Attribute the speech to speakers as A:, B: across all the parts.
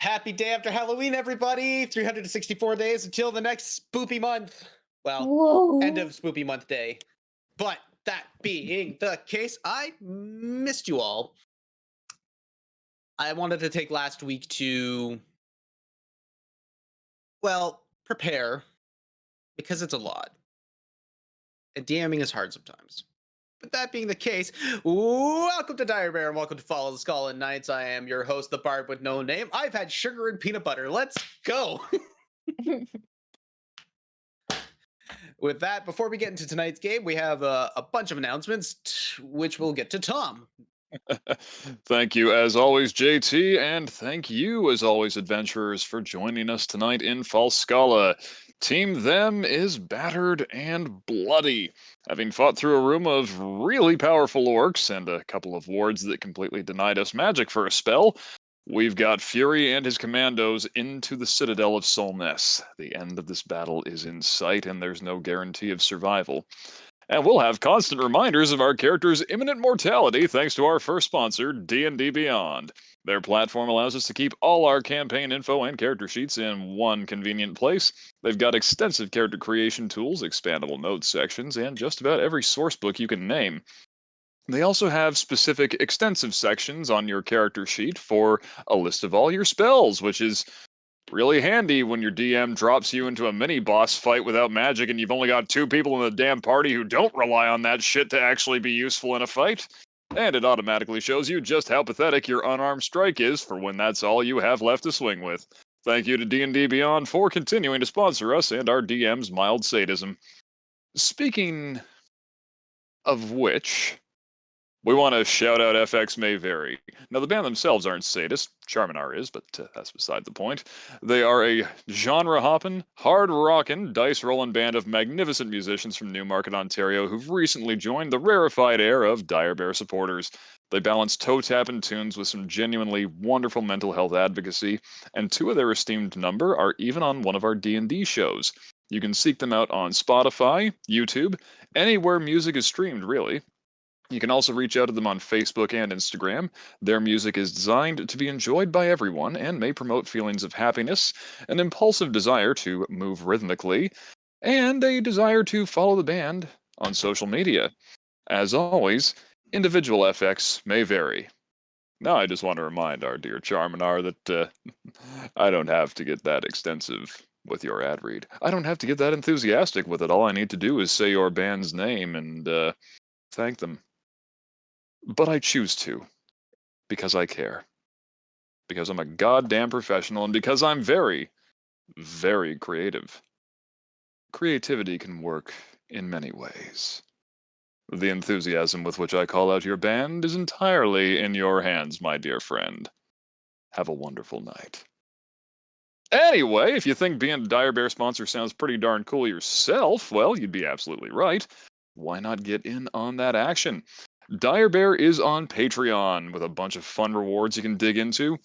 A: Happy day after Halloween, everybody! 364 days until the next spoopy month. Well, end of
B: Whoa.
A: spoopy month day. But that being the case, I missed you all. I wanted to take last week to, well, prepare because it's a lot. And DMing is hard sometimes. But that being the case, welcome to Dire Bear and welcome to Falskallan Nights. I am your host, the Bard with no name. I've had sugar and peanut butter. Let's go! With that, before we get into tonight's game, we have a bunch of announcements, which we'll get to Tom.
C: Thank you, as always, JT, and thank you, as always, adventurers, for joining us tonight in Falscala. Team Them is battered and bloody, having fought through a room of really powerful orcs and a couple of wards that completely denied us magic for a spell. We've got Fury and his commandos into the citadel of Solness. The end of this battle is in sight, and there's no guarantee of survival. And we'll have constant reminders of our characters' imminent mortality thanks to our first sponsor, D&D Beyond. Their platform allows us to keep all our campaign info and character sheets in one convenient place. They've got extensive character creation tools, expandable notes sections, and just about every source book you can name. They also have specific extensive sections on your character sheet for a list of all your spells, which is really handy when your DM drops you into a mini boss fight without magic and you've only got two people in the damn party who don't rely on that shit to actually be useful in a fight. And it automatically shows you just how pathetic your unarmed strike is for when that's all you have left to swing with. Thank you to D&D Beyond for continuing to sponsor us and our DM's mild sadism. Speaking of which, we want to shout out FX May Vary. Now, the band themselves aren't sadists. Charminar is, but that's beside the point. They are a genre-hopping, hard-rocking, dice-rolling band of magnificent musicians from Newmarket, Ontario, who've recently joined the rarefied era of Dire Bear supporters. They balance toe-tapping tunes with some genuinely wonderful mental health advocacy, and two of their esteemed number are even on one of our D&D shows. You can seek them out on Spotify, YouTube, anywhere music is streamed, really. You can also reach out to them on Facebook and Instagram. Their music is designed to be enjoyed by everyone and may promote feelings of happiness, an impulsive desire to move rhythmically, and a desire to follow the band on social media. As always, individual FX may vary. Now, I just want to remind our dear Charminar that I don't have to get that extensive with your ad read. I don't have to get that enthusiastic with it. All I need to do is say your band's name and thank them. But I choose to, because I care. Because I'm a goddamn professional, and because I'm very, very creative. Creativity can work in many ways. The enthusiasm with which I call out your band is entirely in your hands, my dear friend. Have a wonderful night. Anyway, if you think being a Dire Bear sponsor sounds pretty darn cool yourself, well, you'd be absolutely right. Why not get in on that action? Dire Bear is on Patreon with a bunch of fun rewards you can dig into.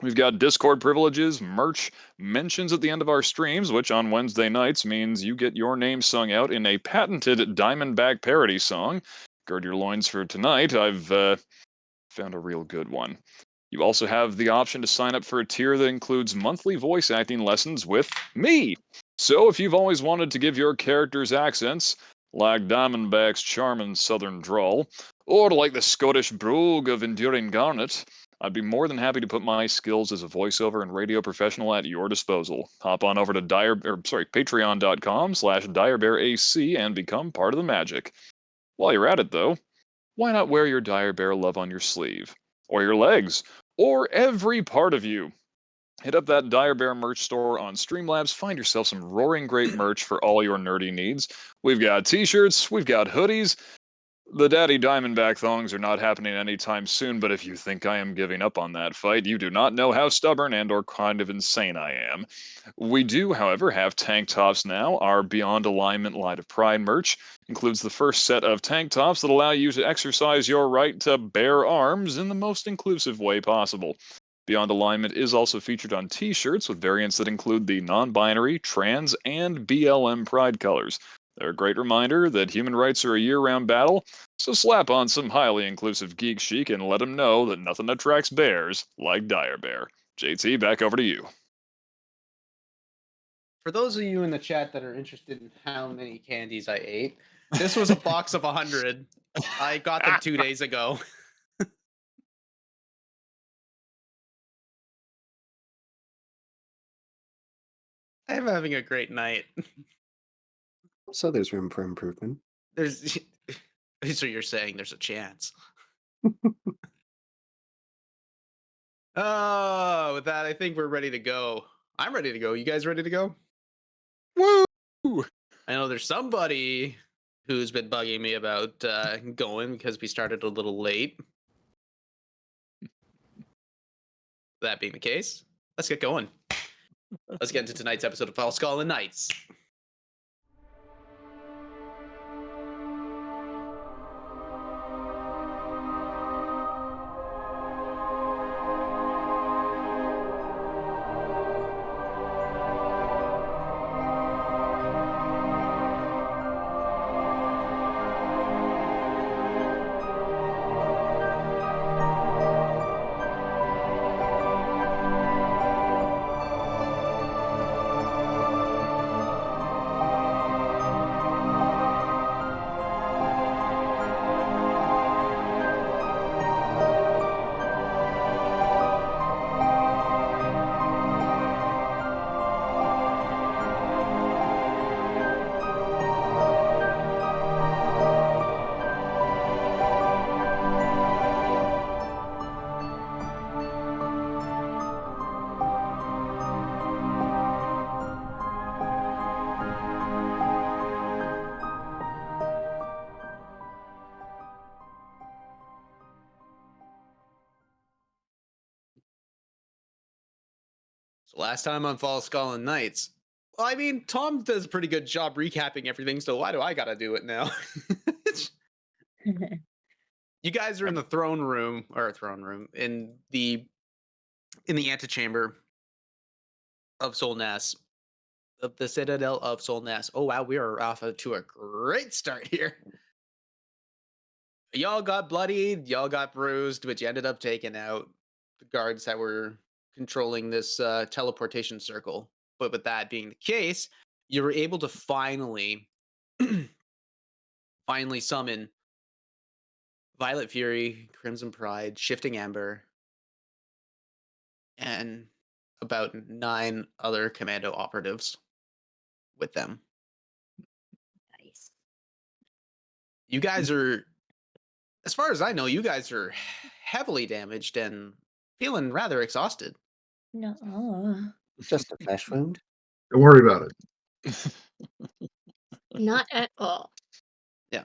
C: We've got Discord privileges, merch, mentions at the end of our streams, which on Wednesday nights means you get your name sung out in a patented Diamondback parody song. Gird your loins for tonight. I've found a real good one. You also have the option to sign up for a tier that includes monthly voice acting lessons with me. So if you've always wanted to give your characters accents, like Diamondback's charming southern drawl, or like the Scottish brogue of Enduring Garnet, I'd be more than happy to put my skills as a voiceover and radio professional at your disposal. Hop on over to patreon.com/direbearac and become part of the magic. While you're at it, though, why not wear your Dire Bear love on your sleeve? Or your legs? Or every part of you? Hit up that Dire Bear merch store on Streamlabs. Find yourself some roaring great merch for all your nerdy needs. We've got t-shirts, we've got hoodies. The Daddy Diamondback thongs are not happening anytime soon, but if you think I am giving up on that fight, you do not know how stubborn and or kind of insane I am. We do, however, have tank tops now. Our Beyond Alignment Light of Pride merch includes the first set of tank tops that allow you to exercise your right to bear arms in the most inclusive way possible. Beyond Alignment is also featured on t-shirts with variants that include the non-binary, trans, and BLM pride colors. They're a great reminder that human rights are a year-round battle, so slap on some highly inclusive geek chic and let them know that nothing attracts bears like Dire Bear. JT, back over to you.
A: For those of you in the chat that are interested in how many candies I ate, this was a box of 100. I got them 2 days ago. I'm having a great night.
B: So there's room for improvement.
A: There's so you're saying there's a chance. Oh, with that, I think we're ready to go. I'm ready to go. You guys ready to go?
C: Woo!
A: I know there's somebody who's been bugging me about going because we started a little late. That being the case, let's get going. Let's get into tonight's episode of Falskallan Nights. So last time on Falskallan Nights, well, I mean, Tom does a pretty good job recapping everything, so why do I gotta do it now? You guys are in the throne room in the antechamber of Solness, of the citadel of Solness. Oh wow, we are off to a great start here. Y'all got bloodied, y'all got bruised, but you ended up taking out the guards that were controlling this teleportation circle. But with that being the case, you were able to finally summon Violet Fury, Crimson Pride, Shifting Ember, and about 9 other commando operatives with them.
D: Nice.
A: You guys are, as far as I know, you guys are heavily damaged and feeling rather exhausted.
D: No.
B: Just a flesh wound.
E: Don't worry about it.
D: Not at all.
A: Yeah.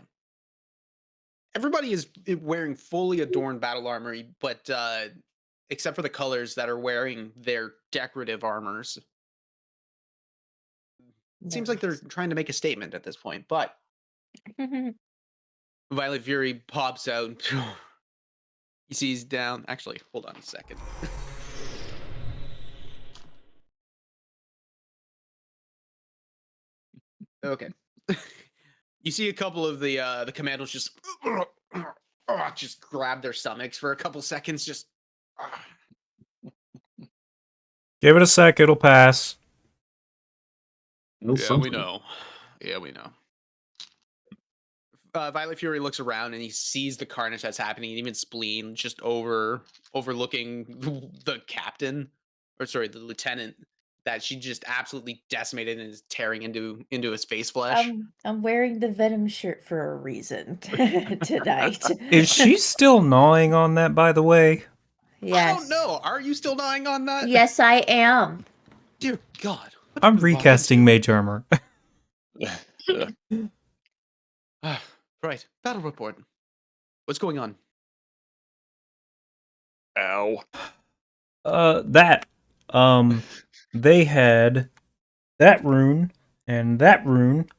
A: Everybody is wearing fully adorned battle armor, but except for the colors that are wearing their decorative armors. It seems like they're trying to make a statement at this point, but Violet Fury pops out. He sees down. Actually, hold on a second. Okay. You see a couple of the commandos just grab their stomachs for a couple seconds. Just
F: give it a sec; it'll pass.
A: yeah, we know. Yeah, we know. Violet Fury looks around and he sees the carnage that's happening, and even Spleen just overlooking the captain, or sorry, the lieutenant, that she just absolutely decimated and is tearing into his face flesh.
D: I'm wearing the Venom shirt for a reason tonight.
F: Is she still gnawing on that, by the way?
D: Yes.
A: I don't know. Are you still dying on that?
D: Yes, I am.
A: Dear God.
F: I'm recasting Mage Armor.
A: Right. Battle report. What's going on?
C: Ow.
F: They had that rune and that rune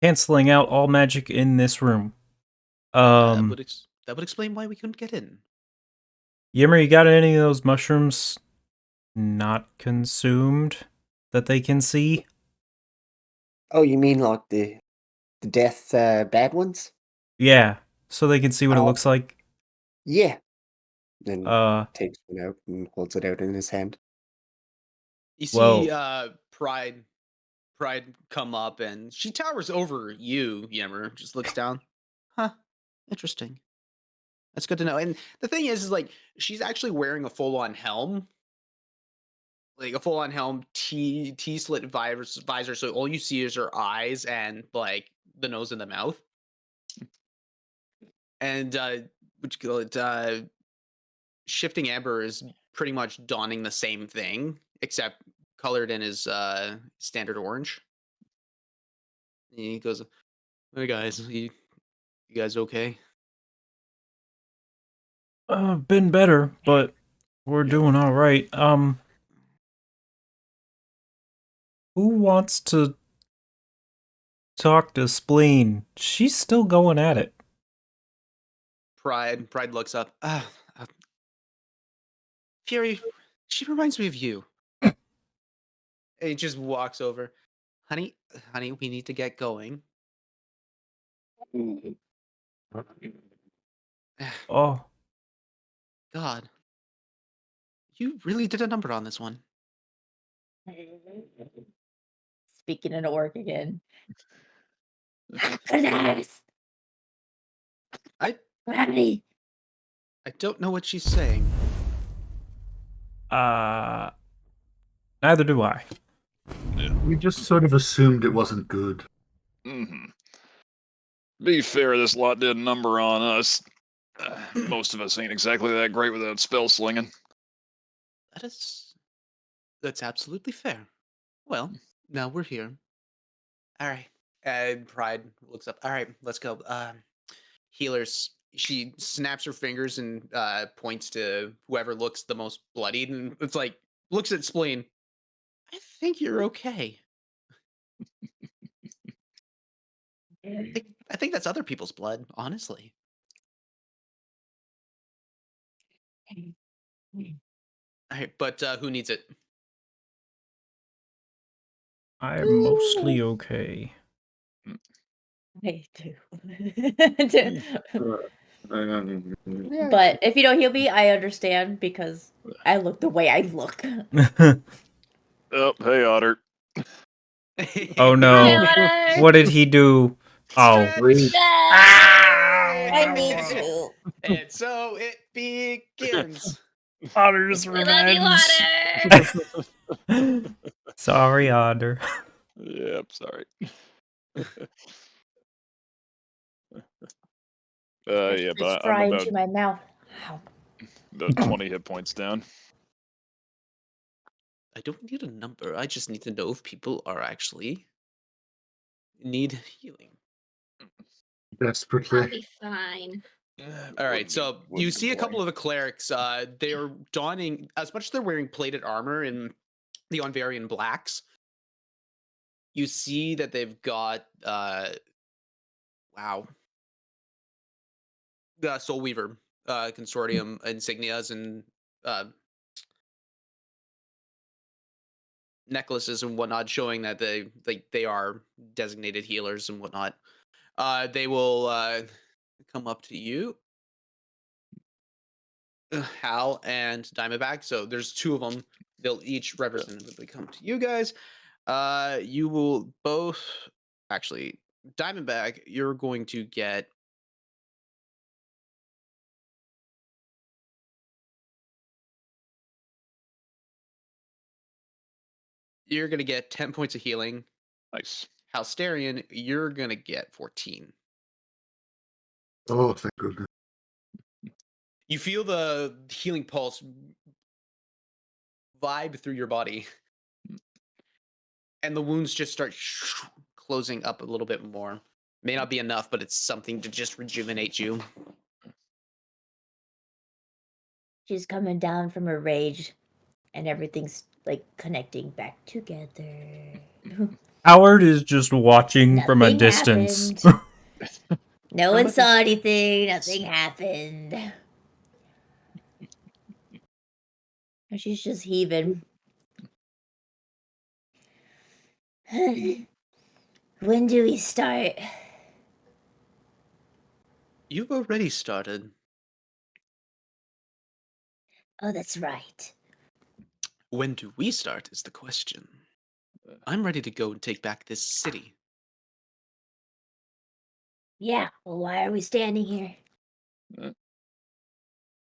F: canceling out all magic in this room.
A: That would explain why we couldn't get in.
F: Yimmer, you got any of those mushrooms not consumed that they can see?
B: Oh, you mean like the death bad ones?
F: Yeah, so they can see what it looks like.
B: Yeah. Then takes one out and holds it out in his hand.
A: You
F: Whoa.
A: see Pride come up, and she towers over you, Yemmer. Just looks down. Huh. Interesting. That's good to know. And the thing is like she's actually wearing a full-on helm. Like a full-on helm, T-slit visor, so all you see is her eyes and like the nose and the mouth. And what you call it? Shifting Amber is pretty much donning the same thing, except colored in his standard orange. And he goes, "Hey guys, you guys okay?"
F: Been better, but we're doing all right. Who wants to talk to Spleen? She's still going at it.
A: Pride looks up. Fury, she reminds me of you. And he just walks over. Honey, we need to get going.
F: Oh,
A: God, you really did a number on this one.
D: Speaking in orc again. Goodness!
A: I
D: Gravity!
A: don't know what she's saying.
F: neither do I.
E: We just sort of assumed it wasn't good.
C: Mm-hmm. Be fair, this lot did a number on us. Most of us ain't exactly that great without spell slinging.
A: That's absolutely fair. Well, now we're here. All right. And Pride looks up. All right, let's go. Healers. She snaps her fingers and points to whoever looks the most bloodied, and it's like looks at Spleen. I think you're okay. I think that's other people's blood, honestly. All right, but who needs it?
F: I'm mostly okay.
D: Me too.
B: Yeah.
D: But if you don't heal me, I understand because I look the way I look.
C: Oh, hey, Otter.
F: Oh no.
D: Otter!
F: What did he do? Oh.
A: Stretch!
D: I need to.
A: And so it begins.
F: Otter's
D: We love you, Otter!
F: Sorry, Otter.
C: Yep, sorry. Yeah,
D: It's
C: but I'm
D: fry
C: about
D: into my mouth. Ow.
C: 20 hit points down.
A: I don't need a number. I just need to know if people are actually need healing.
E: Desperately.
G: I'll be fine.
A: All right, so you see a couple of the clerics. They are donning, as much as they're wearing plated armor in the Onverian blacks. You see that they've got, wow, the Soul Weaver Consortium insignias and necklaces and whatnot, showing that they are designated healers and whatnot. They will come up to you, Hal and Diamondback. So there's two of them. They'll each representatively come to you guys. You will both actually Diamondback. You're going to get you're gonna get 10 points of healing.
C: Nice.
A: Halsterian, you're gonna get 14.
E: Oh, thank goodness.
A: You feel the healing pulse vibe through your body, and the wounds just start closing up a little bit more. May not be enough, but it's something to just rejuvenate you.
D: She's coming down from her rage, and everything's like connecting back together.
F: Howard is just watching from a
D: Nothing
F: distance.
D: happened. No one
A: Remember
D: saw
A: this-
D: anything. Nothing happened. And she's just heaving. When do we start?
A: You've already started.
D: Oh, that's right.
A: When do we start is the question. I'm ready to go and take back this city.
D: Yeah, well, why are we standing here?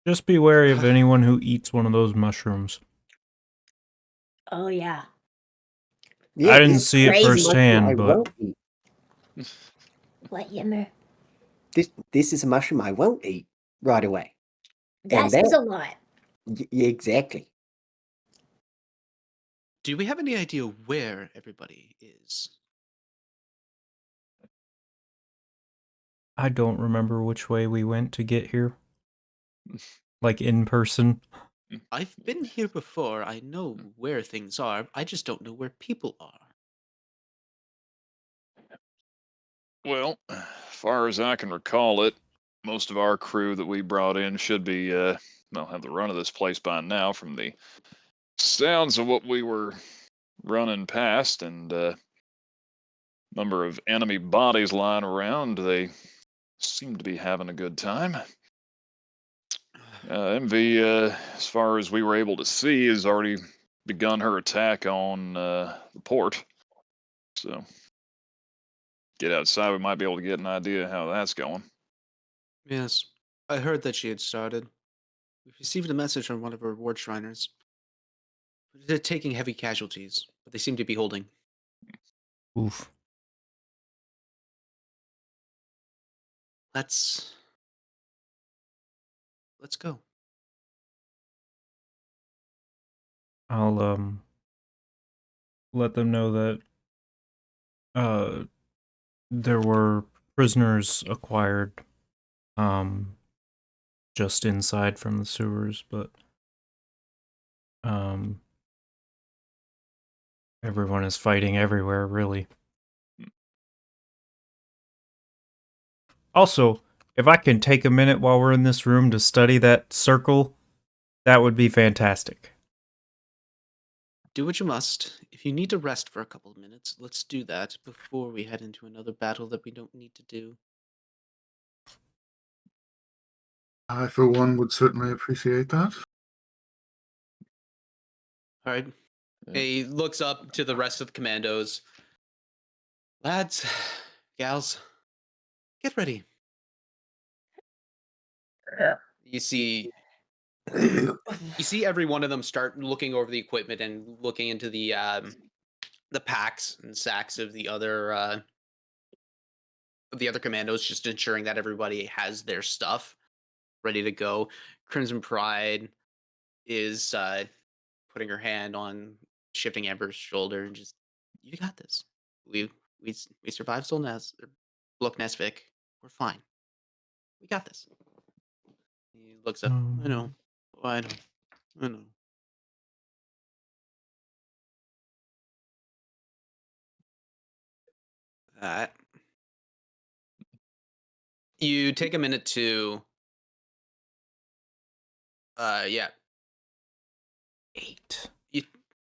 F: Just be wary of anyone who eats one of those mushrooms.
D: Oh, yeah.
B: Yeah,
F: I didn't
B: this
F: see it
D: crazy.
B: is a mushroom I
F: firsthand, but
B: won't eat.
D: What, Yimmer?
B: This is a mushroom I won't eat right away.
D: That
B: that-
D: says a lot.
B: Yeah, exactly.
A: Do we have any idea where everybody is?
F: I don't remember which way we went to get here. Like in person.
A: I've been here before. I know where things are. I just don't know where people are.
C: Well, as far as I can recall it, most of our crew that we brought in should be, have the run of this place by now from the sounds of what we were running past and number of enemy bodies lying around. They seem to be having a good time. MV, as far as we were able to see, has already begun her attack on the port. So, get outside, we might be able to get an idea how that's going.
A: Yes, I heard that she had started. We received a message from one of her ward shriners. They're taking heavy casualties, but they seem to be holding.
F: Oof.
A: Let's go.
F: I'll let them know that there were prisoners acquired just inside from the sewers, but everyone is fighting everywhere, really. Also, if I can take a minute while we're in this room to study that circle, that would be fantastic.
A: Do what you must. If you need to rest for a couple of minutes, let's do that before we head into another battle that we don't need to do.
E: I, for one, would certainly appreciate that.
A: All right.
C: Yeah.
A: He looks up to the rest of the commandos. Lads, gals, get ready. You see every one of them start looking over the equipment and looking into the packs and sacks of the other commandos, just ensuring that everybody has their stuff ready to go. Crimson Pride is putting her hand on shifting Amber's shoulder and just, you got this. We survived Look, Nesvik. We're fine. We got this. He looks up. I know. I know. I know. That. You take a minute to. Yeah.
F: 8.
A: You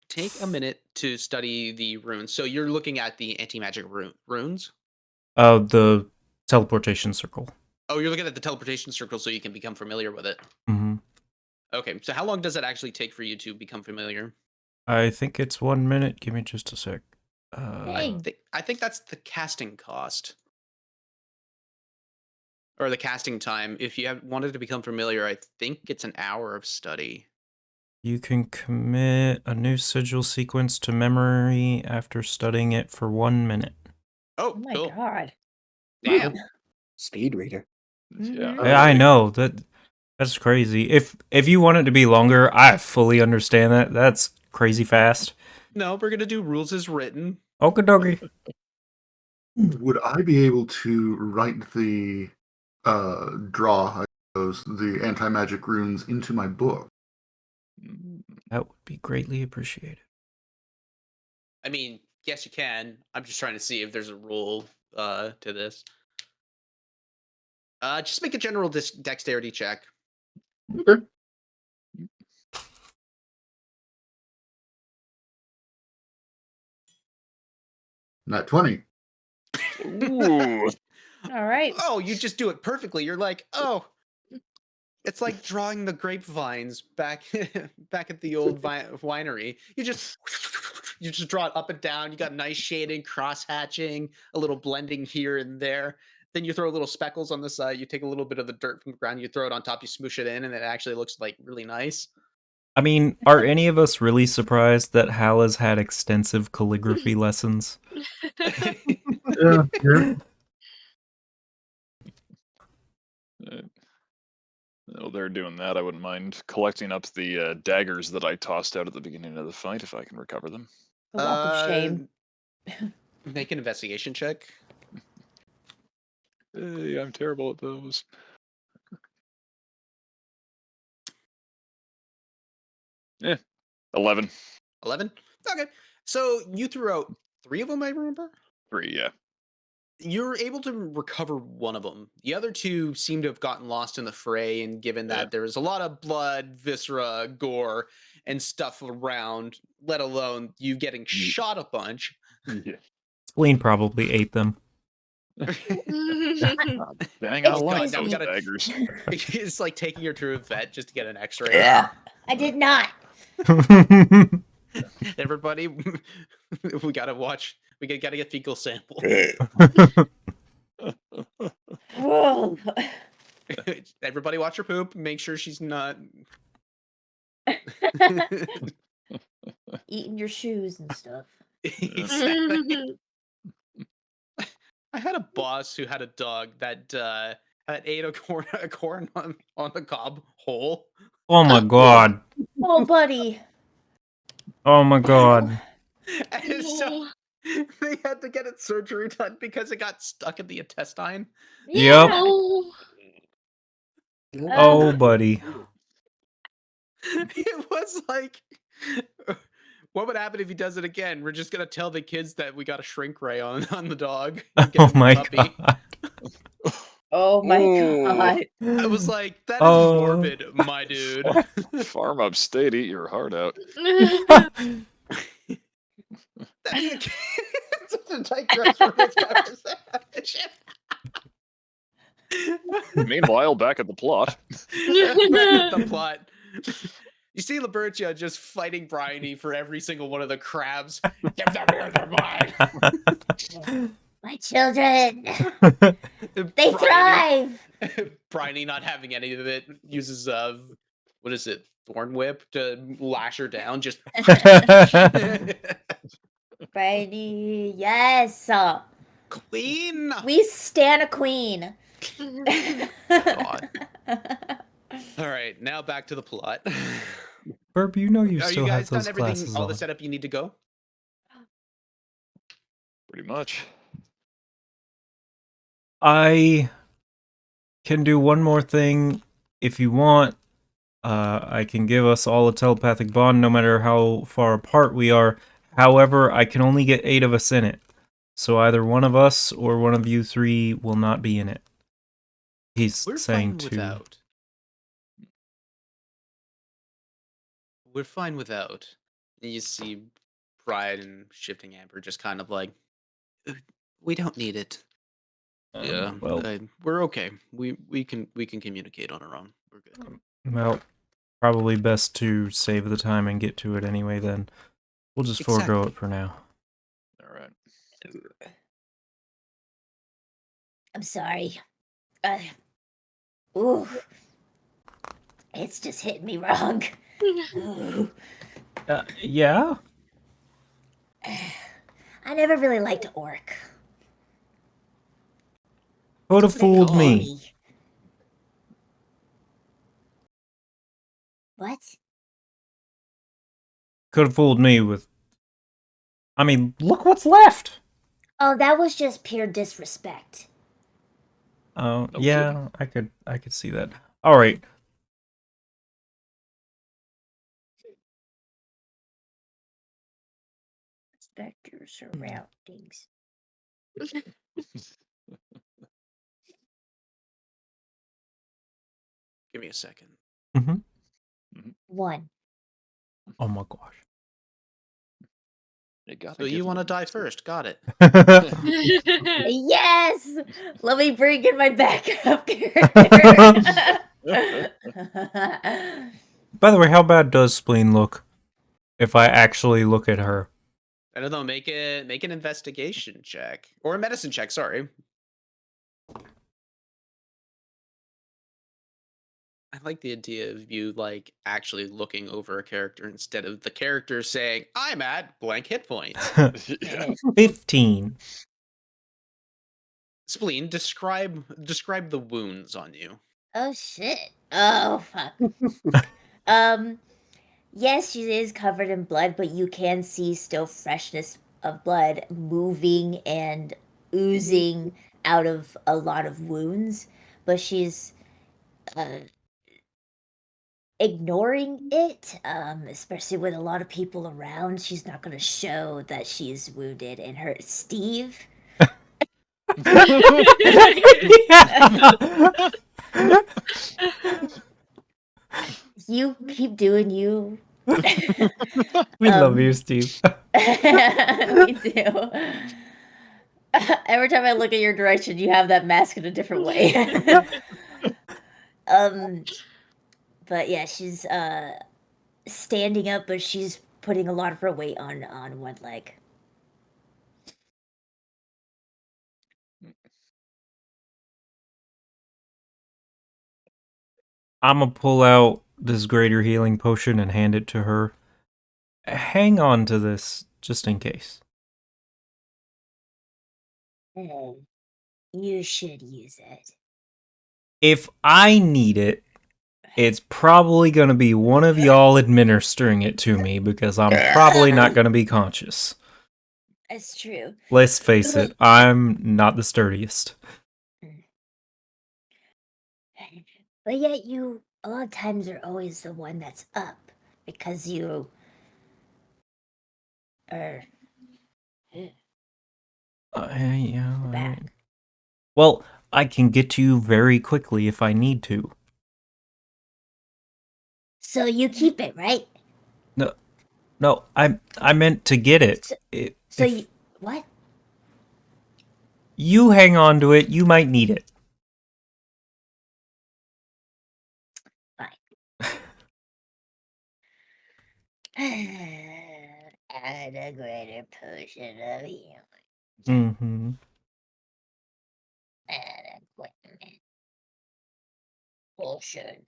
A: take a minute to study the runes. So you're looking at the anti-magic runes.
F: The teleportation circle.
A: Oh, you're looking at the teleportation circle so you can become familiar with it.
F: Mm-hmm.
A: Okay, so how long does it actually take for you to become familiar?
F: I think it's 1 minute. Give me just a sec.
D: Dang.
A: I think that's the casting cost. Or the casting time. If you wanted to become familiar, I think it's an hour of study.
F: You can commit a new sigil sequence to memory after studying it for 1 minute.
A: Oh,
D: Oh my
A: cool.
D: god.
A: Damn.
B: Speed reader.
C: Yeah.
D: Mhm.
F: I know that's crazy. If you want it to be longer, I fully understand that. That's crazy fast.
A: No, we're gonna do rules as written.
F: Okie dokie.
E: Would I be able to write the draw, I suppose, the anti-magic runes into my book?
F: That would be greatly appreciated.
A: I mean, yes, you can. I'm just trying to see if there's a rule to this. Just make a general dexterity check.
E: Okay. Not 20.
C: Ooh.
D: All right.
A: Oh, you just do it perfectly. You're like, oh, It's like drawing the grapevines back back at the old winery. You just draw it up and down. You got nice shading, cross hatching, a little blending here and there. Then you throw little speckles on the side. You take a little bit of the dirt from the ground. You throw it on top. You smoosh it in, and it actually looks like really nice.
F: I mean, are any of us really surprised that Hal has had extensive calligraphy lessons?
E: Yeah, yeah.
C: While they're doing that, I wouldn't mind collecting up the daggers that I tossed out at the beginning of the fight if I can recover them.
D: A walk of shame.
A: Make an investigation check.
C: Hey, I'm terrible at those. Yeah, 11.
A: 11. Okay, so you threw out 3 of them. I remember.
C: 3, yeah.
A: You're able to recover one of them. The other 2 seem to have gotten lost in the fray, and given that there was a lot of blood, viscera, gore, and stuff around, let alone you getting shot a bunch.
C: Yeah.
F: Spleen probably ate them.
C: Dang, I
A: Oh,
C: like
A: God, now we
C: those
A: gotta-
C: daggers.
A: It's like taking her to a vet just to get an X-ray.
B: Yeah.
D: I did not.
A: Everybody, we gotta watch. We gotta get fecal sample.
D: Whoa.
A: Everybody, watch her poop. Make sure she's not.
D: Eating your shoes and stuff.
A: Exactly. I had a boss who had a dog that ate a corn on the cob hole.
F: Oh my god.
D: Oh, buddy.
F: Oh my god.
A: And so they had to get it surgery done because it got stuck in the intestine.
F: Yep.
G: Oh,
F: Oh, buddy.
A: It was like, what would happen if he does it again? We're just gonna tell the kids that we got a shrink ray on the dog. Get
F: Oh
A: him a
F: my
A: puppy.
F: god.
D: Oh my
C: Ooh.
D: god.
A: I was like, that is
F: Oh.
A: morbid, my dude.
C: Farm upstate, eat your heart out.
A: Such a digress from this conversation.
C: Meanwhile, back at the plot.
A: The plot. You see Libertia just fighting Bryony for every single one of the crabs. Give them here, they're mine.
D: My children. They
A: Bryony-
D: thrive.
A: Bryony not having any of it uses what is it? Thorn whip to lash her down. Just
D: Brady, yes.
A: queen.
D: We stand a queen.
A: God. All right, now back to the plot.
F: Burp, you know you
A: Are
F: still
A: you
F: have
A: guys done
F: those
A: everything?
F: glasses
A: All
F: on.
A: the setup you need to go.
C: Pretty much.
F: I can do one more thing if you want. I can give us all a telepathic bond no matter how far apart we are. However, I can only get 8 of us in it. So either one of us or one of you 3 will not be in it. He's
A: We're
F: saying
A: fine
F: to...
A: without. We're fine without. And you see Pride and Shifting Amber just kind of like, we don't need it. Yeah,
F: Well,
A: we're okay. We can communicate on our own. We're good.
F: well, probably best to save the time and get to it anyway then. We'll just forego it for now.
C: All right.
D: I'm sorry. Ooh. It's just hitting me wrong. Ooh.
F: Yeah?
D: I never really liked orc.
F: Could have fooled me.
D: Corny. What?
F: Could have fooled me with... I mean, look what's left!
D: Oh, that was just pure disrespect.
F: Oh,
C: No
F: yeah, I could see that. Alright.
D: Respect your surroundings.
A: Give me a second.
F: Mm-hmm.
D: 1.
F: Oh my gosh.
C: You gotta
A: So
C: give
A: you want to
C: them
A: die
C: this.
A: first? Got it.
D: Yes! Let me bring in my backup character.
F: By the way, how bad does Spleen look if I actually look at her?
A: I don't know. Make an investigation check or a medicine check. Sorry. I like the idea of you like actually looking over a character instead of the character saying, "I'm at blank hit points."
C: Yeah.
F: 15.
A: Spleen, describe the wounds on you.
D: Oh shit. Oh fuck. Yes, she is covered in blood, but you can see still freshness of blood moving and oozing out of a lot of wounds, but she's ignoring it, especially with a lot of people around. She's not going to show that she's wounded and hurt. Steve, you keep doing you.
F: We love you, Steve.
D: Me too. Every time I look at your direction, you have that mask in a different way. But yeah, she's standing up, but she's putting a lot of her weight on one leg.
F: I'm gonna pull out this greater healing potion and hand it to her. Hang on to this just in case.
D: You should use it.
F: If I need it, it's probably gonna be one of y'all administering it to me because I'm probably not gonna be conscious.
D: That's true.
F: Let's face it, I'm not the sturdiest.
D: But yet you, a lot of times, are always the one that's up because you are
F: Yeah,
D: back.
F: alright. Well, I can get to you very quickly if I need to.
D: So you keep it, right?
F: No, I meant to get it.
D: So
F: If
D: you what?
F: you hang on to it, you might need it.
D: Add a greater potion of healing.
F: Mm-hmm.
D: Add equipment. Potion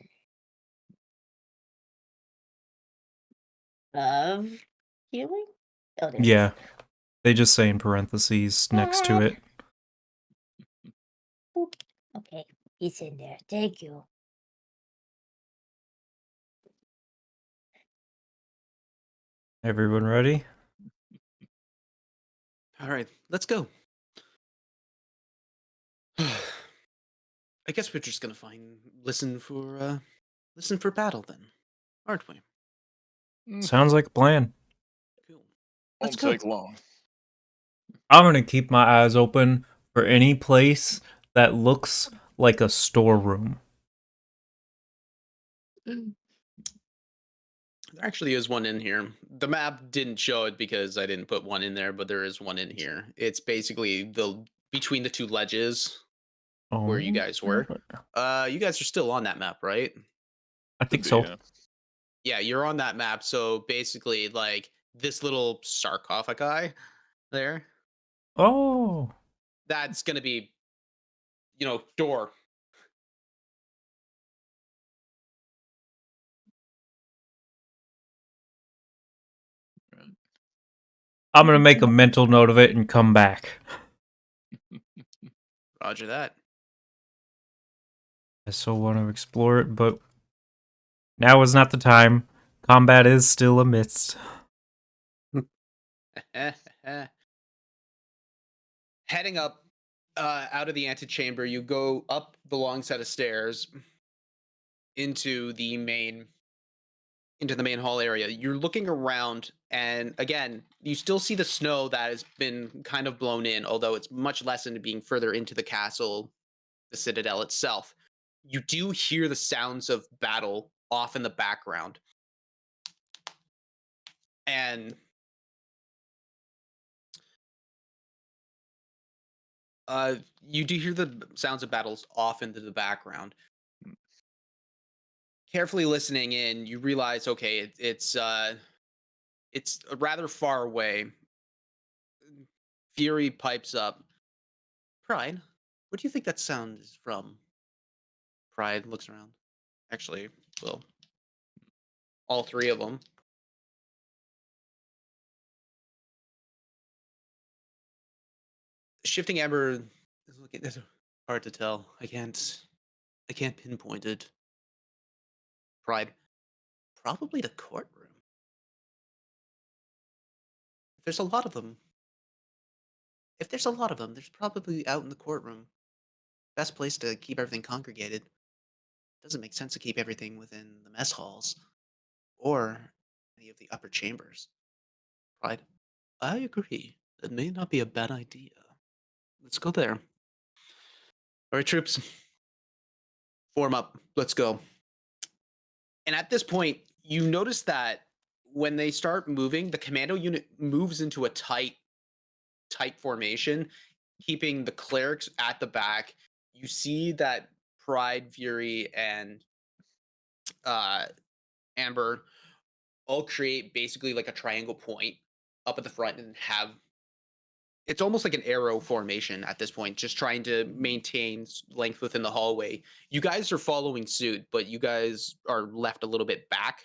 D: of healing? Oh, there it is.
F: Yeah. They just say in parentheses next to it.
D: Boop. Okay, it's in there. Thank you.
F: Everyone ready?
A: All right, let's go. I guess we're just gonna listen for battle then, aren't we?
F: Sounds like a plan.
A: Cool.
C: Won't
A: Let's go.
C: take long.
F: I'm gonna keep my eyes open for any place that looks like a storeroom.
A: There actually is one in here. The map didn't show it because I didn't put one in there, but there is one in here. It's basically between the two ledges where you guys were. You guys are still on that map, right?
F: I think
C: Could be,
F: so.
C: yeah.
A: Yeah, you're on that map. So basically, like this little sarcophagi there,
F: Oh.
A: that's gonna be, door.
F: I'm gonna make a mental note of it and come back.
A: Roger that.
F: I still want to explore it, but now is not the time. Combat is still amidst.
A: Heading up out of the antechamber, you go up the long set of stairs into the main hall area. You're looking around, and again, you still see the snow that has been kind of blown in, although it's much less into being further into the castle, the citadel itself. You do hear the sounds of battle off in the background. And you do hear the sounds of battles off into the background. carefully listening in, you realize, okay, it's rather far away. Fury pipes up. Pride, what do you think that sound is from? Pride looks around. Actually, well, all three of them. Shifting Amber is looking. It's hard to tell. I can't pinpoint it. Pride, probably the courtroom. If there's a lot of them, there's probably out in the courtroom. Best place to keep everything congregated. Doesn't make sense to keep everything within the mess halls or any of the upper chambers. Pride, I agree. That may not be a bad idea. Let's go there. All right, troops, form up. Let's go. And at this point, you notice that when they start moving, the commando unit moves into a tight formation, keeping the clerics at the back. You see that Pride, Fury, and Amber all create basically like a triangle point up at the front and have it's almost like an arrow formation at this point, just trying to maintain length within the hallway. You guys are following suit, but you guys are left a little bit back.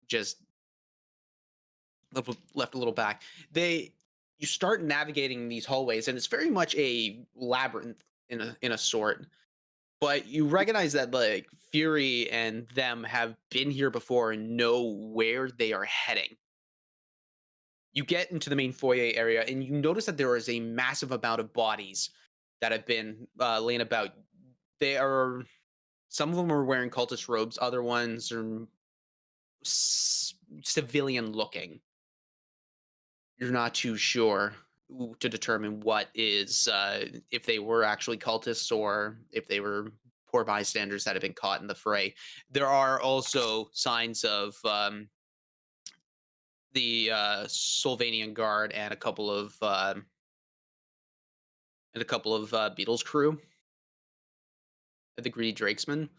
A: Just left a little back. You start navigating these hallways, and it's very much a labyrinth in a sort. But you recognize that like Fury and them have been here before and know where they are heading. You get into the main foyer area, and you notice that there is a massive amount of bodies that have been laying about. Some of them are wearing cultist robes, other ones are civilian looking. You're not too sure to determine what is if they were actually cultists or if they were poor bystanders that have been caught in the fray. There are also signs of the Sylvanian Guard and a couple of Beatles crew, the Greedy Drakesmen,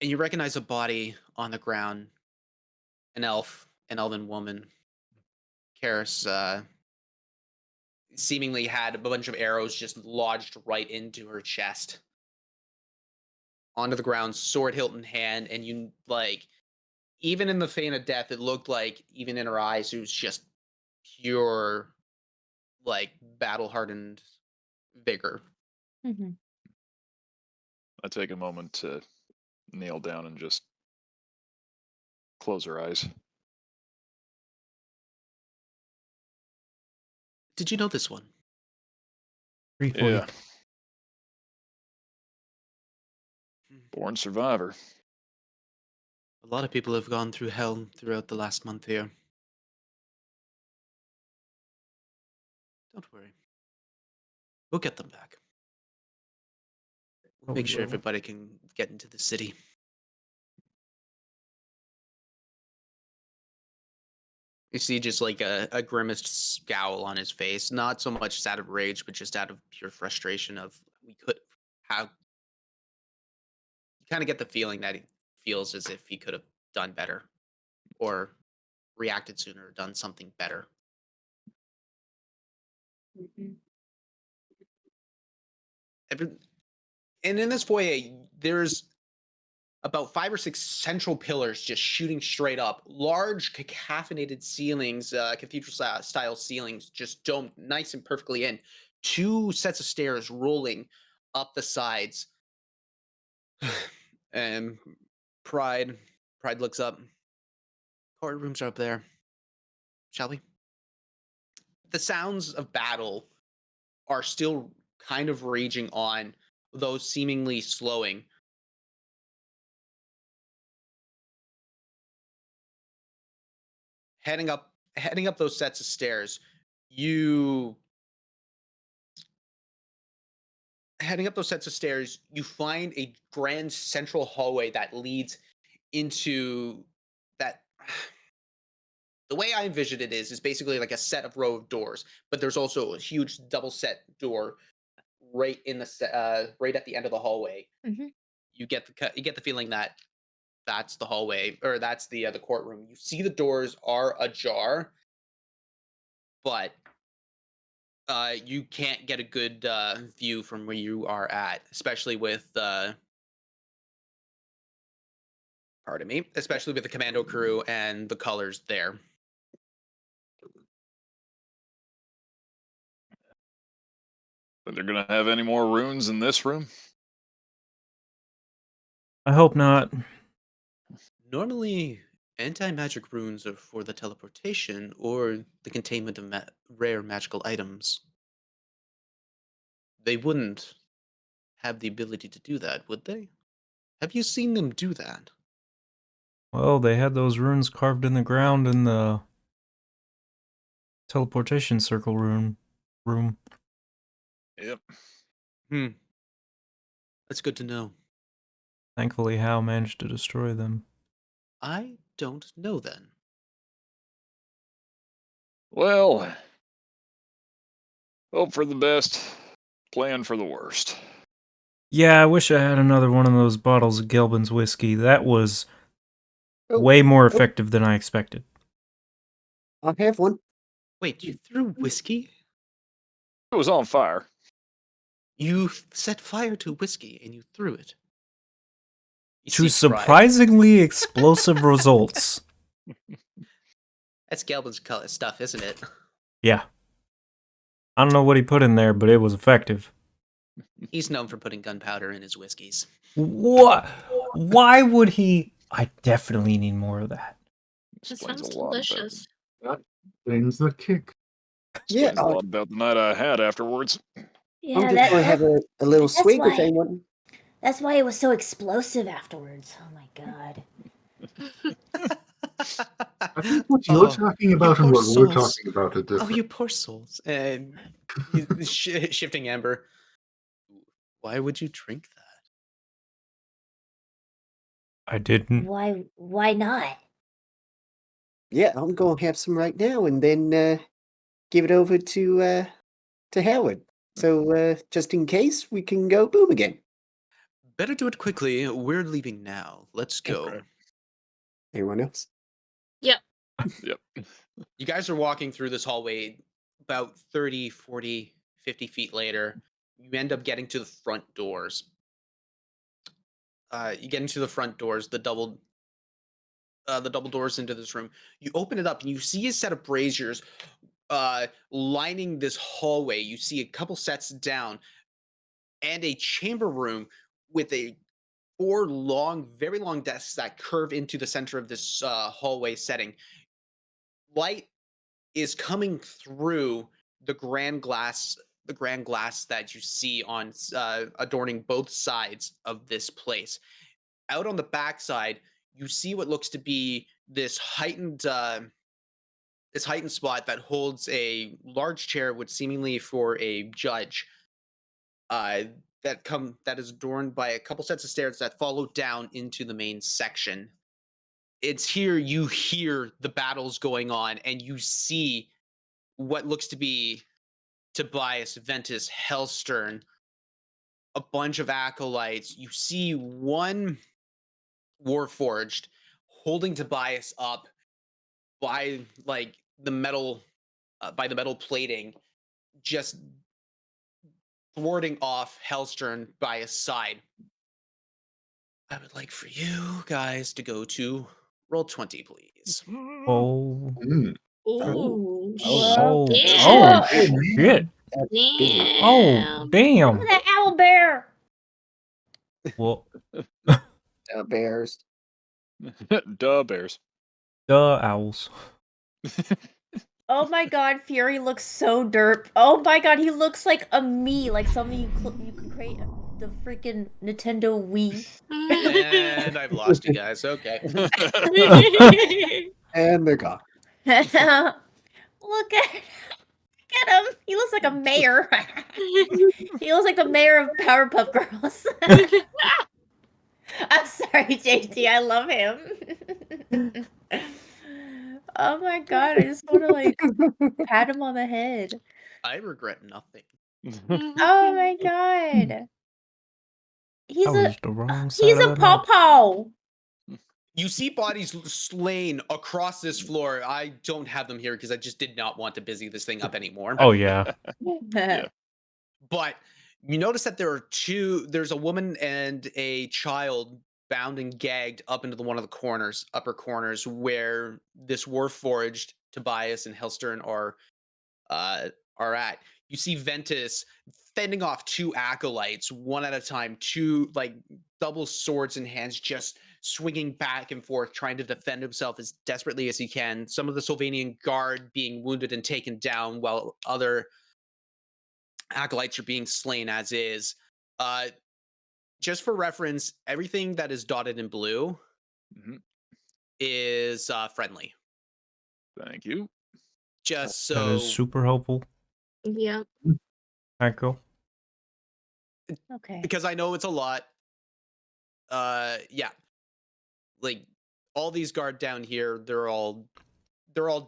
A: and you recognize a body on the ground, an elven woman. Karis seemingly had a bunch of arrows just lodged right into her chest. Onto the ground, sword hilt in hand, and you like even in the feign of death, it looked like even in her eyes, it was just pure, like battle hardened vigor.
D: Mm-hmm.
C: I take a moment to kneel down and just close her eyes.
A: Did you know this one?
F: Briefly.
C: Yeah. Born survivor.
A: A lot of people have gone through hell throughout the last month here. Don't worry. We'll get them back. We'll
F: Oh,
A: make
F: we
A: sure
F: will.
A: everybody can get into the city. You see just like a grimaced scowl on his face. Not so much out of rage, but just out of pure frustration of you kind of get the feeling that he feels as if he could have done better or reacted sooner or done something better.
D: Mm-hmm.
A: And in this foyer, there's about 5 or 6 central pillars just shooting straight up. Large cacophonous ceilings, cathedral-style ceilings, just domed nice and perfectly in. 2 sets of stairs rolling up the sides. And Pride looks up. Courtrooms are up there. Shall we? The sounds of battle are still kind of raging on, though seemingly slowing. Heading up those sets of stairs, you find a grand central hallway that leads into that. The way I envisioned it is basically like a set of row of doors, but there's also a huge double set door right in the right at the end of the hallway.
D: Mm-hmm.
A: you get the feeling that that's the hallway, or that's the courtroom. You see the doors are ajar, but you can't get a good view from where you are at, especially with pardon me, especially with the commando crew and the colors there.
C: But they're gonna have any more runes in this room?
F: I hope not.
A: Normally, anti-magic runes are for the teleportation or the containment of rare magical items. They wouldn't have the ability to do that, would they? Have you seen them do that?
F: Well, they had those runes carved in the ground in the teleportation circle room.
C: Yep.
A: That's good to know.
F: Thankfully, Hal managed to destroy them.
A: I don't know then.
C: Well, hope for the best, plan for the worst.
F: Yeah, I wish I had another one of those bottles of Gelbin's whiskey. That was
B: Oh,
F: way more effective than I expected.
B: I have one.
A: Wait, you threw whiskey?
C: It was on fire.
A: You set fire to whiskey and you threw it. You
F: To
A: seek pride.
F: surprisingly explosive results.
A: That's Galvin's stuff, isn't it?
F: Yeah. I don't know what he put in there, but it was effective.
A: He's known for putting gunpowder in his whiskeys.
F: What? Why would he? I definitely need more of that.
G: That
C: Explains
G: sounds
C: a lot
G: delicious.
E: That brings the kick.
B: Yeah,
C: Explains a lot about the night I had afterwards.
D: Yeah,
B: I'm just going to have a little
D: that's
B: swig if
D: why-
B: anyone.
D: That's why it was so explosive afterwards. Oh my god.
E: I think what you're talking about and
A: poor
E: what we're
A: souls.
E: talking about are
A: Oh,
E: different.
A: you poor souls. And shifting amber. Why would you drink that?
F: I didn't.
D: Why not?
B: Yeah, I'm going to have some right now and then give it over to Howard. So just in case, we can go boom again.
A: Better do it quickly. We're leaving now. Let's go.
C: Okay.
B: Anyone else?
C: Yep.
A: You guys are walking through this hallway about 30, 40, 50 feet later. You end up getting to the front doors. You get into the front doors, the double doors into this room. You open it up and you see a set of braziers lining this hallway. You see a couple sets down and a chamber room with four very long desks that curve into the center of this hallway setting. Light is coming through the grand glass that you see on adorning both sides of this place. Out on the backside, you see what looks to be this heightened spot that holds a large chair, which seemingly for a judge. That is adorned by a couple sets of stairs that follow down into the main section. It's here you hear the battles going on, and you see what looks to be Tobias, Ventus, Hellstern, a bunch of acolytes. You see one Warforged holding Tobias up by the metal plating, just thwarting off Hellstern by his side. I would like for you guys to go to roll 20, please.
F: Oh.
E: Mm.
G: Ooh.
F: Oh.
G: Yeah.
F: Oh, shit.
B: That's busy.
F: Oh, damn.
D: Look at that owl bear.
F: Well,
B: Bears.
C: Duh, bears.
F: duh, owls.
D: Oh my god, Fury looks so derp. Oh my god, he looks like a me, like something you could create the freaking Nintendo Wii.
A: And I've lost you guys. Okay.
B: And they're gone.
D: Look at him. He looks like a mayor. He looks like the mayor of Powerpuff Girls. I'm sorry, JT. I love him. Oh my god, I just want to pat him on the head.
A: I regret nothing.
D: Oh my god. He's
F: I
D: a
F: was the wrong side
D: he's
F: of
D: a
F: the map.
D: pawpaw.
A: You see bodies slain across this floor. I don't have them here because I just did not want to busy this thing up anymore.
F: Oh yeah.
C: Yeah.
A: But you notice that there's a woman and a child bound and gagged up into one of the upper corners, where this Warforged, Tobias, and Hellstern are at. You see Ventus fending off two acolytes one at a time, two like double swords in hands, just swinging back and forth, trying to defend himself as desperately as he can. Some of the Sylvanian guard being wounded and taken down, while other acolytes are being slain as is. Just for reference, everything that is dotted in blue
C: Mhm.
A: is friendly.
C: Thank you.
A: Just
F: That is
A: so
F: super helpful.
G: Yeah.
F: Echo.
D: Okay.
A: because I know it's a lot. Yeah, like all these guard down here, they're all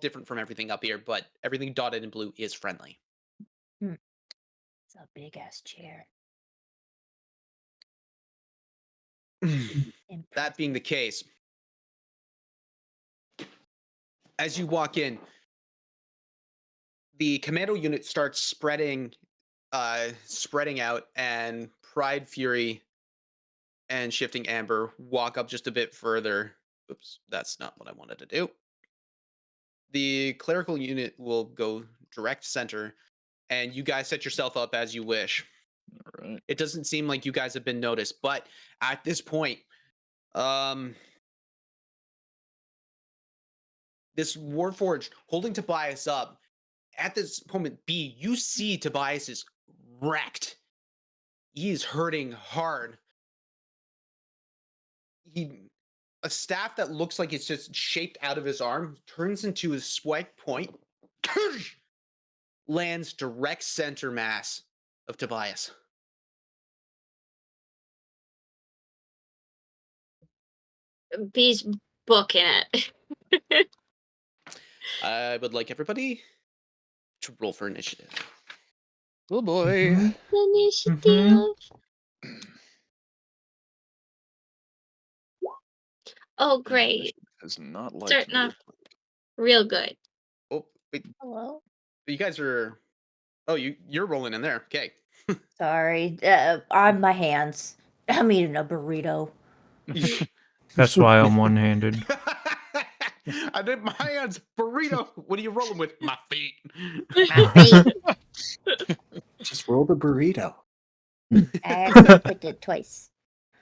A: different from everything up here, but everything dotted in blue is friendly.
D: It's a big ass chair.
A: That being the case, as you walk in, the commando unit starts spreading out, and Pride, Fury, and Shifting Amber walk up just a bit further. Oops, that's not what I wanted to do. The clerical unit will go direct center, and you guys set yourself up as you wish.
C: All right.
A: It doesn't seem like you guys have been noticed, but at this point, this Warforged holding Tobias up. At this moment, B, you see Tobias is wrecked. He is hurting hard. A staff that looks like it's just shaped out of his arm turns into a spike point, lands direct center mass of Tobias.
G: B's booking it.
A: I would like everybody to roll for initiative.
C: Oh boy.
F: Mhm.
G: Initiative. Oh, great.
C: Is not like
G: Starting off real good.
A: Oh, wait,
D: Hello.
A: you guys are. Oh, you're rolling in there. Okay.
D: Sorry. On my hands. I'm eating a burrito.
F: That's why I'm one-handed.
A: I did my hands burrito. What are you rolling with? My feet.
B: Just roll the burrito.
D: I actually clicked it twice.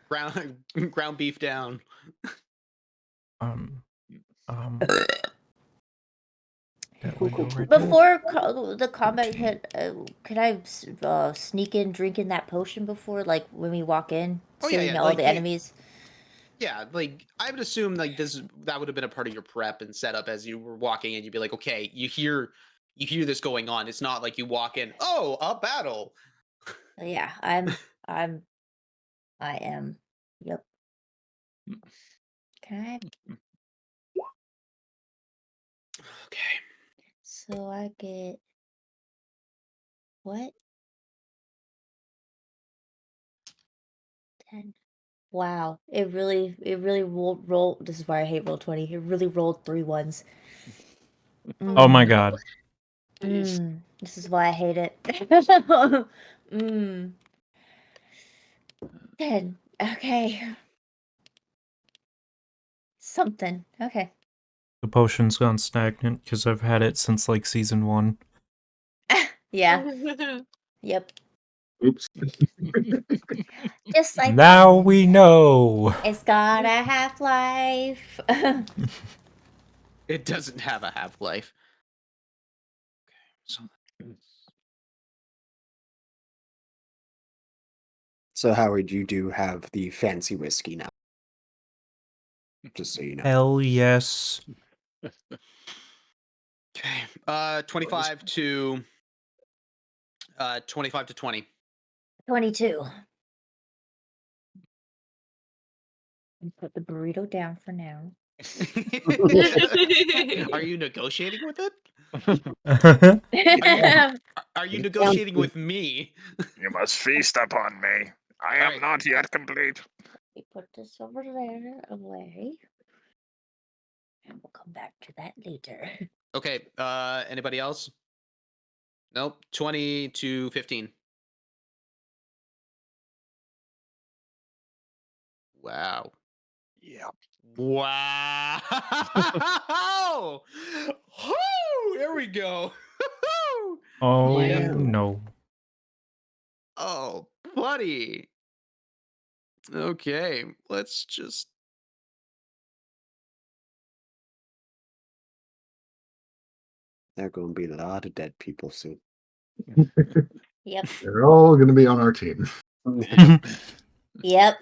A: Ground beef down.
F: um, that
B: Cool,
F: window
B: cool,
F: right there.
D: Before the combat hit, could I sneak in drinking that potion before, like when we walk in,
A: Oh,
D: so
A: yeah,
D: we
A: yeah,
D: know
A: like,
D: the
A: hey-
D: enemies?
A: Yeah, like I would assume like that would have been a part of your prep and setup as you were walking in. You'd be like, okay, you hear this going on. It's not like you walk in, oh, a battle.
D: Yeah, I am. Yep. Can I?
A: Okay.
D: So I get what? 10. Wow, it really rolled. This is why I hate Roll20. It really rolled 3 ones.
F: Oh my god.
D: This is why I hate it. 10. Okay. Something. Okay.
F: The potion's gone stagnant because I've had it since like season 1.
D: Yeah. Yep.
E: Oops.
D: Just like
F: Now we know.
D: it's got a half-life.
A: It doesn't have a half-life. Okay,
B: So, Howard, you do have the fancy whiskey now. Just so you know.
F: Hell yes.
A: okay. 25 to 20.
D: 22. And put the burrito down for now.
A: Are you negotiating with it?
F: That's
A: Are you negotiating with me?
C: You must feast upon me. I am
A: Alright.
C: not yet complete.
D: We put this over there away. And we'll come back to that later.
A: Okay. Anybody else? Nope. 20 to 15. Wow.
C: Yeah.
A: Wow. Woo! There we go.
F: Oh
A: Yeah.
F: no.
A: Oh, buddy. Okay, let's just.
B: There are going to be a lot of dead people soon.
D: Yep.
E: They're all going to be on our team.
D: Yep.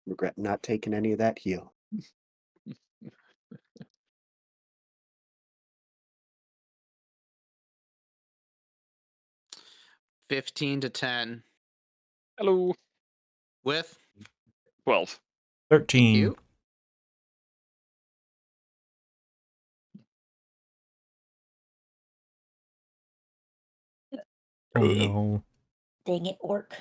B: Regret not taking any of that heal.
A: $15 to 10
C: Hello.
A: with
C: 12.
F: 13.
A: you.
F: Oh no.
D: Dang it, orc.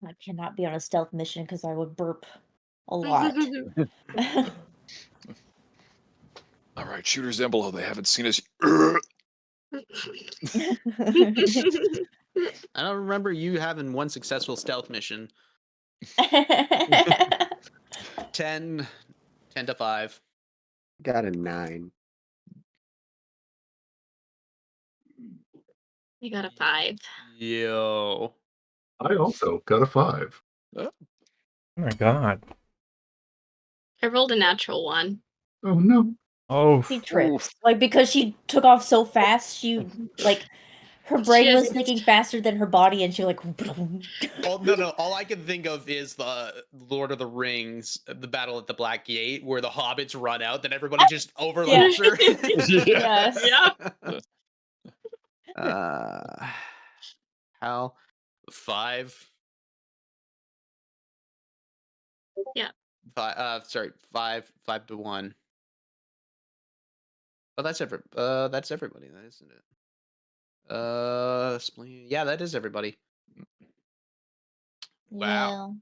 D: I cannot be on a stealth mission because I would burp a lot.
C: All right, shooters down below. They haven't seen us.
A: I don't remember you having one successful stealth mission. 10 to 5.
B: Got a 9.
G: I got a 5.
A: Yo.
E: I also got a 5.
F: Oh my god.
G: I rolled a natural 1.
E: Oh no.
F: Oh.
D: She tripped. Like, because she took off so fast, she, like, her brain was
G: hasn't-
D: thinking faster than her body, and she, like...
A: No. All I can think of is the Lord of the Rings, the Battle at the Black Gate, where the hobbits run out, then everybody just overlaps her.
D: Yes.
G: Yeah.
A: How? 5.
G: Yeah.
A: 5 to 1. Oh, that's everybody, isn't it? Spleen. Yeah, that is everybody. Wow.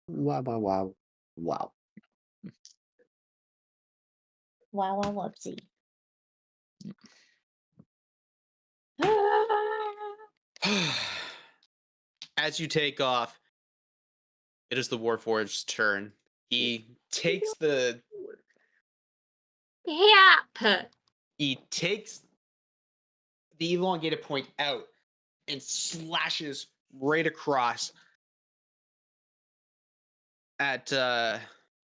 B: Wow, wow, wow. Wow.
D: Wow, whoopsie.
A: As you take off, it is the Warforged's turn. He takes the
G: Yep.
A: elongated point out and slashes right across at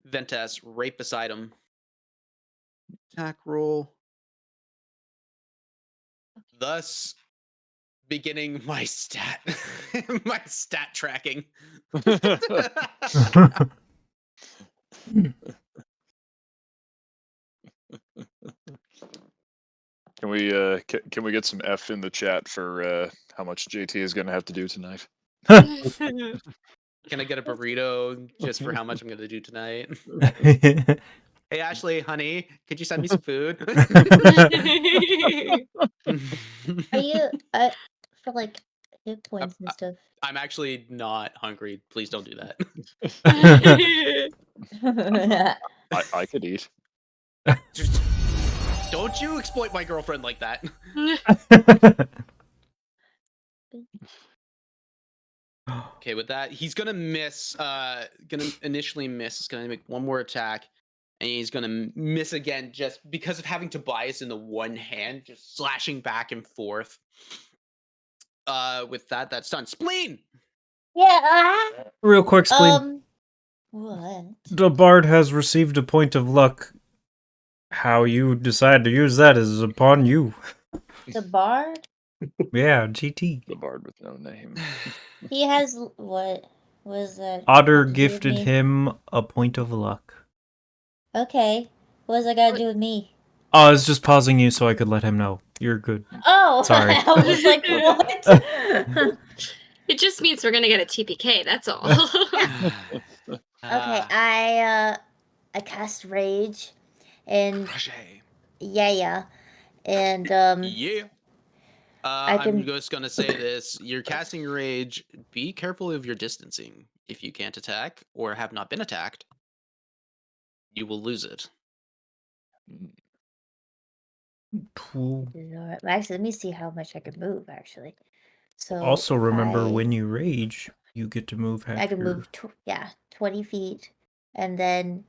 A: Ventas, right beside him. Attack roll. Thus beginning my stat tracking.
C: Can we can we get some F in the chat for how much JT is going to have to do tonight?
A: Can I get a burrito just for how much I'm going to do tonight? Hey, Ashley, honey, could you send me some food?
D: Are you, for, like, hit points and stuff?
A: I'm actually not hungry. Please don't do that.
C: I could eat.
A: Just don't you exploit my girlfriend like that. Okay, with that, he's gonna miss. Gonna initially miss. He's gonna make one more attack, and he's gonna miss again just because of having Tobias in the one hand, just slashing back and forth. With that, that's done. Spleen.
D: Yeah.
F: Real quick, Spleen.
D: What?
F: The bard has received a point of luck. How you decide to use that is upon you.
D: The bard?
F: Yeah, GT.
C: The bard with no name.
D: He has what was that?
F: Otter
D: got to do with
F: gifted
D: me?
F: him a point of luck.
D: Okay. What does that got to do with me?
F: I was just pausing you so I could let him know. You're good.
D: Oh,
F: Sorry.
D: I was like, what?
G: It just means we're gonna get a TPK. That's all.
D: Okay, I cast Rage, and
A: Crochet.
D: yeah, and
A: Yeah.
D: I
A: I'm
D: can.
A: just gonna say this: you're casting rage. Be careful of your distancing. If you can't attack or have not been attacked, you will lose it.
F: Cool.
D: Alright, well, actually, let me see how much I can move. Actually, so
F: Also,
D: if
F: remember when you rage, you get to move half
D: I can
F: your...
D: move 20 feet, and then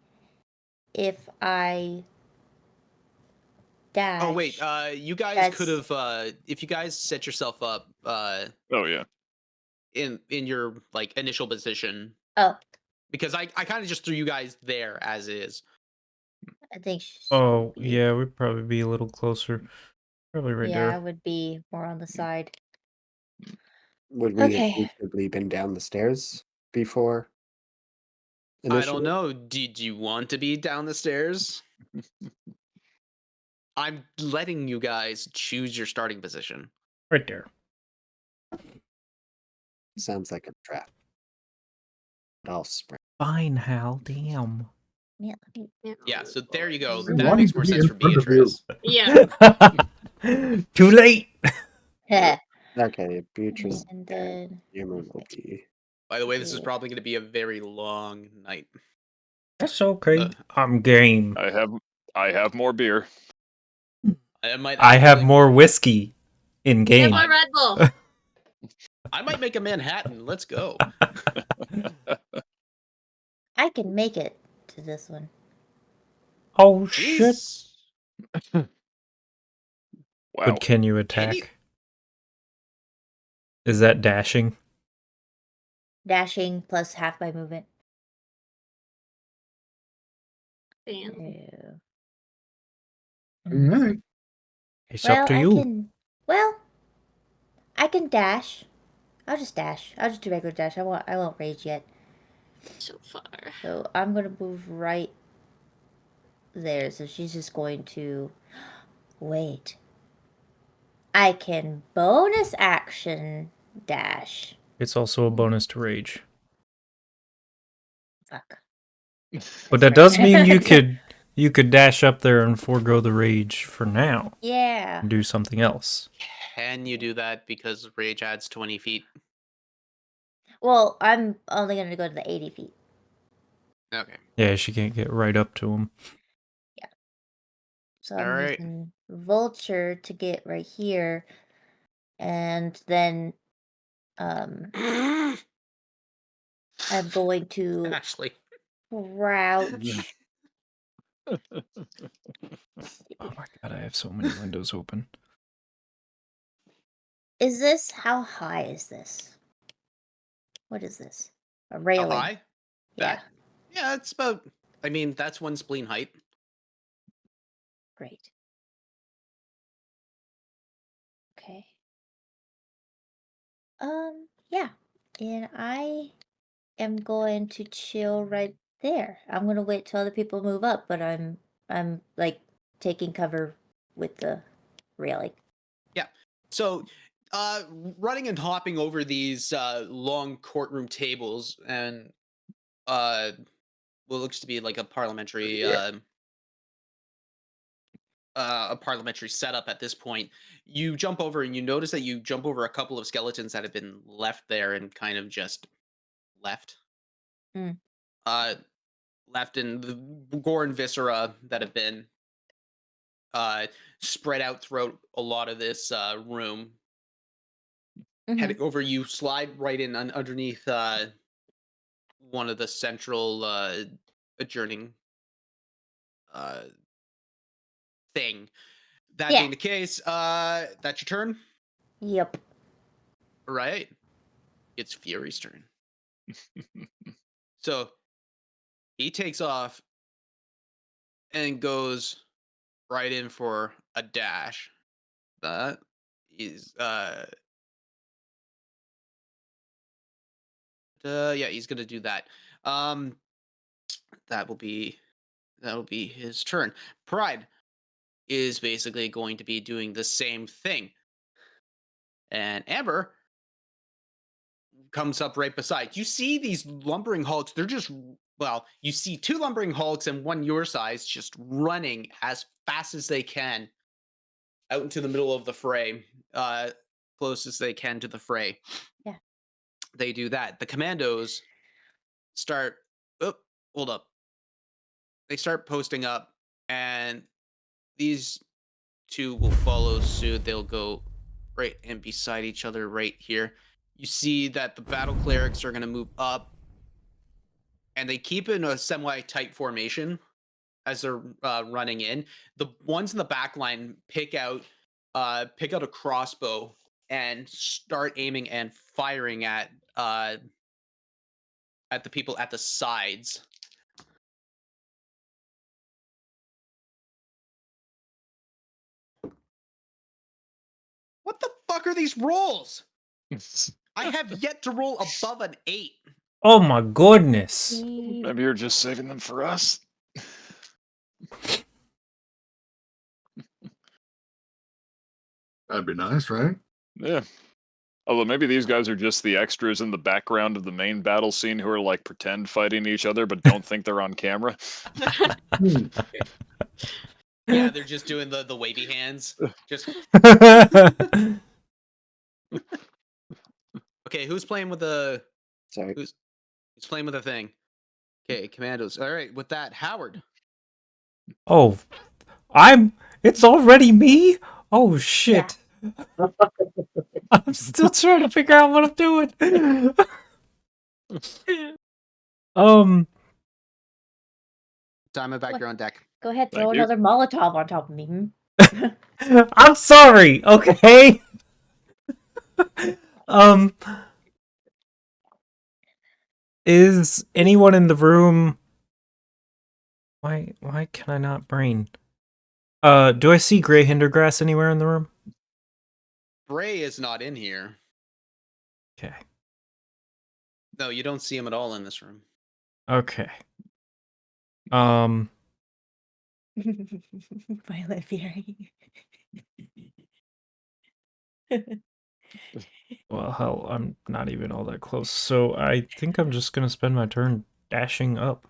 D: if I dash,
A: Oh wait, you guys could
D: that's
A: have if you guys set yourself up
C: Oh yeah.
A: in your like initial position,
D: oh,
A: because I kind of just threw you guys there as is.
D: I think she'll
F: Oh,
D: be.
F: yeah, we'd probably be a little closer. Probably right
D: Yeah, I
F: there.
D: would be more on the side.
B: Would we have
D: Okay.
B: reasonably been down the stairs before?
A: I don't
B: Initially?
A: know. Did you want to be down the stairs? I'm letting you guys choose your starting position.
F: Right there.
B: Sounds like a trap. I'll spring.
F: Fine, Hal. Damn.
D: Yeah.
A: Yeah, so there you go.
E: I
A: That
E: wanted
A: makes
E: to
A: more
E: be
A: sense
E: in
A: for
E: front of you.
A: Beatrice.
G: Yeah.
F: Too late.
B: Okay, Beatrice
D: And
B: and
D: then
B: Yuma will be.
A: By the way, this is
D: Yeah.
A: probably going to be a very long night.
F: That's okay. I'm game.
C: I have more beer.
A: I might
F: I have
A: actually-
F: more whiskey in
G: Yeah,
F: game.
G: more Red Bull.
A: I might make a Manhattan. Let's go.
D: I can make it to this one.
F: Oh shit.
A: Jeez.
C: Wow.
F: But can you attack? Is that dashing?
D: Dashing plus half my movement.
G: Damn.
D: Ew.
E: Alright.
F: It's
D: Well,
F: up to
D: I
F: you.
D: can. Well, I can dash. I'll just dash. I'll just do regular dash. I won't rage yet.
G: So far.
D: So I'm gonna move right there. So she's just going to wait. I can bonus action dash.
F: It's also a bonus to rage.
D: Fuck.
F: But
D: That's
F: that does
D: right.
F: mean you could dash up there and forego the rage for now
D: Yeah.
F: and do something else.
A: Can you do that because rage adds 20 feet?
D: Well, I'm only gonna go to the 80 feet.
A: Okay.
F: Yeah, she can't get right up to him.
D: So I'm
A: Alright.
D: using vulture to get right here, and then I'm going to
A: Ashley.
D: crouch.
F: Oh my god, I have so many windows open.
D: Is this how high is this? What is this? A
A: How
D: railing.
A: high?
D: Yeah,
A: That? Yeah, it's about. I mean, that's one spleen height.
D: great. Okay. Yeah. And I am going to chill right there. I'm gonna wait till other people move up, but I'm like taking cover with the railing.
A: So, running and hopping over these long courtroom tables and what looks to be like a parliamentary setup at this point, you jump over and you notice that you jump over a couple of skeletons that have been left there and kind of just left.
D: Mm.
A: Left in the gore and viscera that have been spread out throughout a lot of this room.
D: Mhm.
A: Heading over, you slide right in underneath one of the central adjourning thing. That
D: Yeah.
A: being the case, that's your turn,
D: Yep.
A: right? It's Fury's turn. So he takes off and goes right in for a dash. That is yeah, he's gonna do that. Um that will be his turn. Pride. is basically going to be doing the same thing. And Amber comes up right beside. You see these lumbering hulks. They're just, well, you see 2 lumbering hulks and 1 your size just running as fast as they can out into the middle of the fray, close as they can to the fray.
D: Yeah.
A: They do that. The commandos start, oh, hold up. They start posting up, and these 2 will follow suit. They'll go right in beside each other right here. You see that the battle clerics are going to move up, and they keep in a semi-tight formation as they're running in. The ones in the back line pick out a crossbow and start aiming and firing at the people at the sides. What the fuck are these rolls? I have yet to roll above an 8.
F: Oh my goodness.
C: Maybe you're just saving them for us.
E: That'd be nice, right?
C: Yeah. Although maybe these guys are just the extras in the background of the main battle scene who are like pretend fighting each other but don't think they're on camera.
A: Yeah, they're just doing the wavy hands. Just okay. Who's playing with the?
B: Sorry.
A: Who's playing with the thing? Okay, commandos. All right, with that, Howard.
F: Oh, it's already me? Oh shit. I'm still trying to figure out what I'm doing.
A: Diamondback, you're on deck.
D: Go ahead, throw
C: Thank you.
D: another Molotov on top of me.
F: I'm sorry, okay? Is anyone in the room... Why can I not brain? Do I see Grey Hindergrass anywhere in the room?
A: Bray is not in here.
F: Okay.
A: No, you don't see him at all in this room.
F: Okay.
D: Violet Fury.
F: Well, hell, I'm not even all that close, so I think I'm just gonna spend my turn dashing up.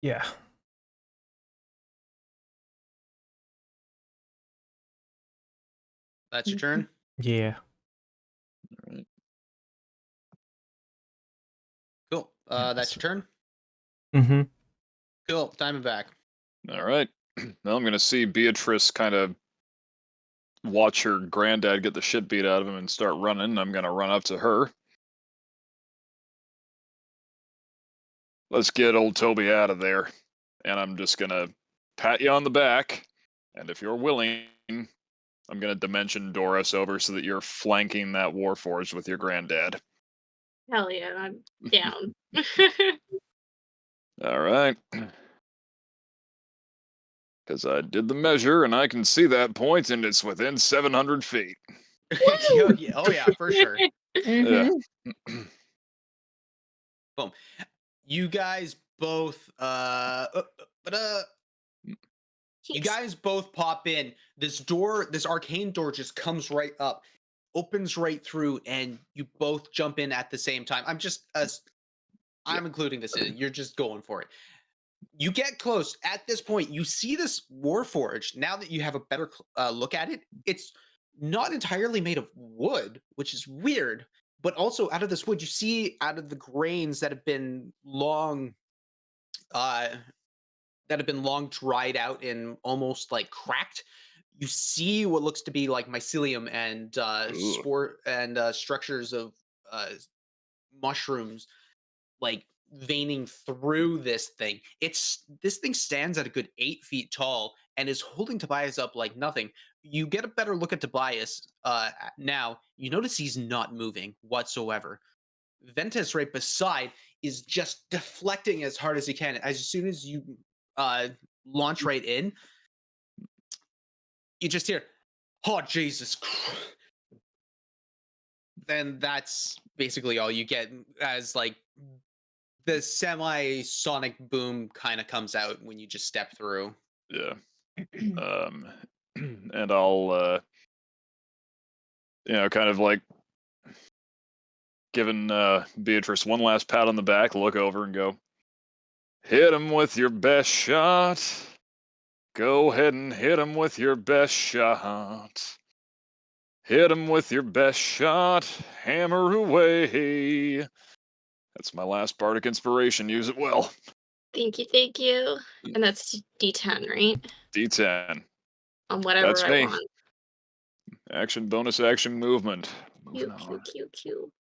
F: Yeah.
A: That's your turn.
F: Yeah.
A: Cool. That's your turn.
F: Mm-hmm.
A: Cool. Diamondback.
C: All right. Now I'm going to see Beatrice kind of watch her granddad get the shit beat out of him and start running. I'm going to run up to her. Let's get old Toby out of there. And I'm just going to pat you on the back. And if you're willing, I'm going to dimension Doris over so that you're flanking that Warforged with your granddad.
G: Hell yeah, I'm down.
C: All right. Because I did the measure and I can see that point and it's within 700 feet.
A: Oh yeah, for sure.
C: Yeah.
A: Boom. You guys both you guys both pop in. This door, this arcane door just comes right up, opens right through, and you both jump in at the same time. I'm including this in. You're just going for it. You get close. At this point, you see this Warforged. Now that you have a better look at it, it's not entirely made of wood, which is weird. But also out of this wood, you see out of the grains that have been long dried out and almost like cracked. You see what looks to be like mycelium and spore and structures of mushrooms like veining through this thing. This thing stands at a good 8 feet tall and is holding Tobias up like nothing. You get a better look at Tobias now. You notice he's not moving whatsoever. Ventus right beside is just deflecting as hard as he can. As soon as you launch right in, you just hear, "Oh Jesus Christ!" then that's basically all you get as like the semi-sonic boom kind of comes out when you just step through.
C: Yeah. And I'll kind of like giving Beatrice one last pat on the back, look over and go, hit him with your best shot. Go ahead and hit him with your best shot. Hit him with your best shot. Hammer away. That's my last bardic inspiration. Use it well.
G: Thank you. And that's D10, right?
C: D10.
G: On whatever
C: That's
G: I
C: me.
G: want.
C: Action, bonus action, movement.
G: Cute,
C: Moving on.
G: cute.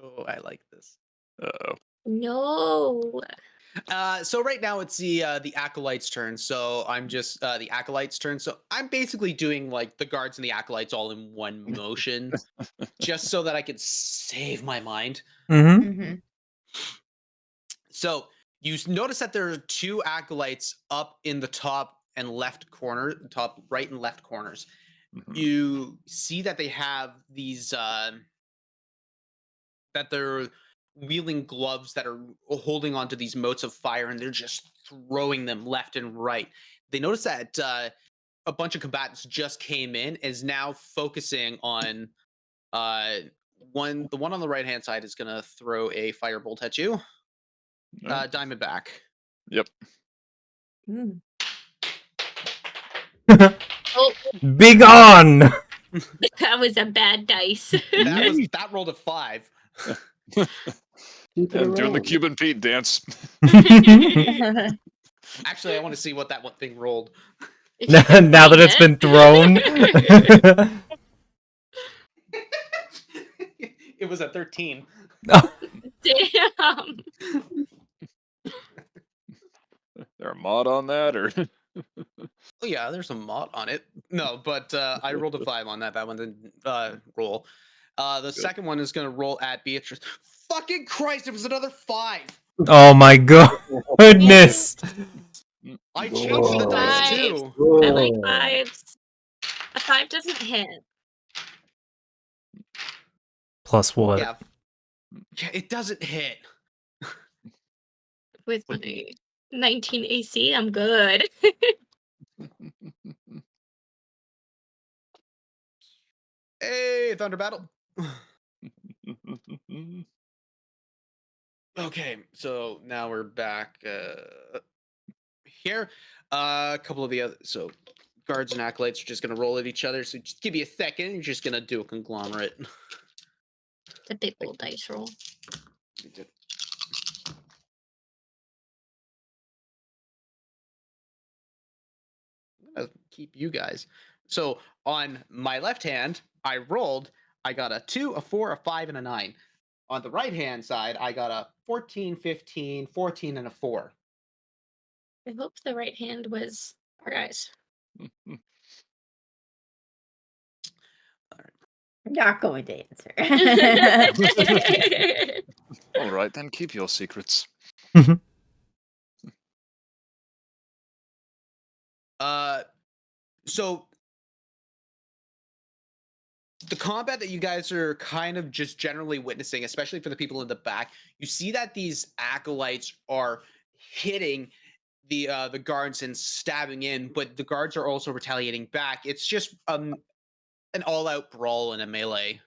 A: Oh, I like this.
C: Uh-oh.
G: No.
A: So right now it's the acolyte's turn. So I'm just the acolyte's turn. So I'm basically doing like the guards and the acolytes all in one motion, just so that I can save my mind.
F: Mm-hmm.
D: Mm-hmm.
A: So you notice that there are two acolytes up in the top and left corner, top right and left corners.
C: Mhm.
A: You see that they have these that they're wielding gloves that are holding onto these motes of fire, and they're just throwing them left and right. They notice that a bunch of combatants just came in, is now focusing on the one on the right hand side is gonna throw a firebolt at you.
C: Oh,
A: Diamondback.
C: yep.
D: Mm.
G: Oh,
F: Big on!
G: that was a bad dice.
A: That rolled a 5.
B: Keep it
C: And doing the
B: around.
C: Cuban Pete dance.
A: Actually, I want to see what that one thing rolled.
G: If you can
F: Now that
G: find
F: it's been
G: it.
F: thrown.
A: It was a 13.
G: Damn.
C: There a mod on that, or
A: Oh yeah, there's a mod on it. No, but I rolled a 5 on that. That one didn't roll. The second one is gonna roll at Beatrice. Fucking Christ! It was another 5.
F: Oh my goodness!
A: I changed the dice
G: Fives.
A: too.
G: I like 5s. A 5 doesn't hit.
F: Plus what?
A: Yeah, it doesn't hit.
G: With my 19 AC, I'm good.
A: Hey, Thunder Battle. Okay, so now we're back here. A couple of the other guards and acolytes are just gonna roll at each other. So just give you a second. You're just gonna do a conglomerate.
G: It's a big old dice roll.
A: I'm gonna keep you guys. So on my left hand, I rolled. I got a 2, a 4, a 5, and a 9. On the right hand side, I got a 14, 15, 14, and a 4.
G: I hope the right hand was our guys.
D: I'm not going to answer.
C: all right, then keep your secrets.
A: So the combat that you guys are kind of just generally witnessing, especially for the people in the back, you see that these acolytes are hitting the guards and stabbing in, but the guards are also retaliating back. It's just an all-out brawl in a melee.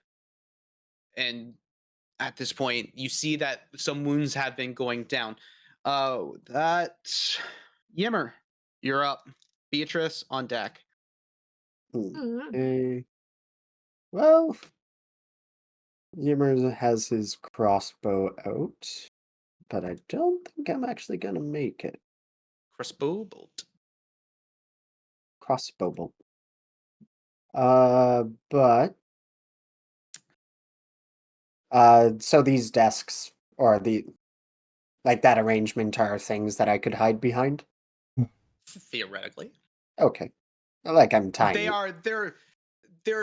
A: And at this point, you see that some wounds have been going down. Yimmer, you're up. Beatrice on deck.
B: Okay. Well, Yimmer has his crossbow out, but I don't think I'm actually gonna make it.
A: Crossbow bolt.
B: Crossbow bolt. But so these desks or like that arrangement are things that I could hide behind?
A: Theoretically,
B: Okay. Like I'm tiny.
A: they're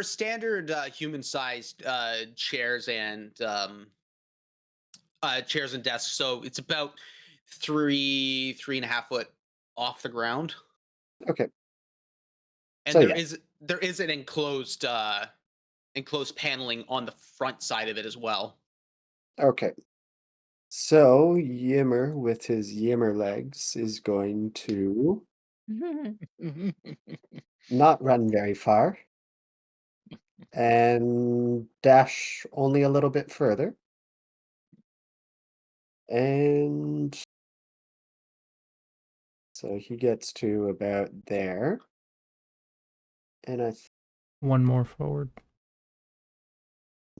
A: standard human-sized chairs and desks. So it's about 3.5 foot off the ground.
B: Okay.
A: And
B: So,
A: there is an enclosed paneling on the front side of it as well.
B: Okay. So Yimmer with his Yimmer legs is going to not run very far and dash only a little bit further. And so he gets to about there. And
F: One more forward.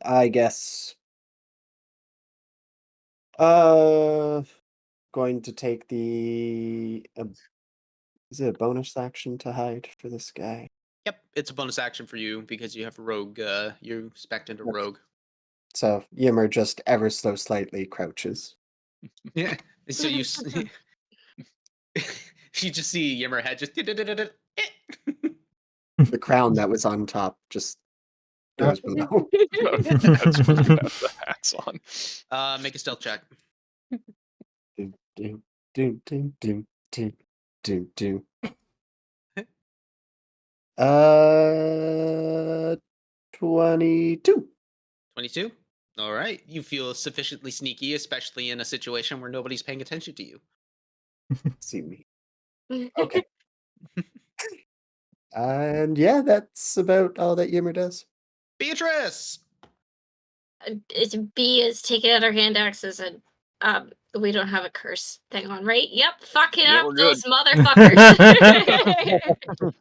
B: I guess going to take the is it a bonus action to hide for this guy?
A: Yep, it's a bonus action for you because you have rogue. You spec into
B: Okay.
A: rogue.
B: So Yimmer just ever so slightly crouches.
A: Yeah. So you just see Yimmer head just.
B: The crown that was on top just goes below.
C: That's when you have the hats on.
A: Make a stealth check.
B: Doom, doom, doom, doom, doom, doom, doom, doom. 22.
A: 22. All right. You feel sufficiently sneaky, especially in a situation where nobody's paying attention to you.
B: See me. Okay. And yeah, that's about all that Yimmer does.
A: Beatrice.
G: B is taking out her hand axes and we don't have a curse thing on, right? Yep, fucking
C: Yeah,
G: up
C: we're
G: those
C: good.
G: motherfuckers.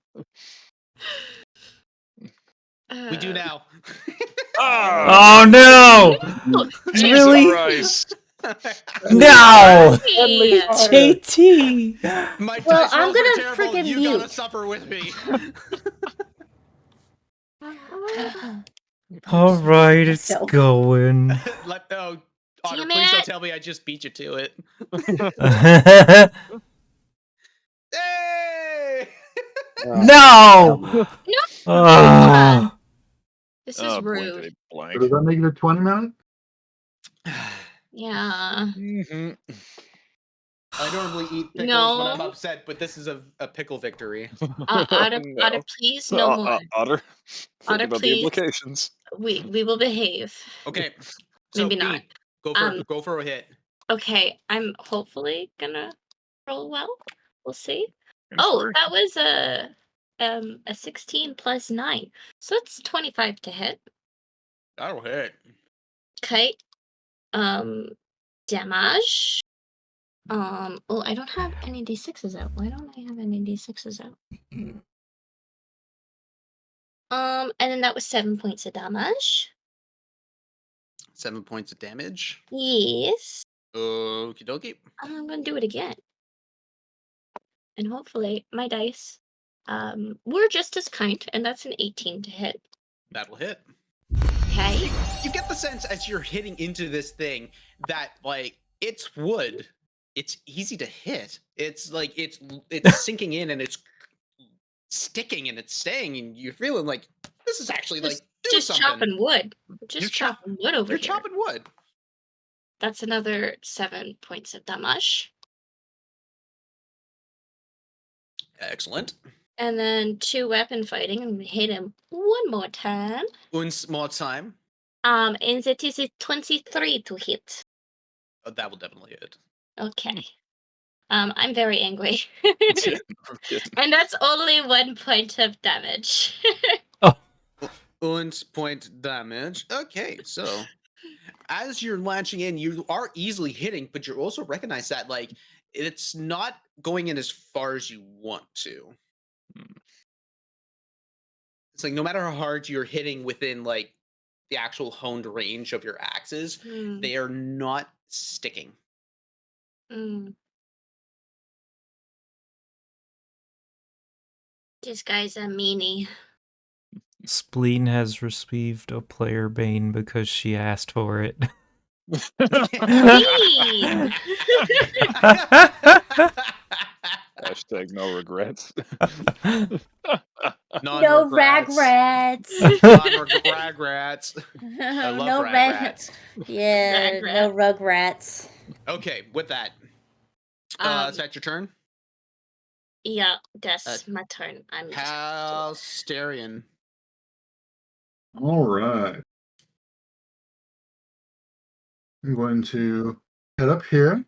A: We do now.
F: Oh no!
C: Jesus
F: Really?
C: Christ.
F: No!
G: Hey!
F: JT!
A: My
D: Well,
A: dice
D: I'm
A: rolls are
D: gonna
A: terrible.
D: friggin'
A: You gotta
D: mute.
A: suffer with me.
F: All right, it's
D: Myself.
F: going.
A: Otter,
G: Damn
A: please don't
G: it.
A: tell me I just beat you to it.
F: No!
A: Hey!
G: No!
F: Ah.
G: This is
C: Oh,
G: rude.
C: blankety
E: So
C: blank.
E: does that make it a 20 minute?
G: Yeah.
C: Mhm.
A: I normally eat pickles when I'm
G: No.
A: upset, but this is a pickle victory.
G: Otter,
C: No.
G: please, no more.
C: Otter, think
G: Otter,
C: about the
G: please.
C: implications.
G: We will behave.
A: Okay, so
G: Maybe
A: B,
G: not.
A: go for a hit.
G: Okay, I'm hopefully gonna roll well. We'll see.
C: Inspiration.
G: That was a 16 plus 9. So it's 25 to hit.
A: That'll hit.
G: Okay. Damage. I don't have any D6s out. Why don't I have any D6s out? And then that was 7 points of damage.
A: 7 points of damage.
G: Yes.
A: Okie dokie.
G: I'm gonna do it again. And hopefully my dice were just as kind, and that's an 18 to hit.
A: That'll hit.
G: Okay.
A: You get the sense as you're hitting into this thing that like it's wood. It's easy to hit. It's like it's sinking in and it's sticking and it's staying and you're feeling like this is actually like doing
G: Just
A: something.
G: chopping wood.
A: You're
G: Just chopping wood over
A: You're
G: here.
A: chopping wood.
G: That's another 7 points of damage.
A: Excellent.
G: And then 2 weapon fighting, and we hit him one more time.
A: Once more time.
G: And it is a 23 to hit.
A: Oh, that will definitely hit.
G: Okay. I'm very angry.
C: Yeah, no kidding.
G: And that's only 1 point of damage.
A: Und point damage. Okay, so as you're launching in, you are easily hitting, but you also recognize that like it's not going in as far as you want to. It's like no matter how hard you're hitting within like the actual honed range of your axes, they are not sticking.
G: This guy's a meanie.
F: Spleen has received a player bane because she asked for it.
G: Mean.
C: Hashtag no regrets.
D: No rag
A: Non-regrets.
D: rats.
A: Non-regrets. I love
D: No
A: rag
D: rag-
A: rats.
D: Yeah,
G: Rag
D: no
G: rat.
D: rug rats.
A: Okay, with that, is that your turn?
G: Yeah, that's my turn. I'm just
A: Falskallan.
E: All right. I'm going to head up here.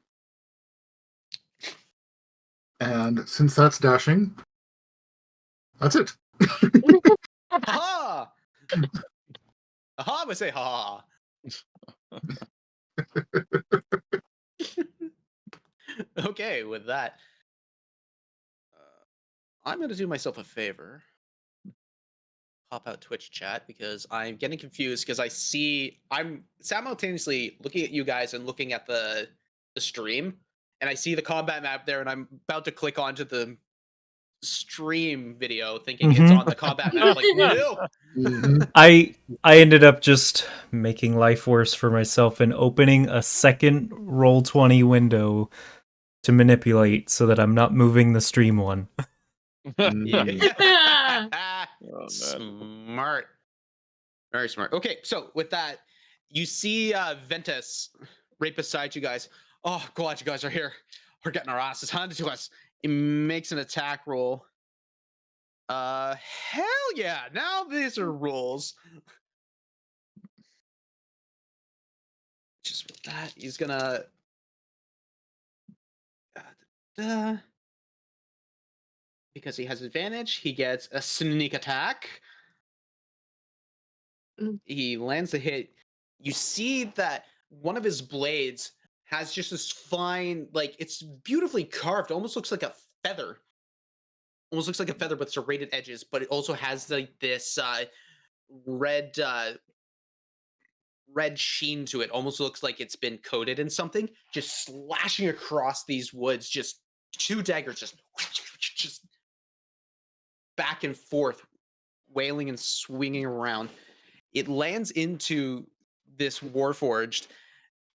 E: And since that's dashing, that's it.
A: Ha! Ha! I say ha. Okay, with that, I'm going to do myself a favor. Pop out Twitch chat because I'm getting confused because I'm simultaneously looking at you guys and looking at the stream, and I see the combat map there, and I'm about to click onto the stream video thinking it's on the combat map. Like, no.
E: Mhm.
F: I ended up just making life worse for myself and opening a second Roll20 window to manipulate so that I'm not moving the stream one.
A: Yeah.
C: Oh, man.
A: Smart. Very smart. Okay, so with that, you see Ventus right beside you guys. Oh, glad you guys are here. We're getting our asses handed to us. He makes an attack roll. Hell yeah! Now these are rules. Just with that, he's gonna. Because he has advantage, he gets a sneak attack. He lands the hit. You see that one of his blades has just this fine, like it's beautifully carved. Almost looks like a feather. Almost looks like a feather with serrated edges, but it also has like this red red sheen to it. Almost looks like it's been coated in something. Just slashing across these woods, just two daggers, just back and forth, wailing and swinging around. It lands into this Warforged,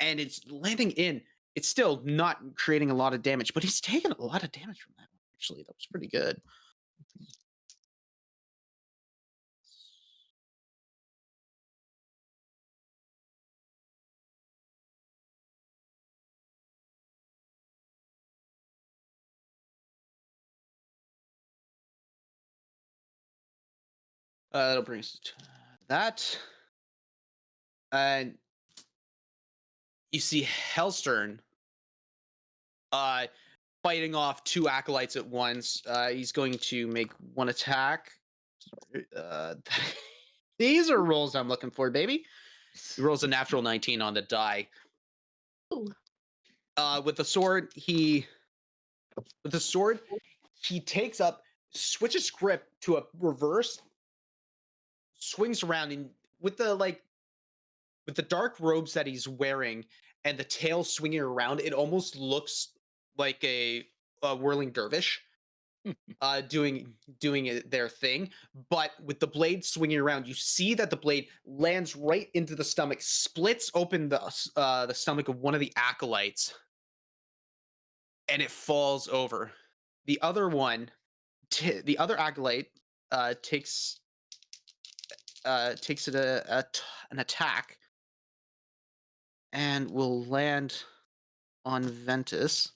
A: and it's landing in. It's still not creating a lot of damage, but he's taking a lot of damage from that one. Actually, that was pretty good. That'll bring us to that. And you see Hellstern fighting off two acolytes at once. He's going to make one attack. These are rolls I'm looking for, baby. He rolls a natural 19 on the die.
G: Ooh.
A: With the sword, he takes up, switches grip to a reverse, swings around, and with the dark robes that he's wearing and the tail swinging around, it almost looks like a whirling dervish doing their thing. But with the blade swinging around, you see that the blade lands right into the stomach, splits open the stomach of one of the acolytes, and it falls over. The other one, the other acolyte, takes it an attack and will land on Ventus.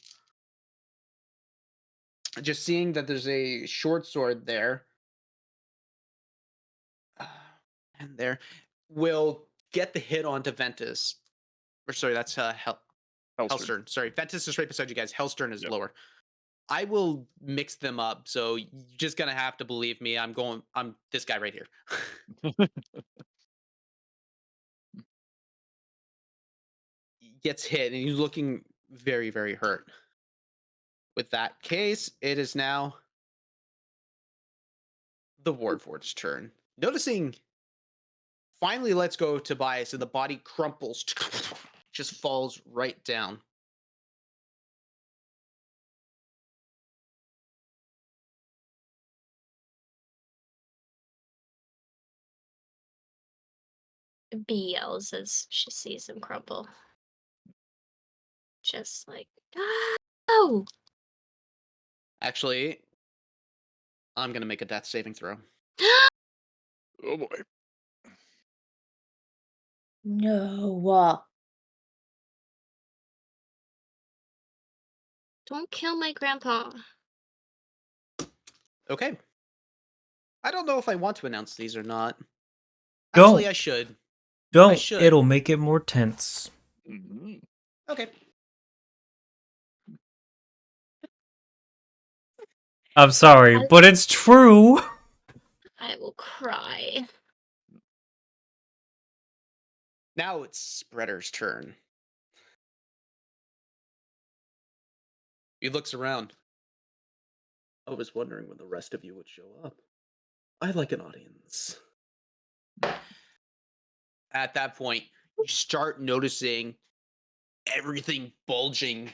A: Just seeing that there's a short sword there, and there will get the hit onto Ventus. Or sorry, that's Hellstern. Sorry, Ventus is right beside you guys. Hellstern is lower. I will mix them up, so you're just gonna have to believe me. I'm this guy right here. Gets hit, and he's looking very, very hurt. With that case, it is now the Warforged's turn. Noticing, finally lets go of Tobias, and the body crumples, just falls right down.
G: B yells as she sees him crumple. just like, oh,
A: Actually, I'm gonna make a death saving throw.
C: Oh boy.
D: No.
G: don't kill my grandpa.
A: Okay. I don't know if I want to announce these or not.
F: Don't.
A: Actually, I should.
F: Don't.
A: should.
F: It'll make it more tense.
C: Mhm.
A: Okay.
F: I'm sorry, but it's true.
G: I will cry.
A: Now it's Spreader's turn. He looks around. I was wondering when the rest of you would show up. I like an audience. At that point, you start noticing everything bulging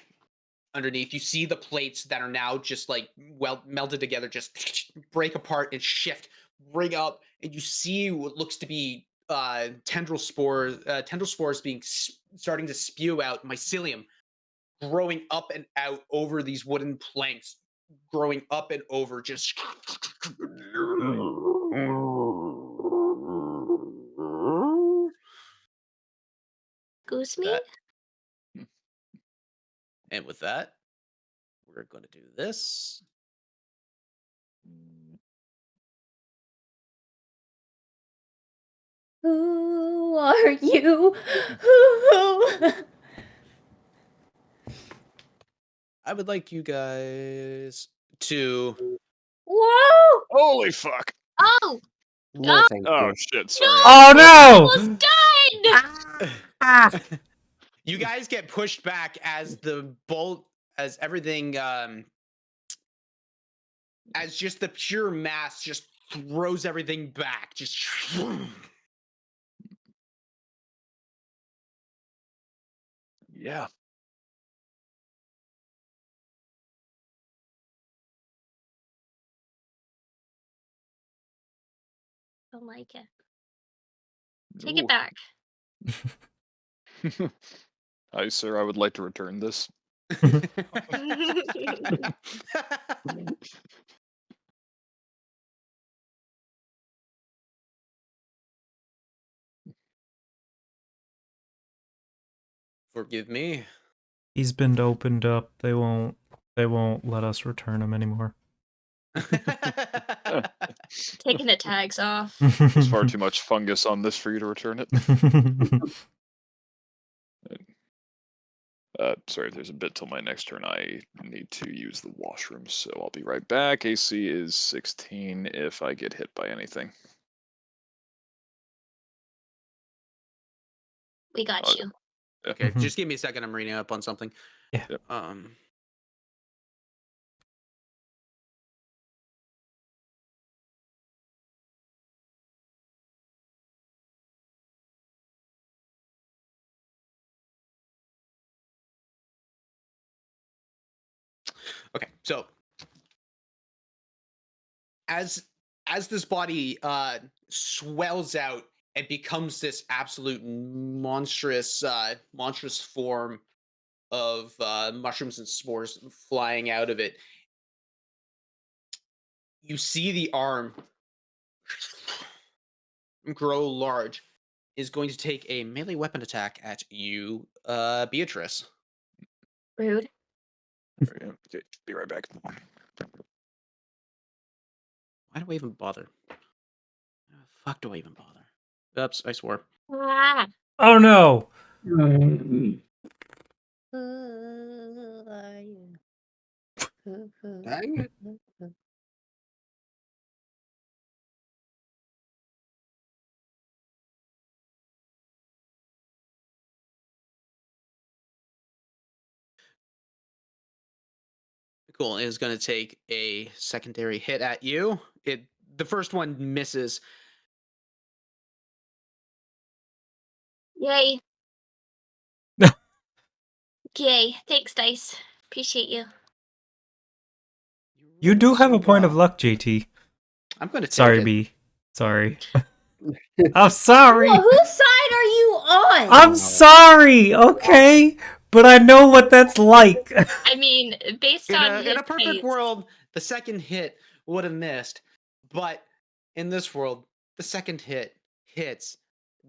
A: underneath. You see the plates that are now just like melted together, just break apart and shift, bring up, and you see what looks to be tendril spores being starting to spew out mycelium, growing up and out over these wooden planks, growing up and over, just
G: Excuse me?
A: that. And with that, we're going to do this.
D: Who are you? Who?
A: I would like you guys to.
D: Whoa!
C: Holy fuck.
G: Oh,
B: No, thank
C: Oh
B: you.
C: shit, sorry.
F: Oh no!
G: almost died!
A: You guys get pushed back as the bolt, as everything, as just the pure mass just throws everything back. Just.
C: Yeah.
G: Don't like it. Take
C: Ooh.
G: it back.
C: Hi, sir. I would like to return this.
A: Forgive me.
F: He's been opened up. They won't let us return him anymore.
G: Taking the tags off.
C: There's far too much fungus on this for you to return it. Sorry, there's a bit till my next turn. I need to use the washroom, so I'll be right back. AC is 16 if I get hit by anything.
G: We got you.
A: Okay, just give me a second. I'm reading up on something.
F: Yeah.
C: Yep.
A: Okay, so as this body swells out and becomes this absolute monstrous form of mushrooms and spores flying out of it, you see the arm grow large. Is going to take a melee weapon attack at you, Beatrice.
G: Rude.
C: Okay, be right back.
A: Why do I even bother? Fuck do I even bother? Oops, I swore.
G: Ah,
F: Oh no!
D: Who are you?
B: Dang it.
A: Cool. It is going to take a secondary hit at you. The first one misses.
G: yay. Yay. Thanks, Dice. Appreciate you.
F: You do have a point of luck, JT.
A: I'm going to take
F: Sorry,
A: it.
F: B. Sorry. I'm sorry.
D: Well, whose side are you on?
F: I'm sorry. Okay. But I know what that's like.
G: I mean, based on
A: In
G: his
A: a perfect
G: pace,
A: world, the second hit would have missed. But in this world, the second hit hits,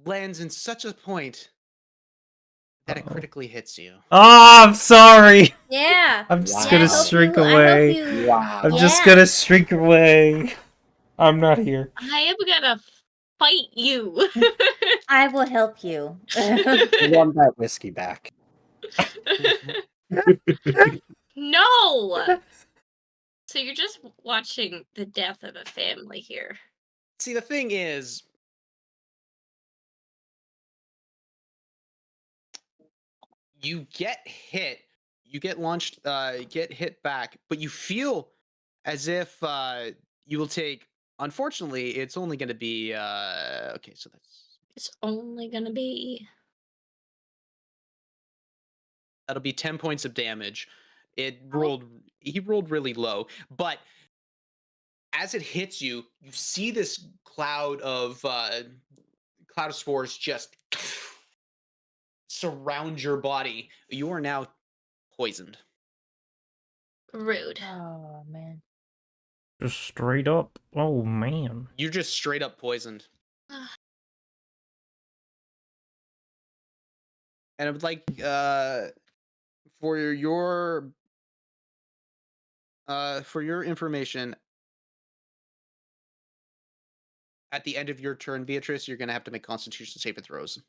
A: lands in such a point that it
F: Uh-oh.
A: critically hits you.
F: Oh, I'm sorry.
D: Yeah.
F: I'm just
B: Wow.
F: gonna
D: I hope
F: shrink
D: you, I hope
F: away.
D: you.
B: Wow.
F: I'm
D: Yeah.
F: just gonna shrink away. I'm not here.
G: I am gonna fight you.
D: I will help you.
B: I want that whiskey back.
G: No! So you're just watching the death of a family here.
A: See, the thing is, you get hit, you get launched, get hit back, but you feel as if you will take. Unfortunately, it's only going to be okay. So
G: It's only gonna be.
A: that'll be 10 points of damage. It
G: Oh.
A: rolled. He rolled really low, but as it hits you, you see this cloud of spores just surround your body. You are now poisoned.
G: Rude.
D: Oh man.
F: Just straight up. Oh man.
A: You're just straight up poisoned. And I would like for your information, at the end of your turn, Beatrice, you're gonna have to make Constitution saving throws.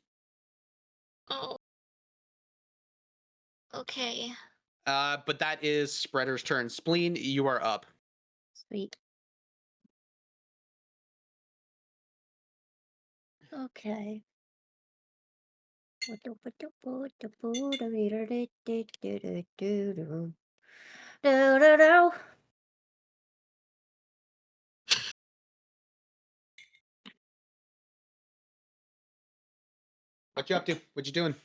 G: Oh. Okay.
A: But that is Spreader's turn. Spleen, you are up.
D: Sweet. Okay.
A: What you up to? What you doing?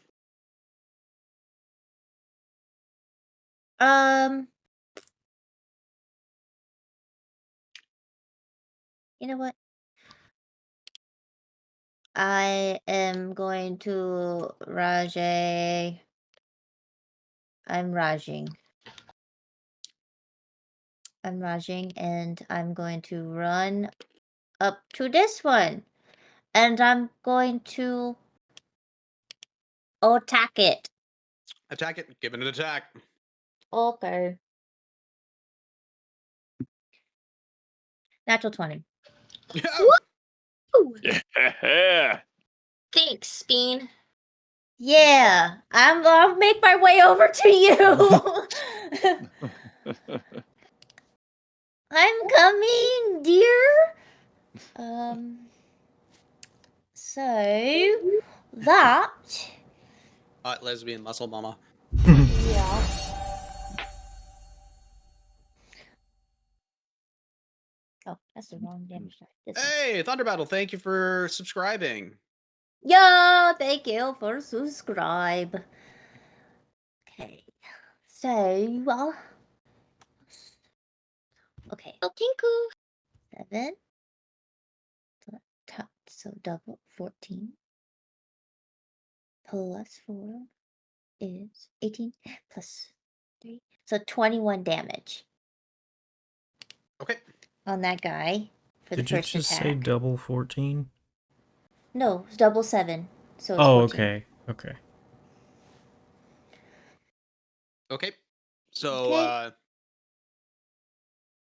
D: You know what? I am going to Rajay. I'm Rajing. I'm Rajing, and I'm going to run up to this one. And I'm going to attack it.
A: Attack it. Give it an attack.
D: Okay. Natural 20.
G: Ooh.
C: Yeah.
G: Thanks, Bean.
D: Yeah, I'll make my way over to you. I'm coming, dear. So that.
A: Hot lesbian muscle mama.
D: Yeah. Oh, that's the wrong damage die. This one.
A: Hey, Thunder Battle, thank you for subscribing.
D: Yo, thank you for subscribe. Okay, so okay,
G: Oh, tinku.
D: 7. So double 14 plus 4 is 18 plus 3, so 21 damage
A: Okay.
D: on that guy for
F: Did
D: the
F: you
D: first
F: just
D: attack.
F: say double 14?
D: No, it's double 7. So it's
F: Oh,
D: 14.
F: okay. Okay.
A: Okay. So,
D: Okay.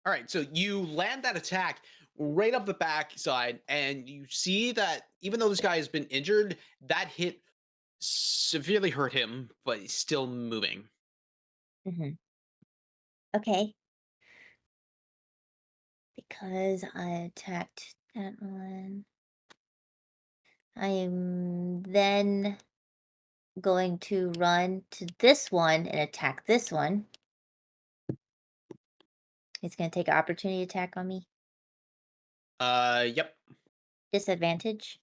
A: all right. So you land that attack right up the backside, and you see that even though this guy has been injured, that hit severely hurt him, but he's still moving.
D: Mm-hmm. Okay. Because I attacked that one, I am then going to run to this one and attack this one. He's going to take an opportunity attack on me.
A: Yep.
D: Disadvantage.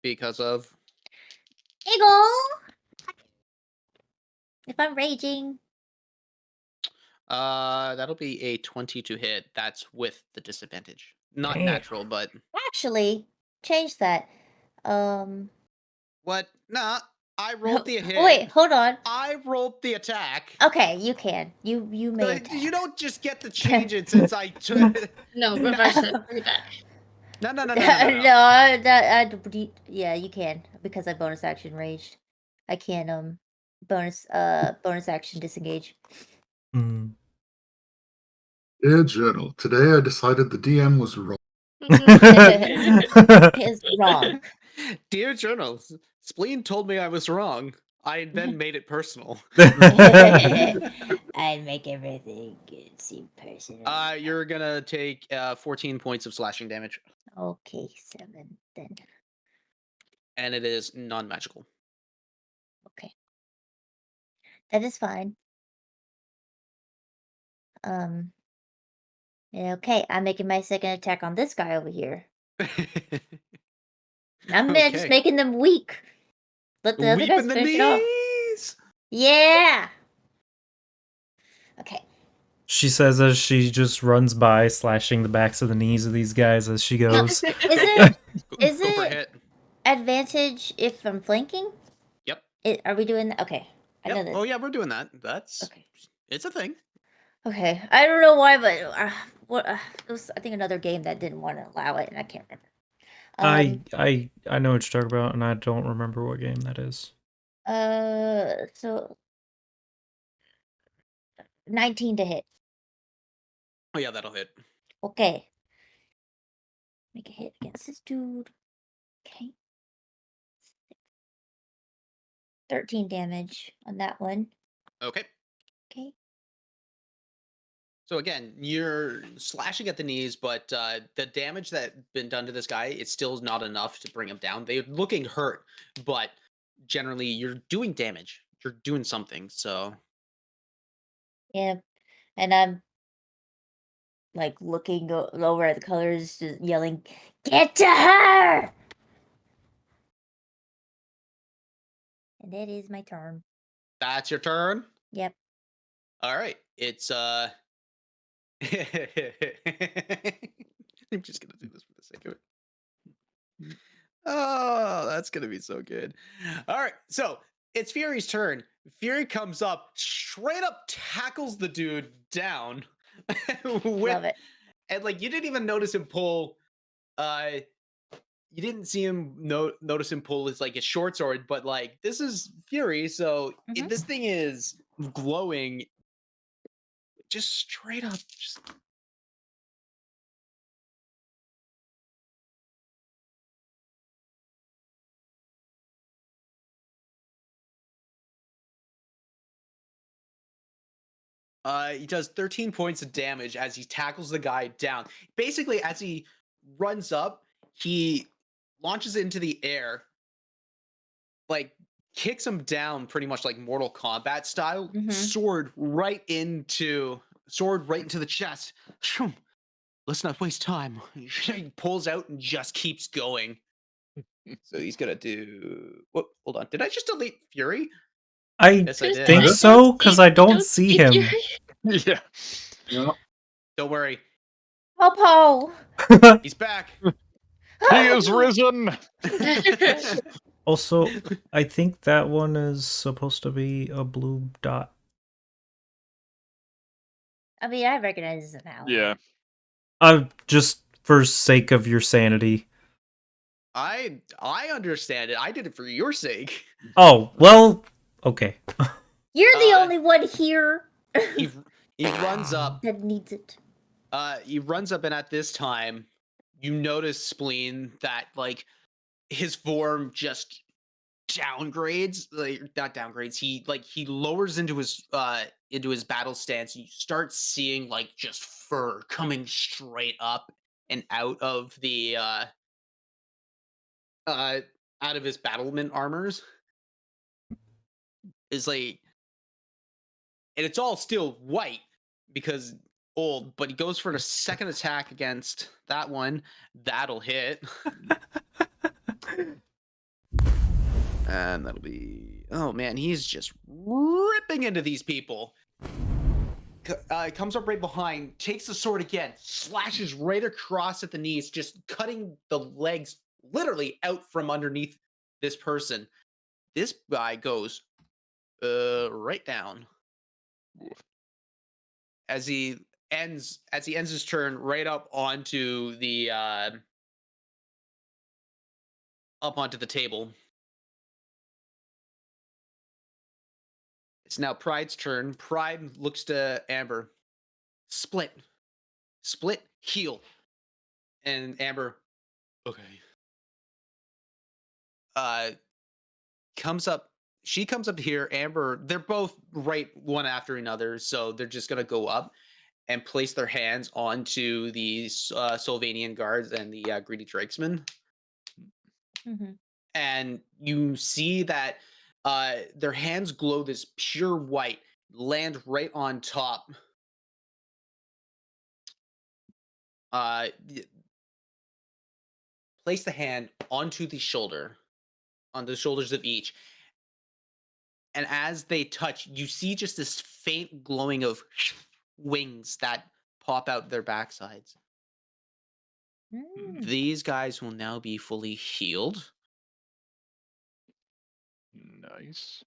A: Because of
D: Eagle! If I'm raging.
A: that'll be a 20 to hit. That's with the disadvantage. Not
F: Damn.
A: natural, but
D: Actually, change that.
A: what? Nah. I rolled the hit.
D: Wait, hold on.
A: I rolled the attack.
D: Okay, you can. You may attack.
A: You don't just get to change it since I took.
G: No, reverse it. Bring it back.
A: No.
D: Yeah, you can because I bonus action raged. I can bonus action disengage.
F: Mm.
E: Dear Journal, today I decided the DM was wrong.
D: Is wrong.
A: Dear Journal, Spleen told me I was wrong. I then made it personal.
D: I'd make everything seem personal.
A: You're gonna take 14 points of slashing damage,
D: Okay, 7 then.
A: and it is non-magical.
D: Okay, that is fine. Okay, I'm making my second attack on this guy over here. I'm just
A: Okay.
D: making them weak. Let the other guys
A: Weeping the
D: finish it off.
A: knees.
D: Yeah. Okay.
F: She says as she just runs by, slashing the backs of the knees of these guys as she goes.
D: Is it is
A: Go for a
D: it
A: hit.
D: advantage if I'm flanking?
A: Yep.
D: Are we doing that? Okay. I know
A: Yep.
D: that.
A: Oh yeah, we're doing that. That's
D: Okay.
A: It's a thing.
D: Okay. I don't know why, but it was I think another game that didn't want to allow it, and I can't remember.
F: I know what you're talking about, and I don't remember what game that is.
D: So 19 to hit.
A: Oh yeah, that'll hit.
D: Okay. Make a hit against this dude. Okay. 13 damage on that one.
A: Okay.
D: Okay.
A: So again, you're slashing at the knees, but the damage that's been done to this guy, it's still not enough to bring him down. They're looking hurt, but generally you're doing damage. You're doing something, so...
D: Yeah. And I'm like looking over at the colors, just yelling, "Get to her!" And that is my turn.
A: That's your turn?
D: Yep.
A: Alright, it's I'm just gonna do this for the sake of it. Oh, that's gonna be so good. Alright, so it's Fury's turn. Fury comes up, straight up tackles the dude down.
D: Love it.
A: And like you didn't even notice him pull you didn't see him notice him pull his like his short sword, but like this is Fury, so
D: Mhm.
A: this thing is glowing just straight up. Just he does 13 points of damage as he tackles the guy down. Basically, as he runs up, he launches into the air, like kicks him down pretty much like Mortal Kombat style,
D: Mhm.
A: sword right into the chest. Shoo. Let's not waste time. He pulls out and just keeps going. So he's gonna do. What? Hold on. Did I just delete Fury?
F: I
A: Yes, I did.
F: think
G: Don't
F: so, because
G: see-
F: I don't
G: don't
F: see
G: see
F: him.
G: Fury.
C: Yeah.
E: Yeah.
A: Don't worry.
D: Popo.
A: He's back.
C: He is risen.
F: Also, I think that one is supposed to be a blue dot.
D: I mean, I recognize it now.
C: Yeah.
F: Just for sake of your sanity.
A: I understand it. I did it for your sake.
F: Oh, well, okay.
D: You're the
A: Uh,
D: only one here
A: He runs up.
D: that needs it.
A: He runs up, and at this time, you notice Spleen that like his form just downgrades, like not downgrades. He lowers into his battle stance. You start seeing like just fur coming straight up and out of the out of his battlement armors. Is like, and it's all still white because old, but he goes for the second attack against that one. That'll hit. And that'll be, oh man, he's just ripping into these people. Comes up right behind, takes the sword again, slashes right across at the knees, just cutting the legs literally out from underneath this person. this guy goes right down
C: Oof.
A: as he ends his turn right up onto the table. It's now Pride's turn. Pride looks to Amber. Split, heal. And Amber, okay. Comes up. She comes up to here. Amber, they're both right one after another, so they're just gonna go up and place their hands onto the Sylvanian guards and the greedy drakesman.
D: Mm-hmm.
A: And you see that their hands glow this pure white, land right on top. Place the hand onto the shoulders of each. And as they touch, you see just this faint glowing of wings that pop out their backsides.
D: Mm.
A: These guys will now be fully healed.
C: Nice.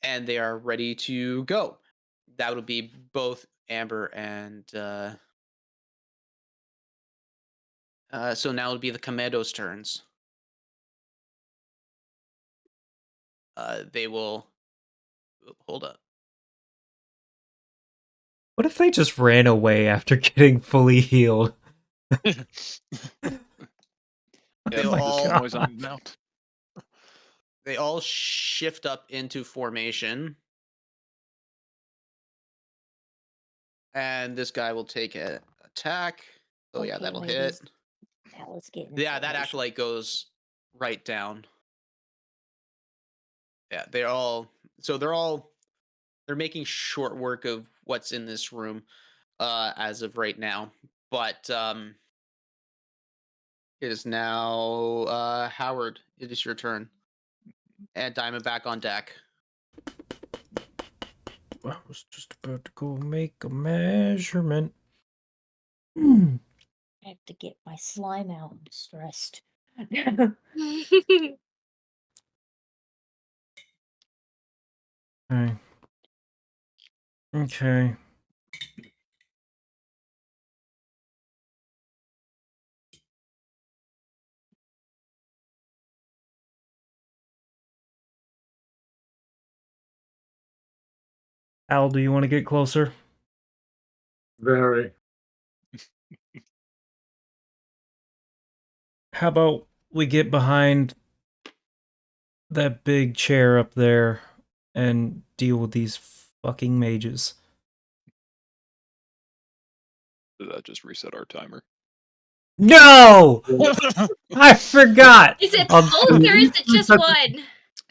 A: And they are ready to go. That would be both Amber and so now it'll be the Commandos' turns. They will hold up.
F: What if they just ran away after getting fully healed?
C: Yeah,
A: They
C: make
A: all-
C: this noise on mount.
A: They all shift up into formation. And this guy will take an attack. Oh yeah,
D: Okay,
A: that'll
D: ladies.
A: hit.
D: Now let's get in
A: Yeah, that
D: formation.
A: acolyte goes right down. Yeah, they're making short work of what's in this room as of right now. But it is now Howard, it is your turn. And Diamondback on deck.
F: I was just about to go make a measurement.
D: I have to get my slime out. I'm stressed.
F: Okay. Okay. Al, do you want to get closer?
E: Very.
F: How about we get behind that big chair up there and deal with these fucking mages?
C: Did that just reset our timer?
F: No! I forgot!
G: Is it
F: I'll-
G: both or is it just one?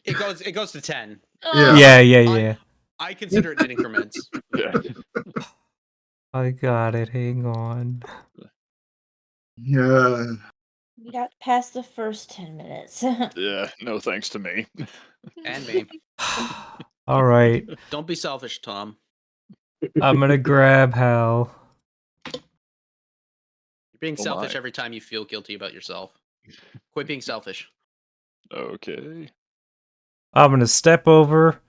A: It goes to 10.
G: Oh.
F: Yeah.
A: I consider it in increments.
C: Yeah.
F: I got it. Hang on.
E: Yeah.
D: We got past the first 10 minutes.
C: Yeah, no thanks to me.
A: And me.
F: All right.
A: Don't be selfish, Tom.
F: I'm gonna grab Hal.
A: You're being
C: Oh
A: selfish
C: my.
A: every time you feel guilty about yourself. Quit being selfish.
C: Okay.
F: I'm gonna step over,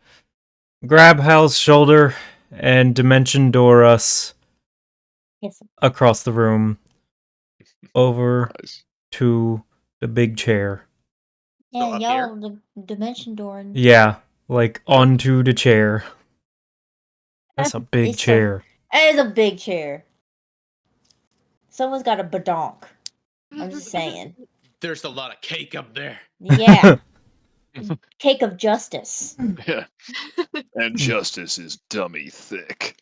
F: grab Hal's shoulder, and dimension door us
D: Yes.
F: across the room over
C: Nice.
F: to the big chair.
A: So
D: Yeah,
A: up
D: y'all, the dimension door. And
F: Yeah, like onto the chair. That's a big
D: It's
F: chair.
D: It is a big chair. Someone's got a badonk. I'm just saying.
A: There's a lot of cake up there.
D: Yeah. Cake of justice.
C: Yeah. And justice is dummy thick.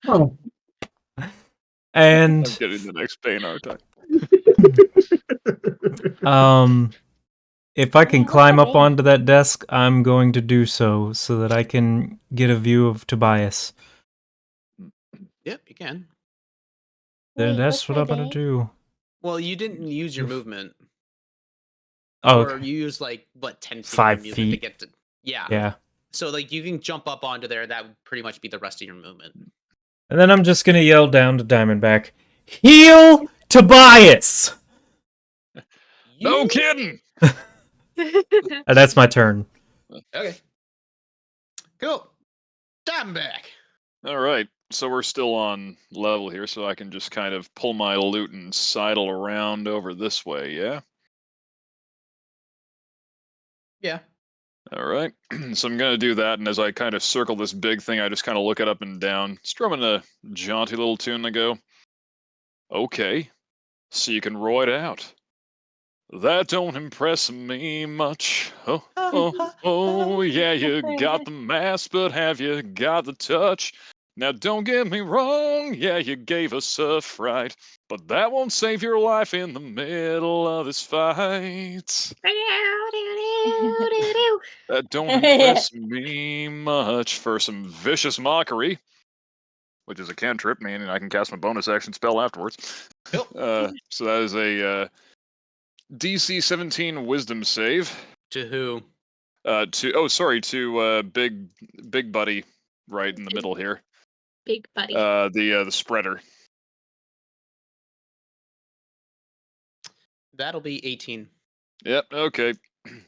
E: Oh,
C: I'm
F: And
C: getting the next pain, aren't I?
F: if I can
D: Yeah,
F: climb
D: that's
F: up
D: okay.
F: onto that desk, I'm going to do so that I can get a view of Tobias.
A: Yep, you can.
F: Then
D: Wait,
F: that's
D: what's
F: what
D: my
F: I'm gonna
D: day?
F: do.
A: Well, you didn't use your
F: Oof.
A: movement.
F: Oh,
A: Or
F: okay.
A: you used like what 10 feet
F: 5
A: of your movement to
F: feet.
A: get to. Yeah.
F: Yeah.
A: So like you can jump up onto there. That would pretty much be the rest of your movement.
F: And then I'm just gonna yell down to Diamondback, "Heal Tobias!"
C: No kidding.
F: That's my turn.
A: Okay. Cool. Diamondback.
C: All right. So we're still on level here, so I can just kind of pull my loot and sidle around over this way, yeah?
A: Yeah.
C: All right. So I'm going to do that, and as I kind of circle this big thing, I just kind of look it up and down, strumming a jaunty little tune to go, okay, so you can roid out. That don't impress me much. Oh, yeah, you got the mass, but have you got the touch? Now, don't get me wrong, yeah, you gave us a fright, but that won't save your life in the middle of this fight. That don't impress me much. For some vicious mockery, which is a cantrip, meaning I can cast my bonus action spell afterwards.
A: Cool.
C: So that is a DC 17 Wisdom save.
A: To who?
C: To Big Buddy, right in the middle here.
G: Big buddy.
C: The spreader.
A: That'll be 18.
C: Yep. Okay.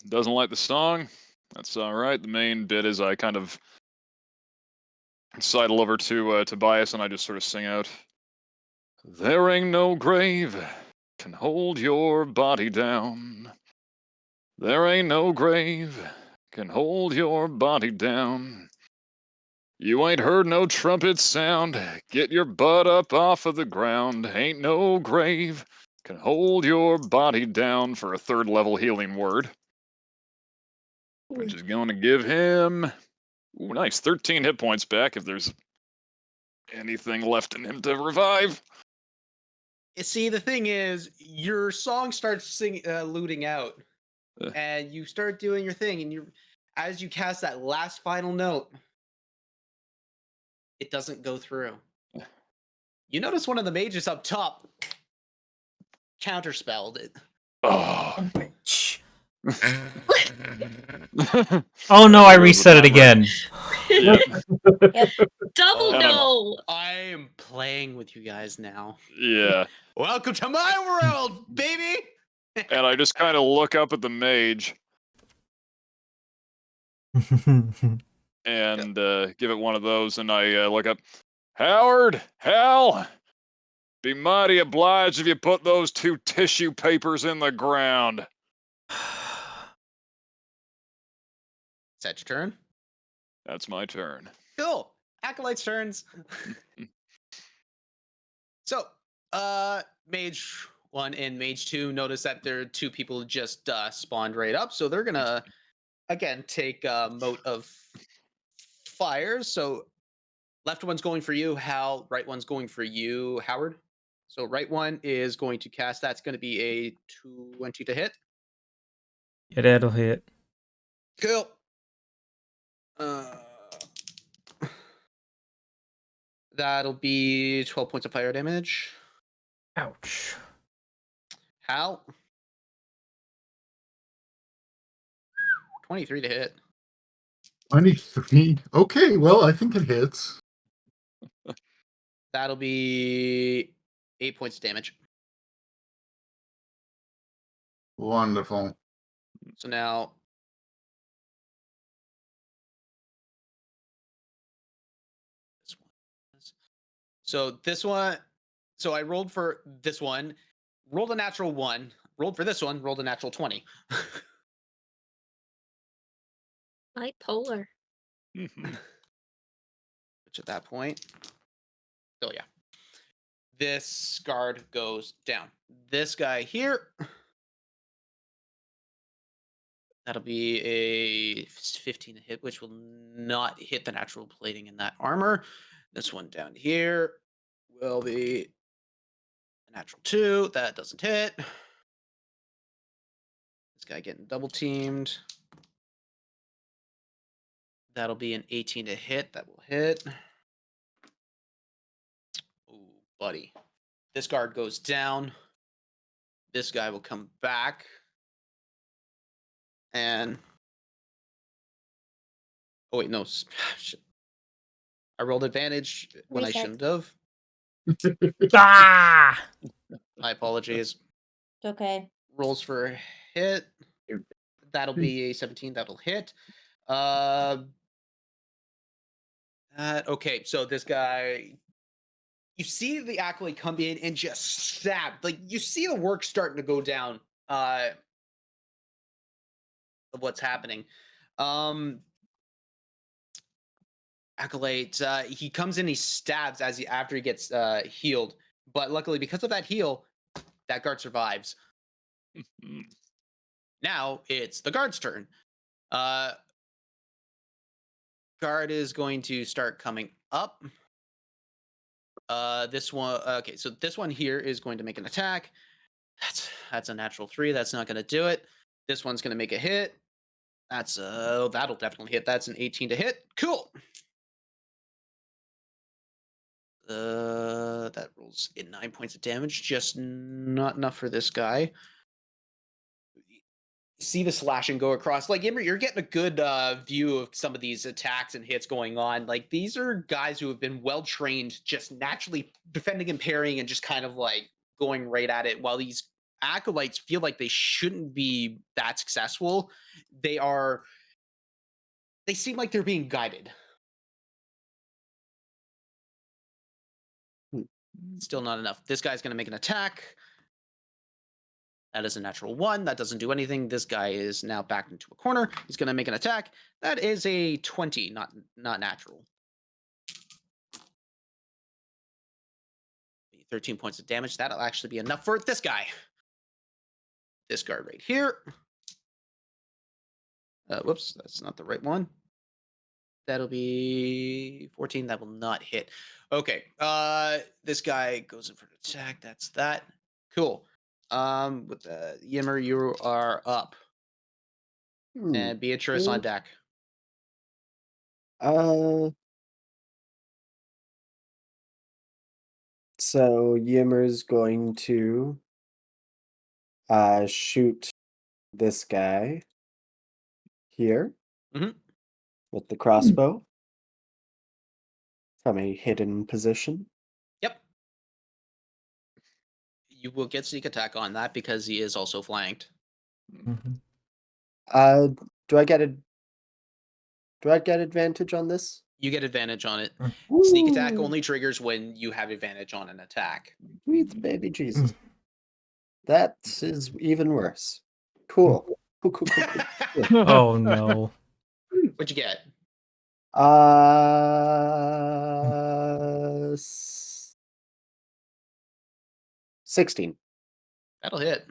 C: Doesn't like the song. That's all right. The main bit is I kind of sidle over to Tobias and I just sort of sing out. There ain't no grave can hold your body down. There ain't no grave can hold your body down. You ain't heard no trumpet sound. Get your butt up off of the ground. Ain't no grave can hold your body down for a 3rd level healing word. Which is going to give him, ooh, nice, 13 hit points back if there's anything left in him to revive.
A: See, the thing is, your song starts looting out, and you start doing your thing, and as you cast that last final note, it doesn't go through. You notice one of the mages up top counterspelled it.
C: Oh.
F: Oh no, I reset it again.
C: Yep.
G: Double
C: And
G: no.
A: I am playing with you guys now.
C: Yeah.
A: Welcome to my world, baby!
C: And I just kind of look up at the mage and give it one of those, and I look up, Howard, Hal, be mighty obliged if you put those 2 tissue papers in the ground.
A: Is that your turn?
C: That's my turn.
A: Cool. Acolyte's turns. So, Mage 1 and Mage 2 notice that there are 2 people just spawned right up, so they're gonna again take Mote of Fire. So left one's going for you, Hal. Right one's going for you, Howard. So right one is going to cast. That's going to be a 20 to hit.
F: Yeah, that'll hit.
A: Cool. That'll be 12 points of fire damage.
F: Ouch.
A: Hal. 23 to hit.
E: 23. Okay, well, I think it hits.
A: That'll be 8 points of damage.
E: Wonderful.
A: So now this one. So I rolled for this one, rolled a natural 1, rolled for this one, rolled a natural 20.
G: Bipolar.
A: Which at that point, oh yeah, this guard goes down. This guy here, that'll be a 15 to hit, which will not hit the natural plating in that armor. This one down here will be a natural 2. That doesn't hit. This guy getting double teamed. That'll be an 18 to hit. That will hit. Ooh, buddy. This guard goes down. This guy will come back. And oh wait, no. Shit. I rolled advantage when I
D: Reset.
A: shouldn't have.
F: Ah!
A: My apologies.
D: It's okay.
A: rolls for a hit. That'll be a 17. That'll hit. Okay, so this guy, you see the acolyte come in and just stab. Like, you see the work starting to go down of what's happening. Acolyte, he comes in, he stabs after he gets healed. But luckily, because of that heal, that guard survives. Now it's the guard's turn. Guard is going to start coming up. This one, okay, so this one here is going to make an attack. That's a natural 3. That's not going to do it. This one's going to make a hit. That'll definitely hit. That's an 18 to hit. Cool. That rolls in 9 points of damage. Just not enough for this guy. See the slashing go across. Like, you're getting a good view of some of these attacks and hits going on. Like, these are guys who have been well trained, just naturally defending and parrying and just kind of like going right at it. While these acolytes feel like they shouldn't be that successful, they seem like they're being guided. Still not enough. This guy's going to make an attack. That is a natural 1. That doesn't do anything. This guy is now backed into a corner. He's going to make an attack. That is a 20, not natural. 13 points of damage. That'll actually be enough for this guy. This guard right here. Whoops, that's not the right one. That'll be 14. That will not hit. Okay. This guy goes in for an attack. That's that. Cool. With the Yimmer, you are up. And Beatrice on deck.
B: So Yimmer's going to shoot this guy here with the crossbow from a hidden position.
A: Yep. You will get sneak attack on that because he is also flanked.
B: Do I get advantage on this?
A: You get advantage on it.
B: Woo!
A: Sneak attack only triggers when you have advantage on an attack.
B: Sweet baby Jesus. That is even worse. Cool. Cool.
F: Oh no.
A: What'd you get?
B: 16.
A: That'll hit.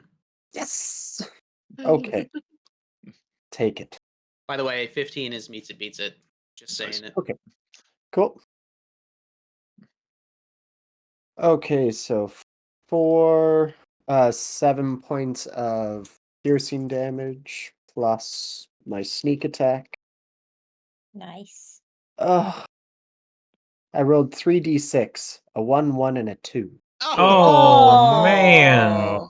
B: Yes. Okay. Take it.
A: By the way, 15 is meets it beats it. Just saying it.
B: Okay. Cool. Okay, so for 7 points of piercing damage plus my sneak attack.
D: Nice.
B: I rolled 3d6, a 1, 1, and a 2.
F: Oh, man.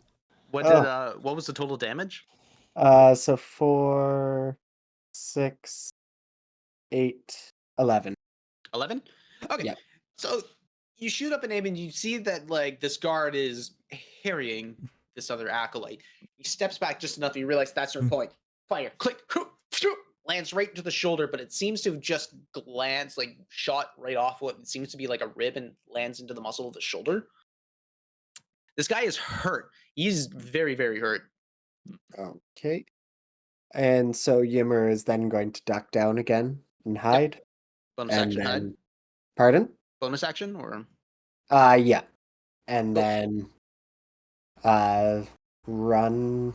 A: What was the total damage?
B: So 4, 6, 8, 11.
A: 11? Okay.
B: Yeah.
A: So you shoot up an aim and you see that like this guard is harrying this other acolyte. He steps back just enough, you realize that's your point. Fire. Click. Lands right into the shoulder, but it seems to have just glanced, like shot right off what seems to be like a rib and lands into the muscle of the shoulder. This guy is hurt. He's very, very hurt.
B: Okay. And so Yimmer is then going to duck down again and hide.
A: Bonus
B: And
A: action hide.
B: then, pardon?
A: Bonus action or?
B: Yeah. And
A: Cool.
B: then run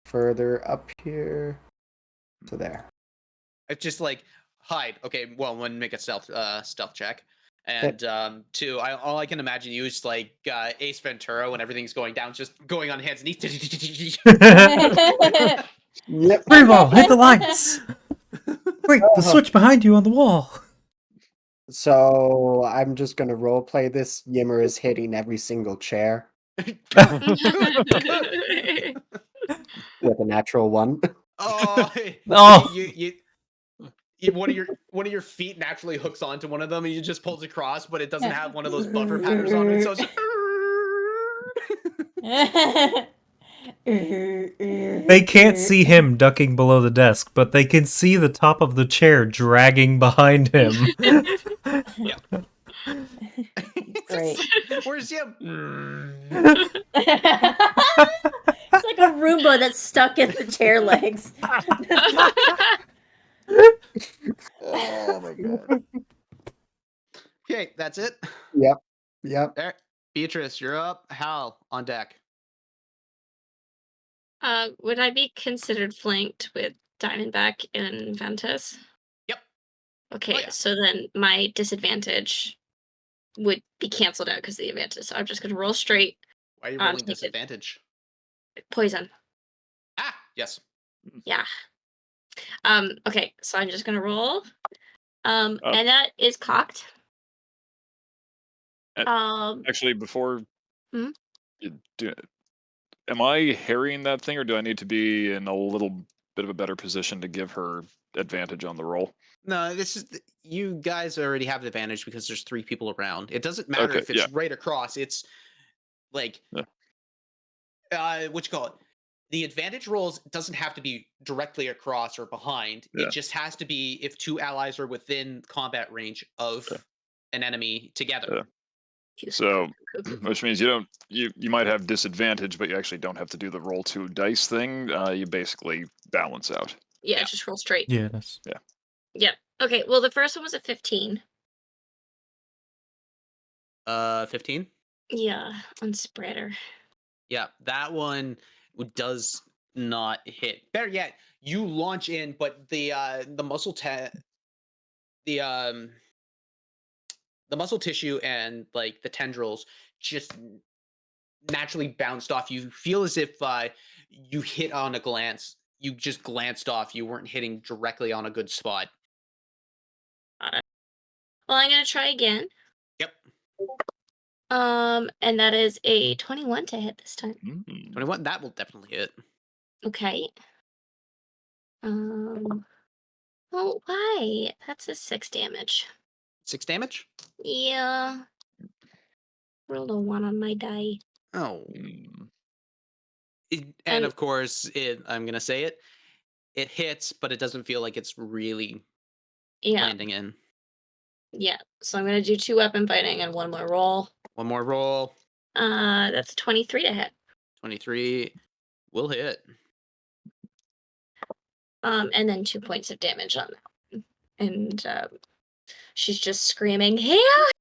B: further up here to there.
A: It's just like hide. Okay, well, one make a stealth check. And two, all I can imagine you is like Ace Ventura when everything's going down, just going on hands and knees.
B: Yep.
F: Remo, hit the lights! Wait, the switch behind you on the wall.
B: So I'm just going to roleplay this. Yimmer is hitting every single chair with a natural 1.
A: Oh,
F: Oh.
A: you one of your feet naturally hooks onto one of them and you just pulls across, but it doesn't have one of those buffer patterns on it, so it's
F: They can't see him ducking below the desk, but they can see the top of the chair dragging behind him.
D: Great.
A: Where's Jim?
D: It's like a Roomba that's stuck in the chair legs.
A: Oh my god. Okay, that's it.
B: Yep. Yep.
A: There. Beatrice, you're up. Hal, on deck.
G: Would I be considered flanked with Diamondback and Ventus?
A: Yep.
G: Okay,
A: yeah.
G: so then my disadvantage would be canceled out because of the advantage. So I'm just gonna roll straight.
A: Why are you rolling
G: take it.
A: disadvantage?
G: Poison.
A: Ah, yes.
G: Yeah. Okay, so I'm just gonna roll.
C: Oh.
G: And that is cocked.
C: Actually, before
G: Hmm?
C: you do it, am I harrying that thing, or do I need to be in a little bit of a better position to give her advantage on the roll?
A: No, this is you guys already have the advantage because there's 3 people around. It doesn't matter
C: Okay,
A: if it's
C: yeah.
A: right across. It's like
C: Yeah.
A: what you call it? The advantage rolls doesn't have to be directly across or behind.
C: Yeah.
A: It just has to be if 2 allies are within combat range of
C: Yeah.
A: an enemy together.
C: Yeah. So, which means you might have disadvantage, but you actually don't have to do the roll 2 dice thing. You basically balance out.
G: Yeah,
A: Yeah.
G: just roll straight.
F: Yeah, that's...
G: Yeah. Okay, well the first one was a 15.
A: 15?
G: Yeah, on spreader.
A: Yeah, that one does not hit. Better yet, you launch in, but the muscle the muscle tissue and like the tendrils just naturally bounced off. You feel as if you hit on a glance. You just glanced off. You weren't hitting directly on a good spot.
G: Well, I'm gonna try again.
A: Yep.
G: And that is a 21 to hit this time.
A: 21. That will definitely hit.
G: Okay. Oh, why? That's a 6 damage.
A: 6 damage?
G: Yeah. Rolled a 1 on my die.
A: Oh.
C: Mm.
A: And
G: And-
A: of course, I'm gonna say it. It hits, but it doesn't feel like it's really
G: Yeah.
A: landing in.
G: Yeah. So I'm gonna do 2 weapon fighting and 1 more roll.
A: One more roll.
G: That's 23 to hit.
A: 23 will hit.
G: And then 2 points of damage on that. And she's just screaming, "Help!"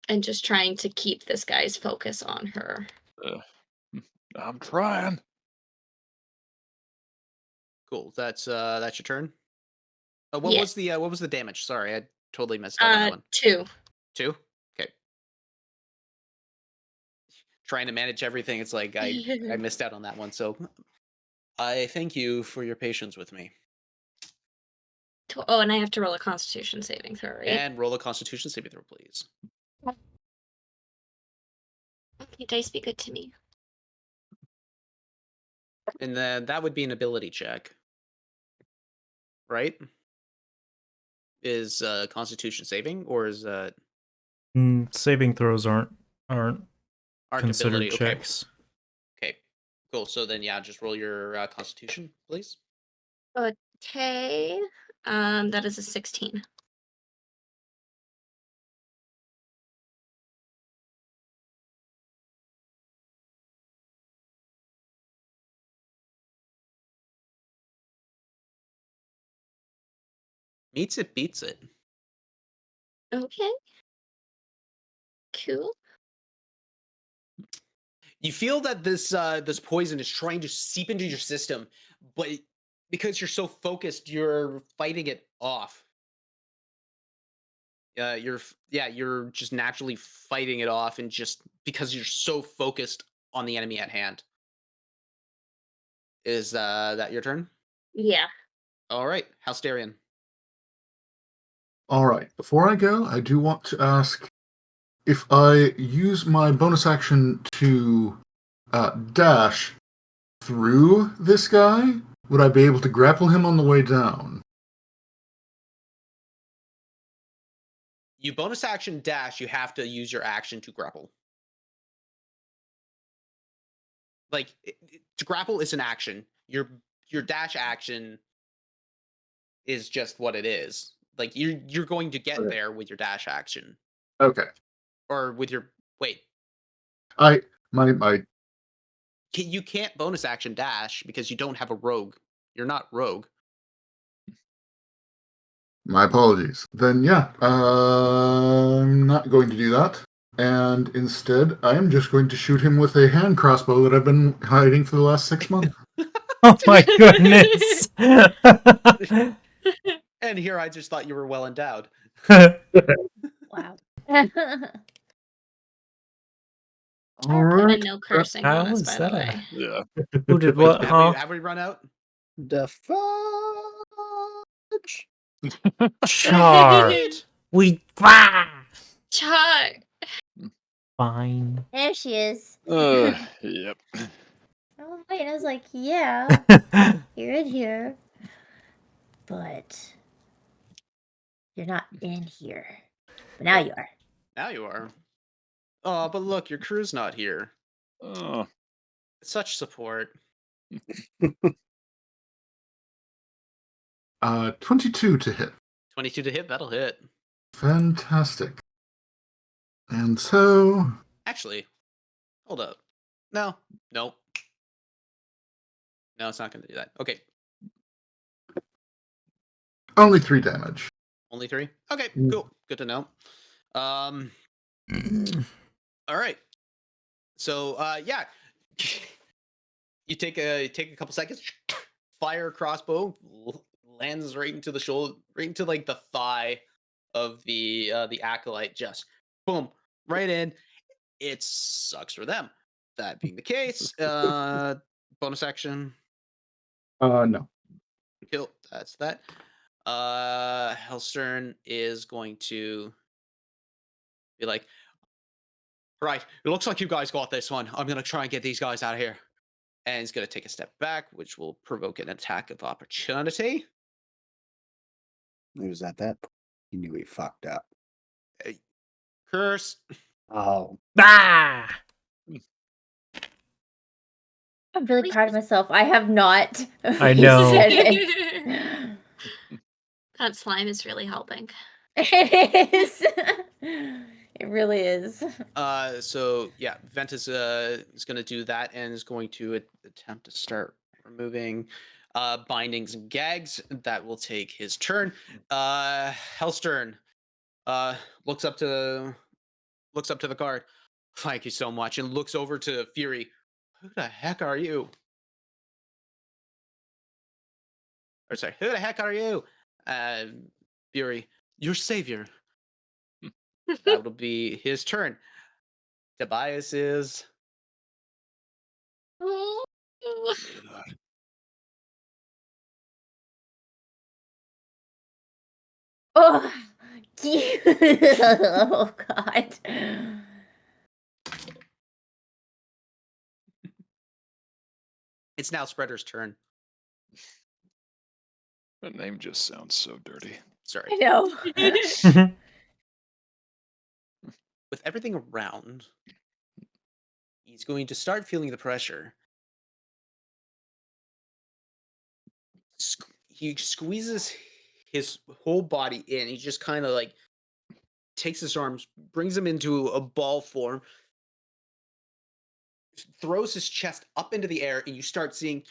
G: And just trying to keep this guy's focus on her.
C: I'm trying.
A: Cool. That's your turn. What
G: Yeah.
A: was the damage? Sorry, I totally missed out on that one.
G: 2.
A: 2? Okay. Trying to manage everything. It's like I missed out on that one. So I thank you for your patience with me.
G: Oh, and I have to roll a Constitution saving throw, right?
A: And roll a Constitution saving throw, please.
G: Okay, dice be good to me.
A: And then that would be an ability check, right? Is Constitution saving, or is
F: saving throws aren't considered
A: ability?
F: checks.
A: Okay, cool. So then, yeah, just roll your Constitution, please.
G: Okay. That is a 16.
A: Meets it, beats it.
G: Okay. Cool.
A: You feel that this poison is trying to seep into your system, but because you're so focused, you're fighting it off. You're just naturally fighting it off, and just because you're so focused on the enemy at hand. Is that your turn?
G: Yeah.
A: All right, Halsterian.
E: All right. Before I go, I do want to ask if I use my bonus action to dash through this guy, would I be able to grapple him on the way down?
A: You bonus action dash, you have to use your action to grapple. Like to grapple is an action. Your dash action is just what it is. Like you're going to get
E: Okay.
A: there with your dash action.
E: Okay.
A: Or with your wait.
E: My
A: You can't bonus action dash because you don't have a rogue. You're not rogue.
E: My apologies. Then yeah, I'm not going to do that. And instead, I am just going to shoot him with a hand crossbow that I've been hiding for the last 6 months.
F: Oh my goodness!
A: And here I just thought you were well endowed.
D: Wow.
E: All
G: Our put a
E: right.
G: no cursing
F: How
G: on us,
F: is
G: by
F: that
G: the
F: a-
G: way.
C: Yeah.
F: Who did
A: Wait,
F: what, huh?
A: have we run out?
B: The fudge.
F: Char. We
G: Char.
F: fine.
D: There she is.
C: Yep.
D: I was waiting. I was like, yeah, you're in here, but you're not in here. But now you are.
A: Now you are. Oh, but look, your crew's not here.
C: Oh,
A: Such support.
E: 22 to hit.
A: 22 to hit, that'll hit.
E: Fantastic. And so,
A: Actually, hold up. No. No, it's not going to do that. Okay,
E: only 3 damage.
A: only 3? Okay,
E: Mm.
A: cool. Good to know. All right. So, yeah. You take a couple seconds, fire a crossbow, lands right into the shoulder, right into like the thigh of the acolyte, just boom, right in. It sucks for them. That being the case, bonus action,
E: No.
A: kill. That's that. Hellstern is going to be like, right, it looks like you guys got this one. I'm gonna try and get these guys out of here. And he's gonna take a step back, which will provoke an attack of opportunity.
B: It was at that point he knew he fucked up.
A: Curse.
B: Oh,
F: Ah!
D: I'm really proud of myself. I have not.
F: I know.
D: said it.
G: That slime is really helping.
D: It is. It really is.
A: So yeah, Ventus is going to do that and is going to attempt to start removing bindings and gags. That will take his turn. Hellstern looks up to the guard. Thank you so much, and looks over to Fury. Who the heck are you? Or sorry, who the heck are you? Fury, your savior. That'll be his turn. Tobias is.
D: Oh, oh God.
A: It's now Spreader's turn.
C: that name just sounds so dirty.
A: Sorry.
D: I know.
A: With everything around, he's going to start feeling the pressure. He squeezes his whole body in. He just kind of like takes his arms, brings them into a ball form, throws his chest up into the air, and you start seeing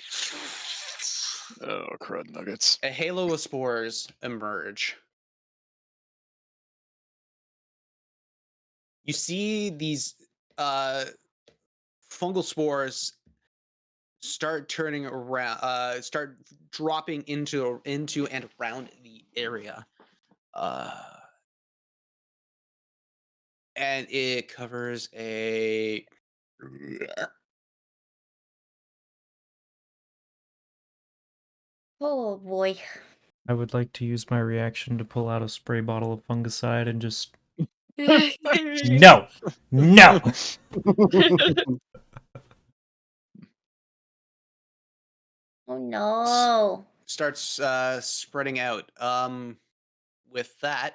C: Oh, crud nuggets.
A: a halo of spores emerge. You see these fungal spores start turning around, start dropping into and around the area, and it covers a.
D: Oh boy.
F: I would like to use my reaction to pull out a spray bottle of fungicide and just no.
D: Oh no.
A: Starts spreading out. With that,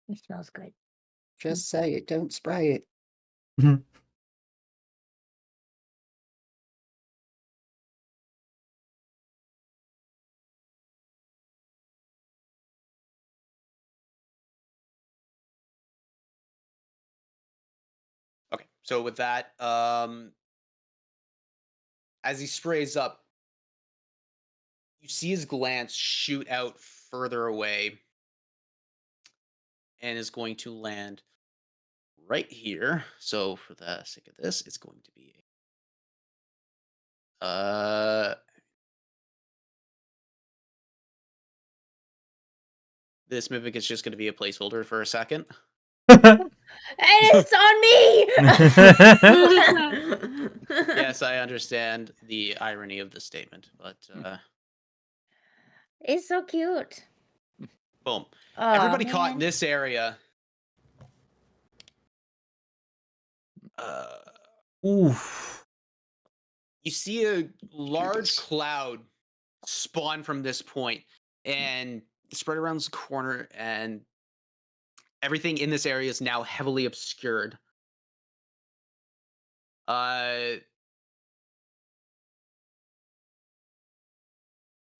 D: It smells good.
B: Just say it, don't spray it.
A: Okay, so with that, as he sprays up, you see his glance shoot out further away and is going to land right here. So for the sake of this, it's going to be this mimic is just going to be a placeholder for a second.
D: And it's on me.
A: Yes, I understand the irony of the statement, but
D: It's so cute.
A: boom.
D: Oh,
A: Everybody caught in
D: man.
A: this area.
F: Oof.
A: You see a large
C: Cutest.
A: cloud spawn from this point and spread around this corner, and everything in this area is now heavily obscured.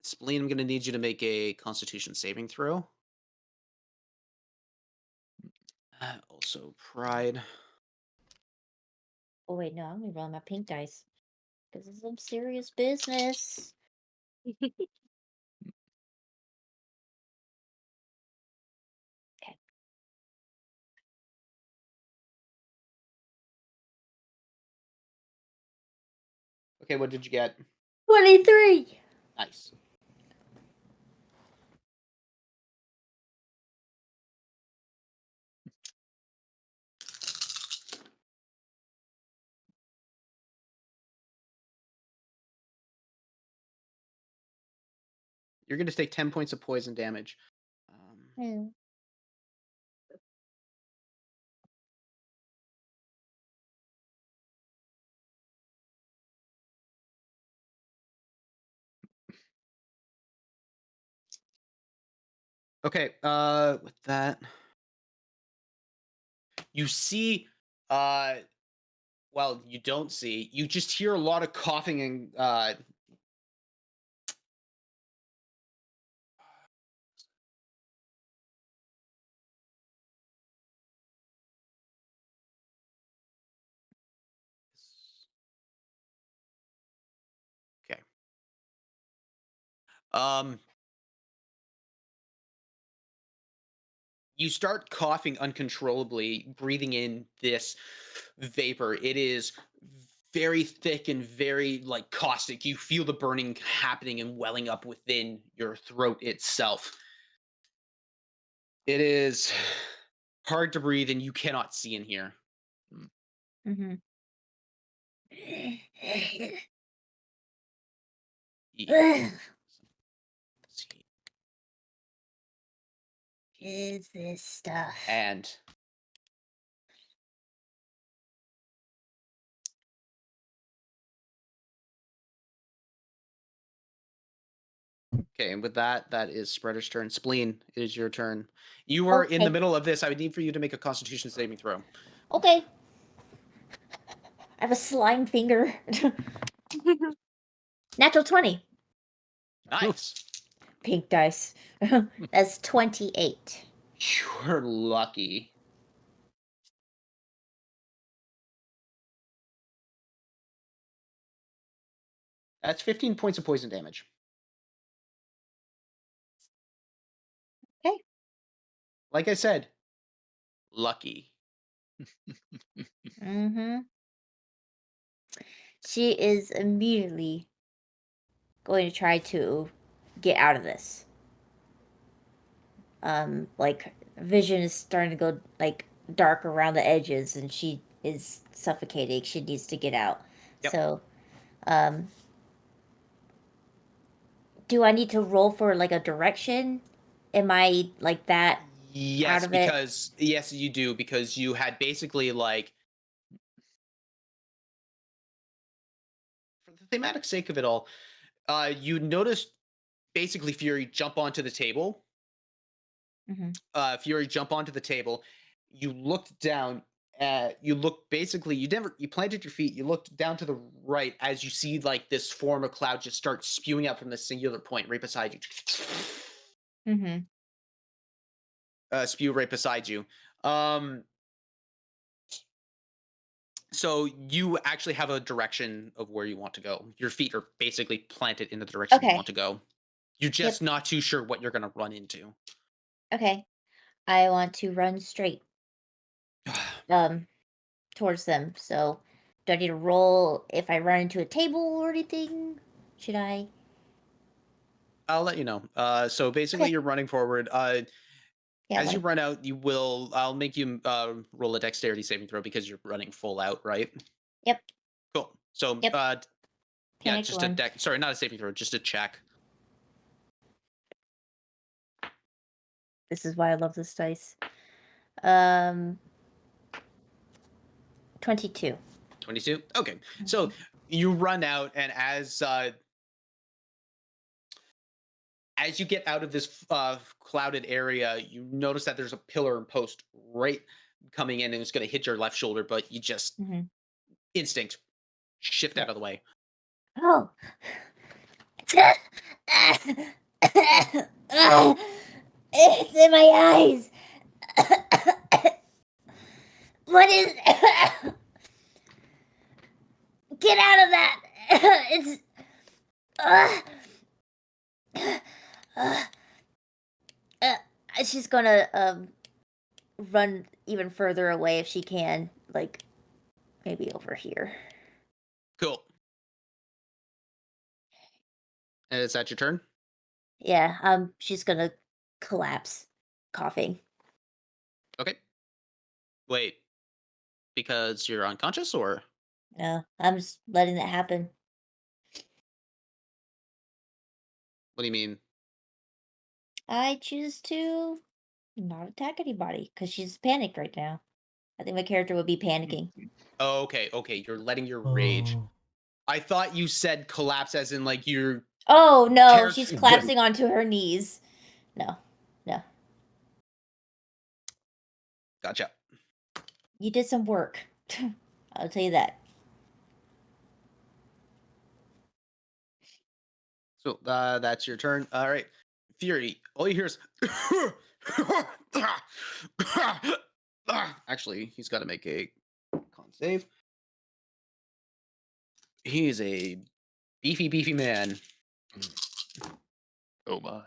A: Spleen, I'm going to need you to make a Constitution saving throw. Also, Pride.
D: Oh, wait, no, I'm going to roll my pink dice. Because it's some serious business.
A: Okay, what did you get?
D: 23.
A: Nice. You're going to take 10 points of poison damage.
D: Yeah.
A: Okay, with that, you see, well, you don't see, you just hear a lot of coughing and, okay. You start coughing uncontrollably, breathing in this vapor. It is very thick and very like caustic. You feel the burning happening and welling up within your throat itself. It is hard to breathe, and you cannot see in here.
D: Mm-hmm.
A: See.
D: Is this stuff?
A: And okay, and with that, that is Spreader's turn. Spleen, it is your turn. You were in the
D: Okay.
A: middle of this. I would need for you to make a Constitution saving throw.
D: Okay. I have a slime finger. Natural 20.
A: Nice.
D: Pink dice. That's 28.
A: You're lucky. That's 15 points of poison damage.
D: Okay.
A: Like I said, lucky.
D: Mm-hmm. She is immediately going to try to get out of this. Like vision is starting to go like dark around the edges, and she is suffocating. She needs to get out.
A: Yep.
D: So, do I need to roll for like a direction? Am I like that
A: Yes,
D: out of it?
A: because yes, you do, because you had basically like, for the thematic sake of it all, you noticed basically Fury jump onto the table Fury, jump onto the table. You looked down. You look basically. You planted your feet. You looked down to the right as you see like this form of cloud just start spewing out from the singular point right beside you. Spew right beside you. So you actually have a direction of where you want to go. Your feet are basically planted in the direction you
D: Okay.
A: want to go. You're just not too sure what you're going to run into.
D: Okay. I want to run straight towards them. So, do I need to roll if I run into a table or anything? Should I?
A: I'll let you know. So basically,
D: Okay.
A: you're running forward.
D: Yeah.
A: As you
D: Like,
A: run out, I'll make you roll a dexterity saving throw because you're running full out, right?
D: yep.
A: Cool. So,
D: Yep.
A: yeah,
D: Panicked
A: just
D: one.
A: Sorry, not a saving throw, just a check.
D: This is why I love this dice. 22.
A: 22. Okay. So you run out, and as you get out of this clouded area, you notice that there's a pillar and post right coming in, and it's going to hit your left shoulder, but you just instinct shift out of the way.
D: Oh. It's in my eyes. What is? Get out of that! It's. She's gonna run even further away if she can, like maybe over here.
A: Cool. And is that your turn?
D: Yeah, she's gonna collapse, coughing.
A: Okay. Wait. Because you're unconscious, or?
D: No, I'm just letting it happen.
A: What do you mean?
D: I choose to not attack anybody because she's panicked right now. I think my character would be panicking.
A: Oh, okay. You're letting your rage. I thought you said collapse as in like you're.
D: Oh no,
A: Character-
D: she's collapsing onto her knees. No.
A: Gotcha.
D: You did some work. I'll tell you that.
A: So that's your turn. All right. Fury, all you hear is. Actually, he's got to make a con save. He's a beefy man.
C: Oh my.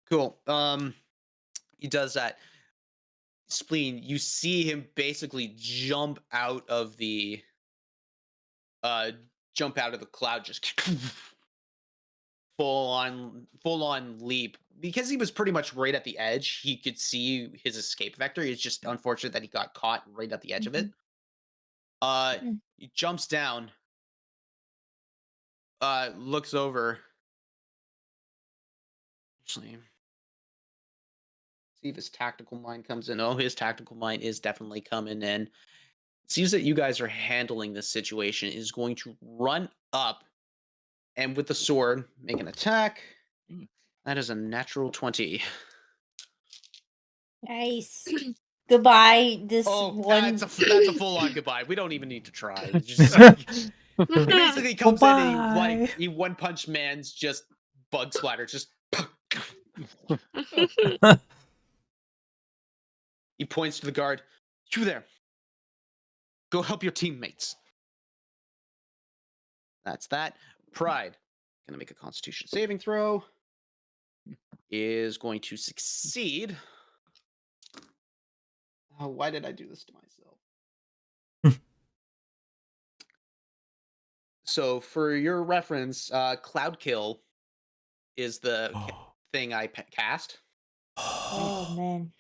A: Cool. He does that. Spleen, you see him basically jump out of the cloud, just full on leap. Because he was pretty much right at the edge, he could see his escape vector. It's just unfortunate that he got caught right at the edge of it. He jumps down, looks over. Actually, see if his tactical mind comes in. Oh, his tactical mind is definitely coming in. Sees that you guys are handling this situation, is going to run up and with the sword make an attack. That is a natural 20.
D: Nice. Goodbye. This one.
A: That's a full-on goodbye. We don't even need to try. It's just, he basically comes in and he one-punch man's just bug splatter. Just he points to the guard. You there. Go help your teammates. That's that. Pride. Gonna make a constitution saving throw. Is going to succeed. Oh, why did I do this to myself? So for your reference, Cloud Kill is the thing I cast.
D: Oh man.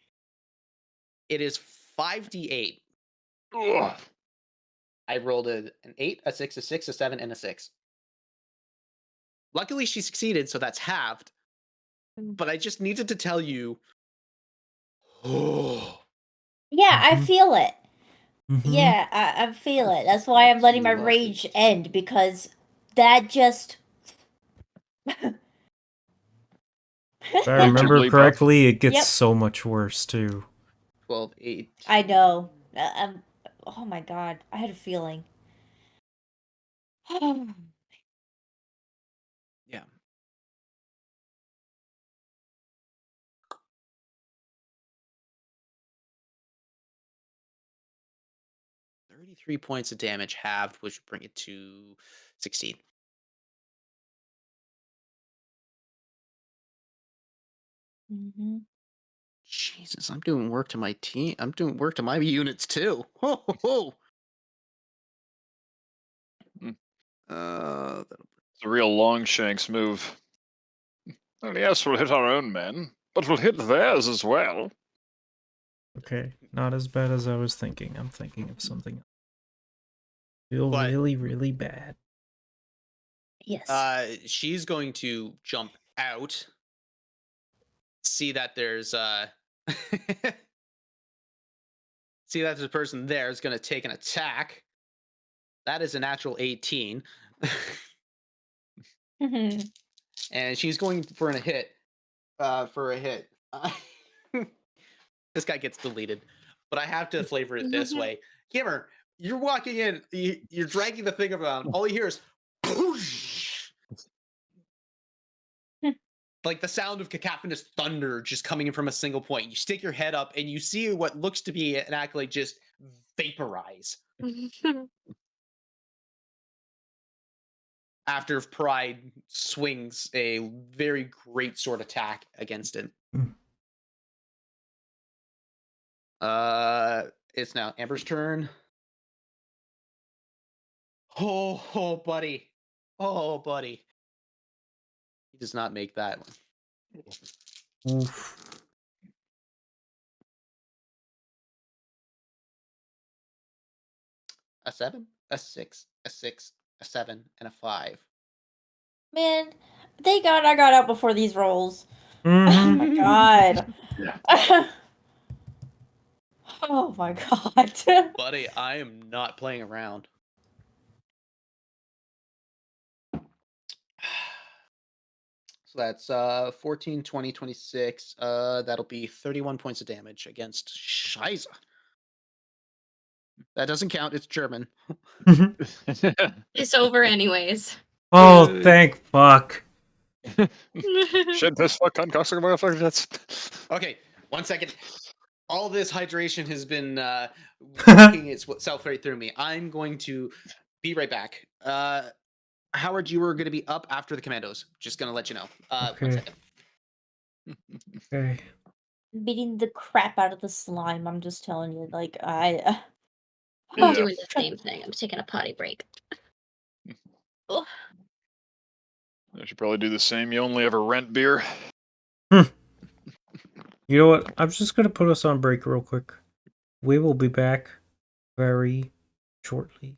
A: It is 5d8.
C: Ugh.
A: I rolled an 8, a 6, a 6, a 7, and a 6. Luckily, she succeeded, so that's halved. But I just needed to tell you Oh.
D: Yeah, I
F: Mhm.
D: feel it.
F: Mhm.
D: Yeah, I feel it. That's why I'm letting my
A: Absolutely.
D: rage end, because that just.
F: If I remember
C: Predictably buff.
F: correctly, it gets
D: Yep.
F: so much worse too.
A: 12, 8.
D: I know. Oh my god, I had a feeling.
A: Yeah. $33 points of damage halved, which would bring it to 16.
D: Mm-hmm.
A: Jesus, I'm doing work to my team. I'm doing work to my units too. Ho, ho, ho.
C: Mm.
A: That'll
C: It's a real Longshanks move. Well, yes, we'll hit our own men, but we'll hit theirs as well.
F: Okay, not as bad as I was thinking. I'm thinking of something else. Feel
A: But-
F: really, really bad.
D: Yes.
A: she's going to jump out, see that there's see that there's a person there is going to take an attack. That is a natural 18.
D: Mhm.
A: And she's going for a hit. This guy gets deleted, but I have to flavor it this way. Kimmer, you're walking in, you're dragging the thing around. All you hear is poosh! Like the sound of cacophonous thunder just coming in from a single point. You stick your head up and you see what looks to be an acolyte just vaporize after Pride swings a very great sword attack against it.
F: Mm.
A: It's now Amber's turn. Oh, buddy. Oh, buddy. He does not make that one.
F: Oof.
A: A 7, a 6, a 6, a 7, and a 5.
D: Man, thank God I got out before these rolls. Oh
F: Mhm.
D: my god.
C: Yeah.
D: Oh my god.
A: Buddy, I am not playing around. So that's 14, 20, 26. That'll be 31 points of damage against Scheiße. That doesn't count. It's German.
G: It's over anyways.
F: Oh, thank fuck.
C: Shit, this fucking motherfucker. That's.
A: Okay, 1 second. All this hydration has been working itself right through me. I'm going to be right back. Howard, you were going to be up after the commandos. Just going to let you know. 1
F: Okay.
A: second.
F: Okay.
D: Beating the crap out of the slime, I'm just telling you. Like,
G: I'm
C: Yeah.
G: doing the same thing. I'm taking a potty break. Oh.
C: I should probably do the same. You only ever rent beer.
F: You know what? I'm just gonna put us on break real quick. We will be back very shortly.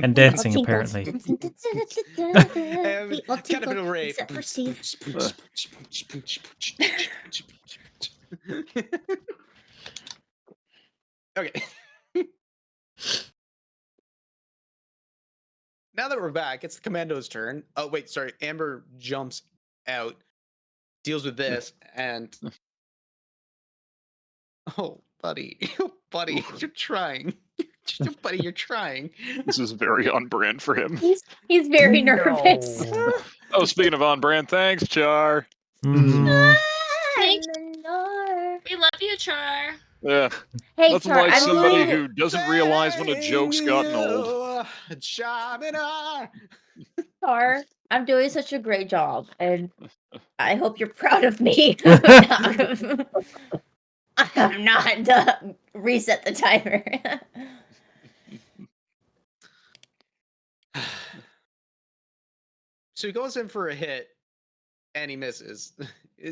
F: And dancing, apparently.
A: Caterpillar rave.
D: Except for Steve.
A: Okay. Now that we're back, it's the commando's turn. Oh, wait, sorry. Amber jumps out, deals with this, and... Oh, buddy. Buddy, you're trying. Buddy, you're trying.
C: This is very on brand for him.
D: He's very nervous.
B: No.
C: Oh, speaking of on brand, thanks, Char.
F: Mhm.
G: Thanks.
D: Nar.
G: We love you, Char.
C: Yeah,
D: Hey,
C: nothing
D: Char,
C: like
D: I'm
C: somebody
D: going
C: who doesn't realize when a joke's gotten old.
D: Char, I'm doing such a great job, and I hope you're proud of me. I'm not. Reset the timer.
A: So he goes in for a hit, and he misses.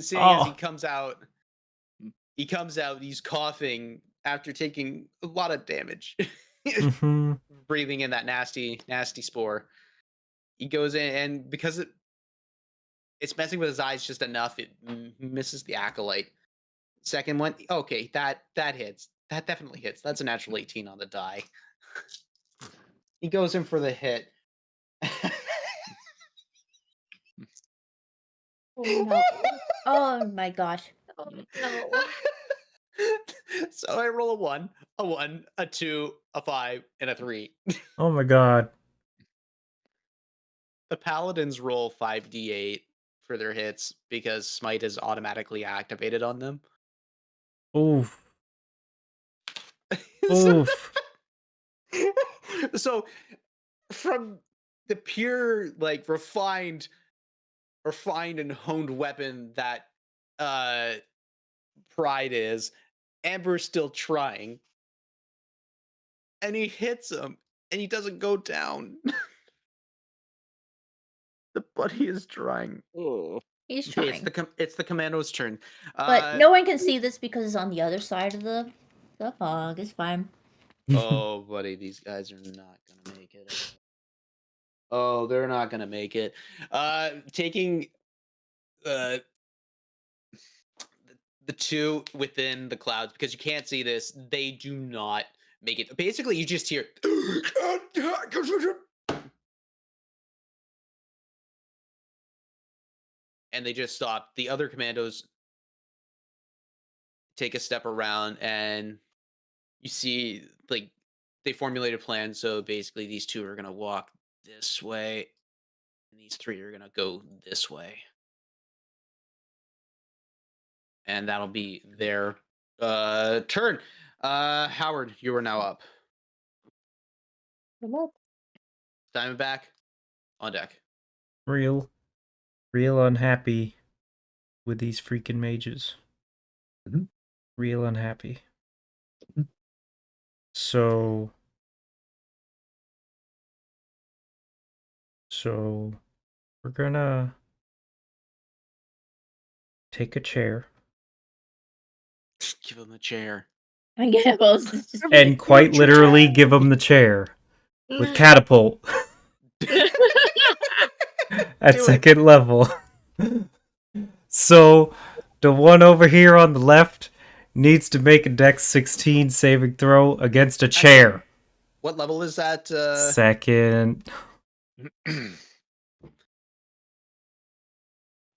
A: Seeing as he comes out, he's coughing after taking a lot of damage.
F: Mhm.
A: Breathing in that nasty, nasty spore. He goes in, and because it's messing with his eyes just enough, it misses the acolyte. Second one, okay, that hits. That definitely hits. That's a natural 18 on the die. He goes in for the hit.
D: Oh, no. Oh my gosh.
G: Oh, no.
A: So I roll a 1, a 2, a 5, and a 3.
F: Oh my god.
A: The paladins roll 5d8 for their hits because smite is automatically activated on them.
F: Oof.
A: So-
F: Oof.
A: So from the pure, like, refined and honed weapon that Pride is, Amber's still trying. And he hits him, and he doesn't go down. The buddy is trying.
C: Oh.
D: He's
A: Okay,
D: trying.
A: it's the commando's turn.
D: But no one can see this because it's on the other side of the fog. It's fine.
A: Oh, buddy, these guys are not gonna make it. Oh, they're not gonna make it. Taking the two within the clouds, because you can't see this, they do not make it. Basically, you just hear and they just stop. The other commandos take a step around, and you see, like, they formulate a plan. So basically, these two are gonna walk this way, and these three are gonna go this way, and that'll be their turn. Howard, you are now up. Diamondback on deck.
F: Real unhappy with these freaking mages.
E: Mhm.
F: Real unhappy.
E: Mhm.
F: So we're gonna take a chair
A: Give him a chair.
D: I guess.
F: and quite literally give them the chair with catapult at
A: Do it.
F: second level. So the one over here on the left needs to make a Dex 16 saving throw against a chair.
A: What level is that?
F: Second.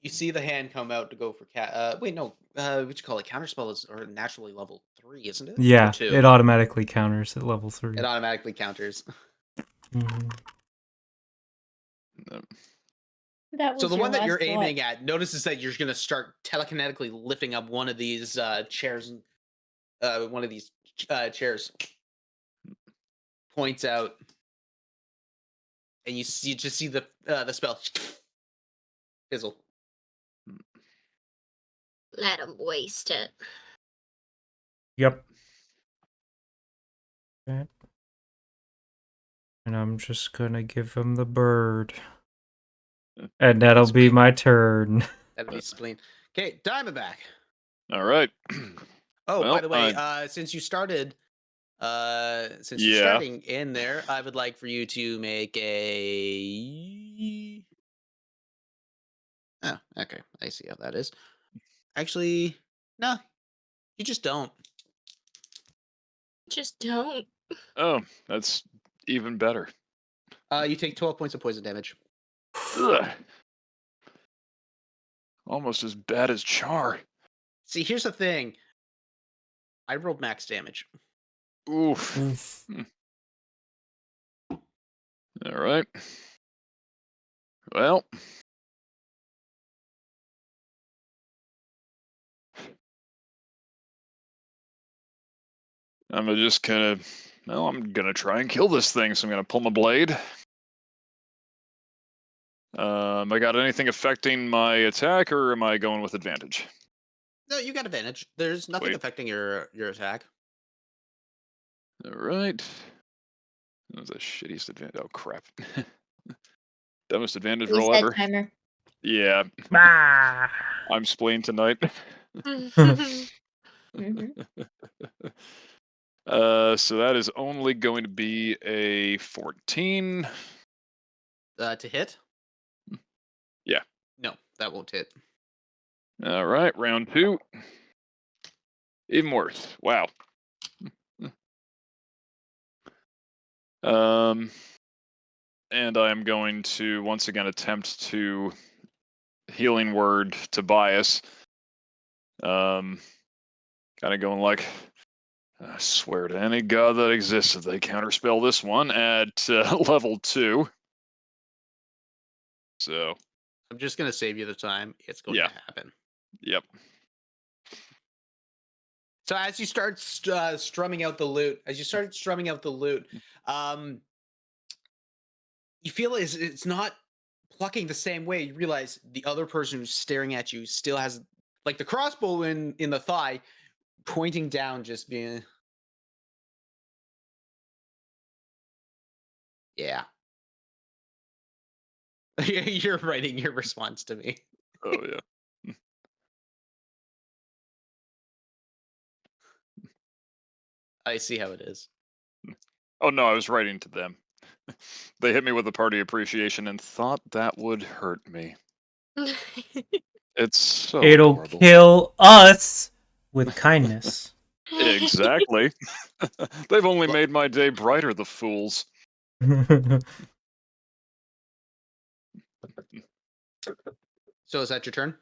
A: You see the hand come out to go for wait, no. What you call it? Counterspell is or naturally level 3, isn't it? Or
F: Yeah,
A: 2.
F: it automatically counters at level 3.
A: It automatically counters.
F: Mhm.
D: That was
A: So the
D: your
A: one that you're
D: last
A: aiming at notices that you're going to start telekinetically lifting up one of these chairs. One of these chairs points out, and you just see the spell fizzle.
G: Let him waste it.
F: Yep. Okay. And I'm just gonna give him the bird. And that'll be my turn.
A: That'd be spleen. Okay, Diamondback.
C: All right.
A: Oh,
C: Well,
A: by the way, since you started Since you're
C: Yeah.
A: starting in there, I would like for you to make a. Oh, okay. I see how that is. Actually, no, you just don't.
G: Just don't.
C: Oh, that's even better.
A: You take 12 points of poison damage.
C: Ugh. Almost as bad as Char.
A: See, here's the thing. I rolled max damage.
C: Oof.
F: Oof.
C: All right. Well. I'm just gonna. Well, I'm gonna try and kill this thing. So I'm gonna pull my blade. I got anything affecting my attack, or am I going with advantage?
A: No, you got advantage. There's nothing
C: Sweet.
A: affecting your attack.
C: All right. That was the shittiest advantage. Oh crap. Dumbest advantage roll
D: Reset
C: ever.
D: timer.
C: Yeah,
F: Ah.
C: I'm spleen tonight.
D: hmm
C: So that is only going to be a 14.
A: To hit?
C: Yeah.
A: No, that won't hit.
C: All right, round 2. Even worse. Wow. And I am going to once again attempt to healing word Tobias. Kind of going like, I swear to any god that exists, if they counterspell this one at level 2. So,
A: I'm just going to save you the time. It's going
C: yeah.
A: to happen.
C: Yep.
A: So as you start strumming out the loot, you feel it's not plucking the same way. You realize the other person who's staring at you still has like the crossbow in the thigh, pointing down, just being. Yeah. You're writing your response to me.
C: Oh, yeah.
A: I see how it is.
C: Oh, no, I was writing to them. They hit me with a party appreciation and thought that would hurt me. It's so
F: It'll
C: adorable.
F: kill us with kindness.
C: Exactly. They've only made my day brighter, the fools.
A: So is that your turn?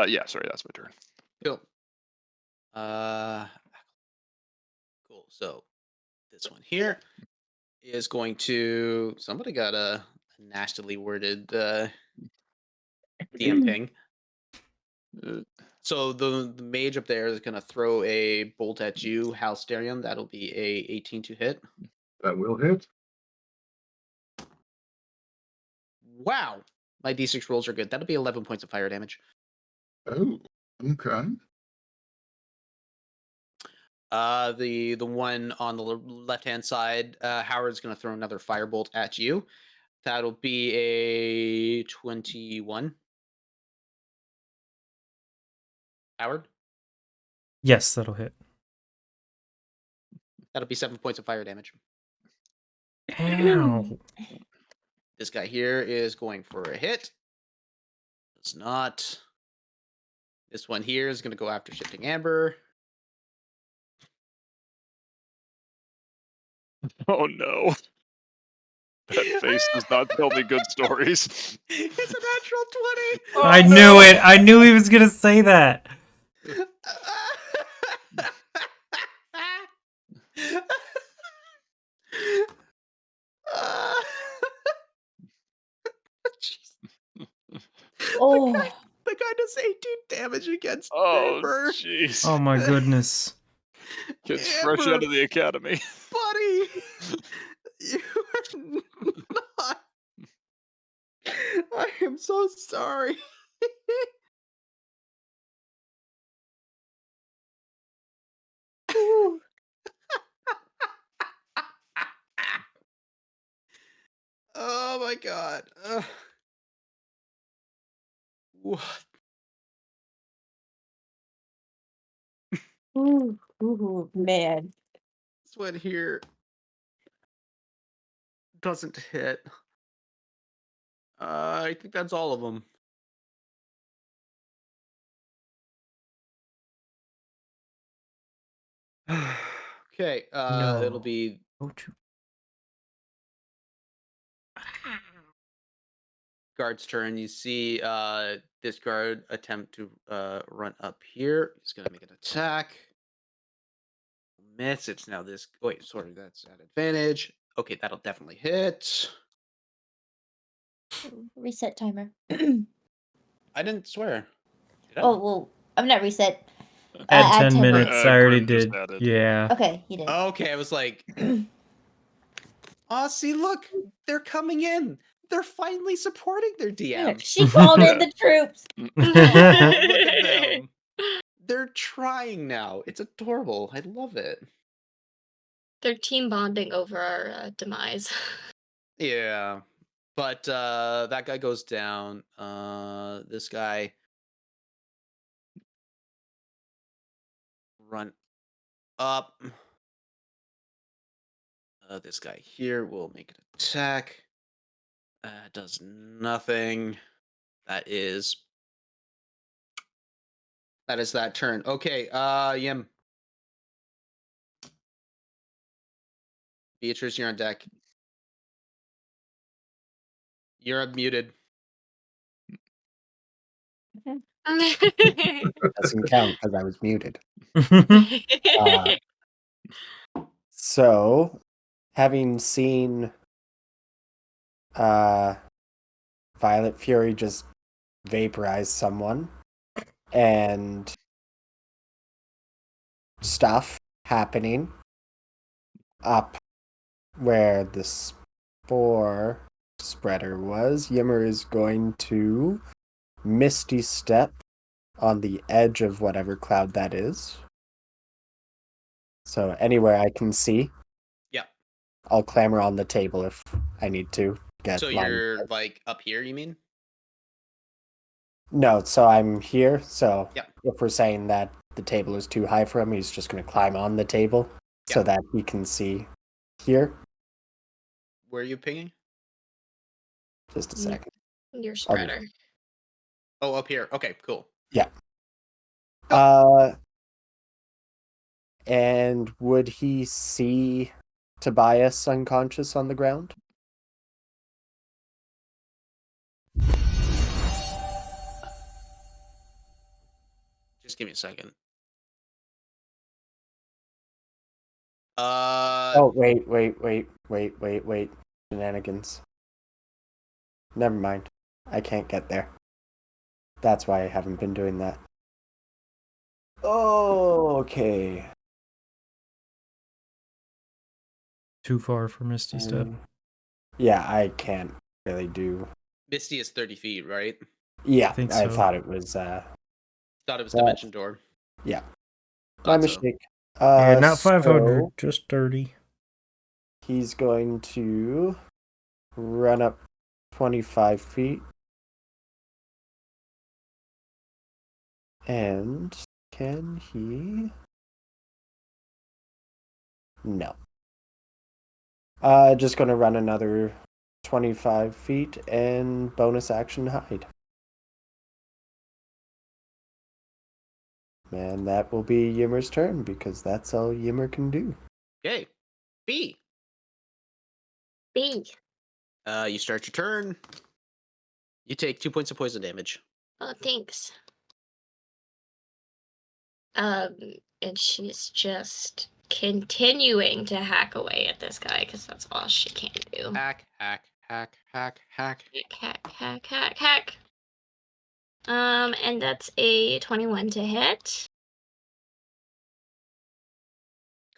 C: Yeah, sorry, that's my turn.
A: Cool. Cool. So this one here is going to. Somebody got a nastily worded DM ping.
C: Uh,
A: So the mage up there is going to throw a bolt at you, Halsterion. That'll be a 18 to hit.
E: That will hit.
A: Wow. My d6 rolls are good. That'll be 11 points of fire damage.
E: Oh, okay.
A: The one on the left-hand side, Howard's going to throw another firebolt at you. That'll be a 21. Howard?
F: Yes, that'll hit.
A: That'll be 7 points of fire damage.
F: Ow.
A: This guy here is going for a hit. It's not. This one here is going to go after Shifting Amber.
C: Oh no. That face does not tell me good stories.
A: It's a natural 20.
C: Oh,
F: I knew
C: no.
F: it. I knew he was gonna say that.
D: Oh,
A: The guy does 18 damage against
C: Oh,
A: Amber.
C: jeez.
F: Oh my goodness.
C: Kids fresh out
A: Amber,
C: of the academy.
A: buddy, you are not. I am so sorry. Oh my god. What?
D: ooh, man.
A: This one here doesn't hit. I think that's all of them. Okay, it'll
F: No.
A: be
F: Go to.
A: guard's turn. You see this guard attempt to run up here. He's gonna make an attack. Miss. It's now this. Wait, sorry, that's at advantage. Okay, that'll definitely hit.
D: Reset timer.
A: I didn't swear. Did I?
D: Oh well, I'm not reset.
F: Add
D: Add
F: 10
D: 10
F: minutes.
D: minutes.
F: I already
C: Grim just
F: did.
C: added.
F: Yeah.
D: Okay, you did.
A: Okay, I was like, oh, see, look, they're coming in. They're finally supporting their DM.
D: She called in the troops.
A: Oh, look at them. They're trying now. It's adorable. I love it.
G: They're team bonding over our demise.
A: Yeah. But that guy goes down. This guy run up. This guy here will make an attack. Does nothing. That is that turn. Okay, Yim. Beatrice, you're on deck. You're unmuted.
B: Doesn't count because I was muted. So, having seen Violet Fury just vaporize someone and stuff happening up where the spore spreader was, Yimmer is going to Misty Step on the edge of whatever cloud that is. So anywhere I can see.
A: Yeah.
B: I'll clamber on the table if I need to get
A: So
B: line of
A: you're
B: sight.
A: like up here, you mean?
B: No, so I'm here. So
A: Yeah.
B: if we're saying that the table is too high for him, he's just going to climb on the table so
A: Yeah.
B: that he can see here.
A: Where are you pinging?
B: Just a second.
G: Your spreader.
A: Oh, up here. Okay, cool.
B: Yeah. And would he see Tobias unconscious on the ground?
A: Just give me a second.
B: Oh, wait. Shenanigans. Never mind. I can't get there. That's why I haven't been doing that. Oh, okay.
F: Too far for Misty Step.
B: Yeah, I can't really do.
A: Misty is 30 feet, right?
B: Yeah,
F: think
B: I
F: so.
B: thought it was.
A: Thought it was
B: That-
A: Dimension Door.
B: Yeah, my
A: Thought so.
B: mistake.
F: Yeah, not
B: So
F: 500, just 30.
B: he's going to run up 25 feet. And can he? No. Just gonna run another 25 feet and bonus action hide. And that will be Yimmer's turn because that's all Yimmer can do.
A: Okay. B.
G: B.
A: You start your turn. You take 2 points of poison damage.
G: Oh, thanks. And she's just continuing to hack away at this guy because that's all she can do.
A: Hack, hack, hack, hack, hack.
G: Hack. And that's a 21 to hit.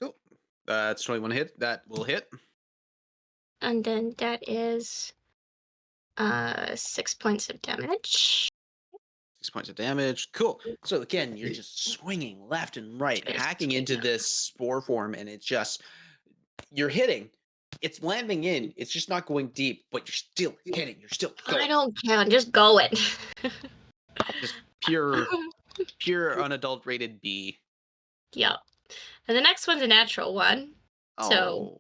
A: Cool. That's 21 hit. That will hit.
G: And then that is 6 points of damage.
A: 6 points of damage. Cool. So again, you're just swinging left and right,
G: Just
A: hacking into this spore form, and it's just you're hitting. It's landing in. It's just not going deep, but you're still hitting. You're still going.
G: I don't count. Just going.
A: Just pure unadulterated B.
G: Yep. And the next one's a natural one. So,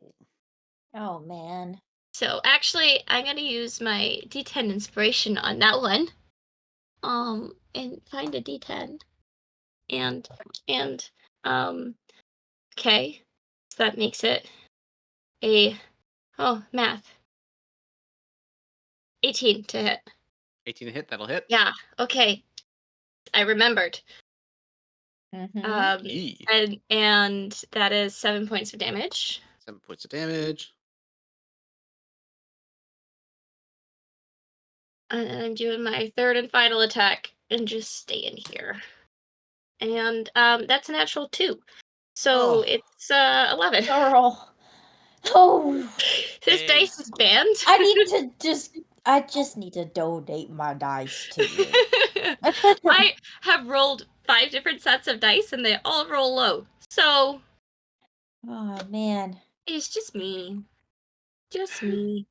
D: Oh man.
G: so actually, I'm gonna use my D10 inspiration on that one. And find a D10. And okay. So that makes it a math. 18 to hit.
A: 18 to hit. That'll hit.
G: Yeah. Okay. I remembered.
D: Mm-hmm.
A: Yee.
G: And that is 7 points of damage.
A: 7 points of damage.
G: And I'm doing my third and final attack and just stay in here. And that's a natural 2. So
A: Oh.
G: it's 11.
D: Girl. Oh,
G: This
A: Dang.
G: dice is banned.
D: I just need to donate my dice to you.
G: I have rolled 5 different sets of dice and they all roll low. So
D: Oh man.
G: it's just me. Just me.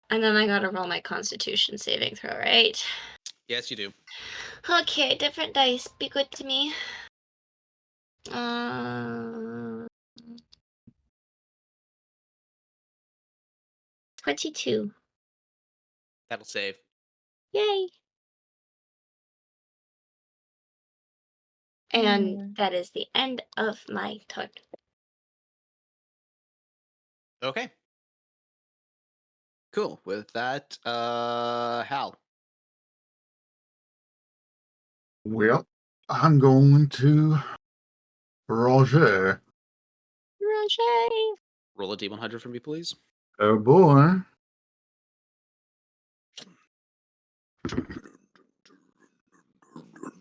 G: And then I gotta roll my constitution saving throw, right?
A: Yes, you do.
G: Okay, different dice. Be good to me. 22.
A: That'll save.
G: Yay. And that is the end of my turn.
A: Okay. Cool. With that, Hal.
E: Well, I'm going to Roger.
G: Roger.
A: Roll a D100 for me, please.
E: Oh boy.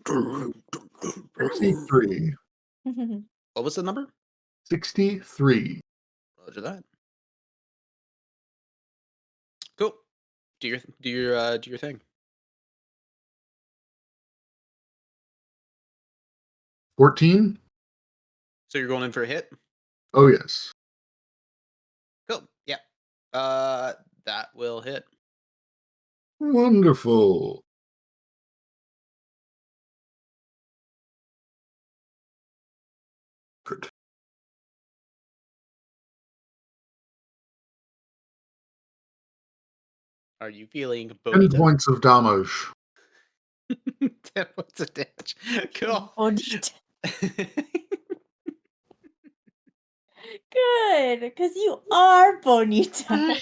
E: $63.
A: What was the number?
E: 63.
A: Roger that. Cool. Do your thing.
E: 14?
A: So you're going in for a hit?
E: Oh, yes.
A: Cool. Yeah. That will hit.
E: Wonderful. Good.
A: Are you feeling
E: 10
A: bonita?
E: points of damage.
A: 10 points of damage. Cool.
D: Bonita. Good, because you are Bonita.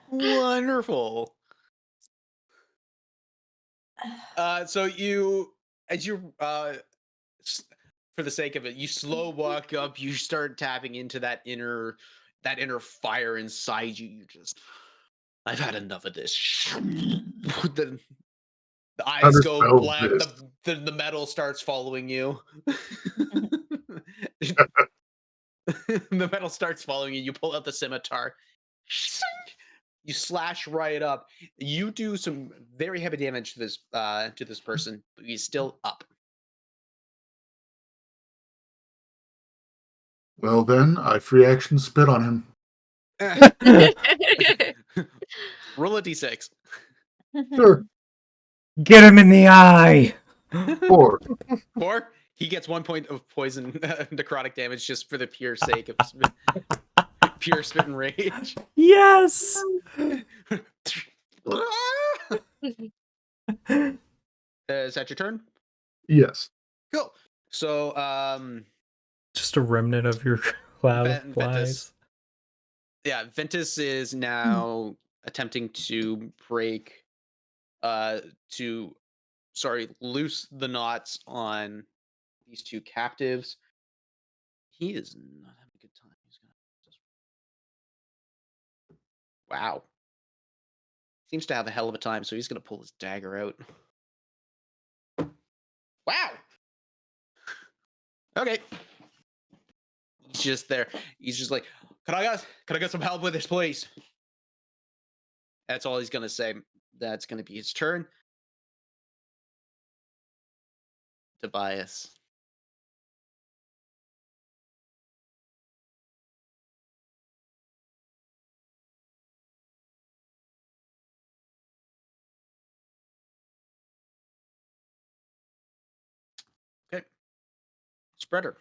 A: Wonderful. So you, as you, for the sake of it, you slow walk up. You start tapping into that inner fire inside you. You just, I've had enough of this. The eyes go
E: Counterspell
A: black.
E: this.
A: The metal starts following you. The metal starts following you. You pull out the scimitar. You slash right up. You do some very heavy damage to this person, but he's still up.
E: Well, then, I free action spit on him.
A: Roll a d6.
E: Sure.
F: Get him in the eye.
E: 4.
A: 4. He gets 1 point of poison necrotic damage just for the pure sake of pure spit and rage.
F: Yes.
A: Is that your turn?
E: Yes.
A: Cool. So,
F: Just a remnant of your cloud of
A: Ventus.
F: flies.
A: Yeah, Ventus is now attempting to loose the knots on these two captives. He is not having a good time. He's gonna wow. Seems to have a hell of a time, so he's gonna pull his dagger out. Wow. Okay. He's just there. He's just like, can I get some help with this, please? That's all he's gonna say. That's gonna be his turn. Tobias. Okay. Spreader.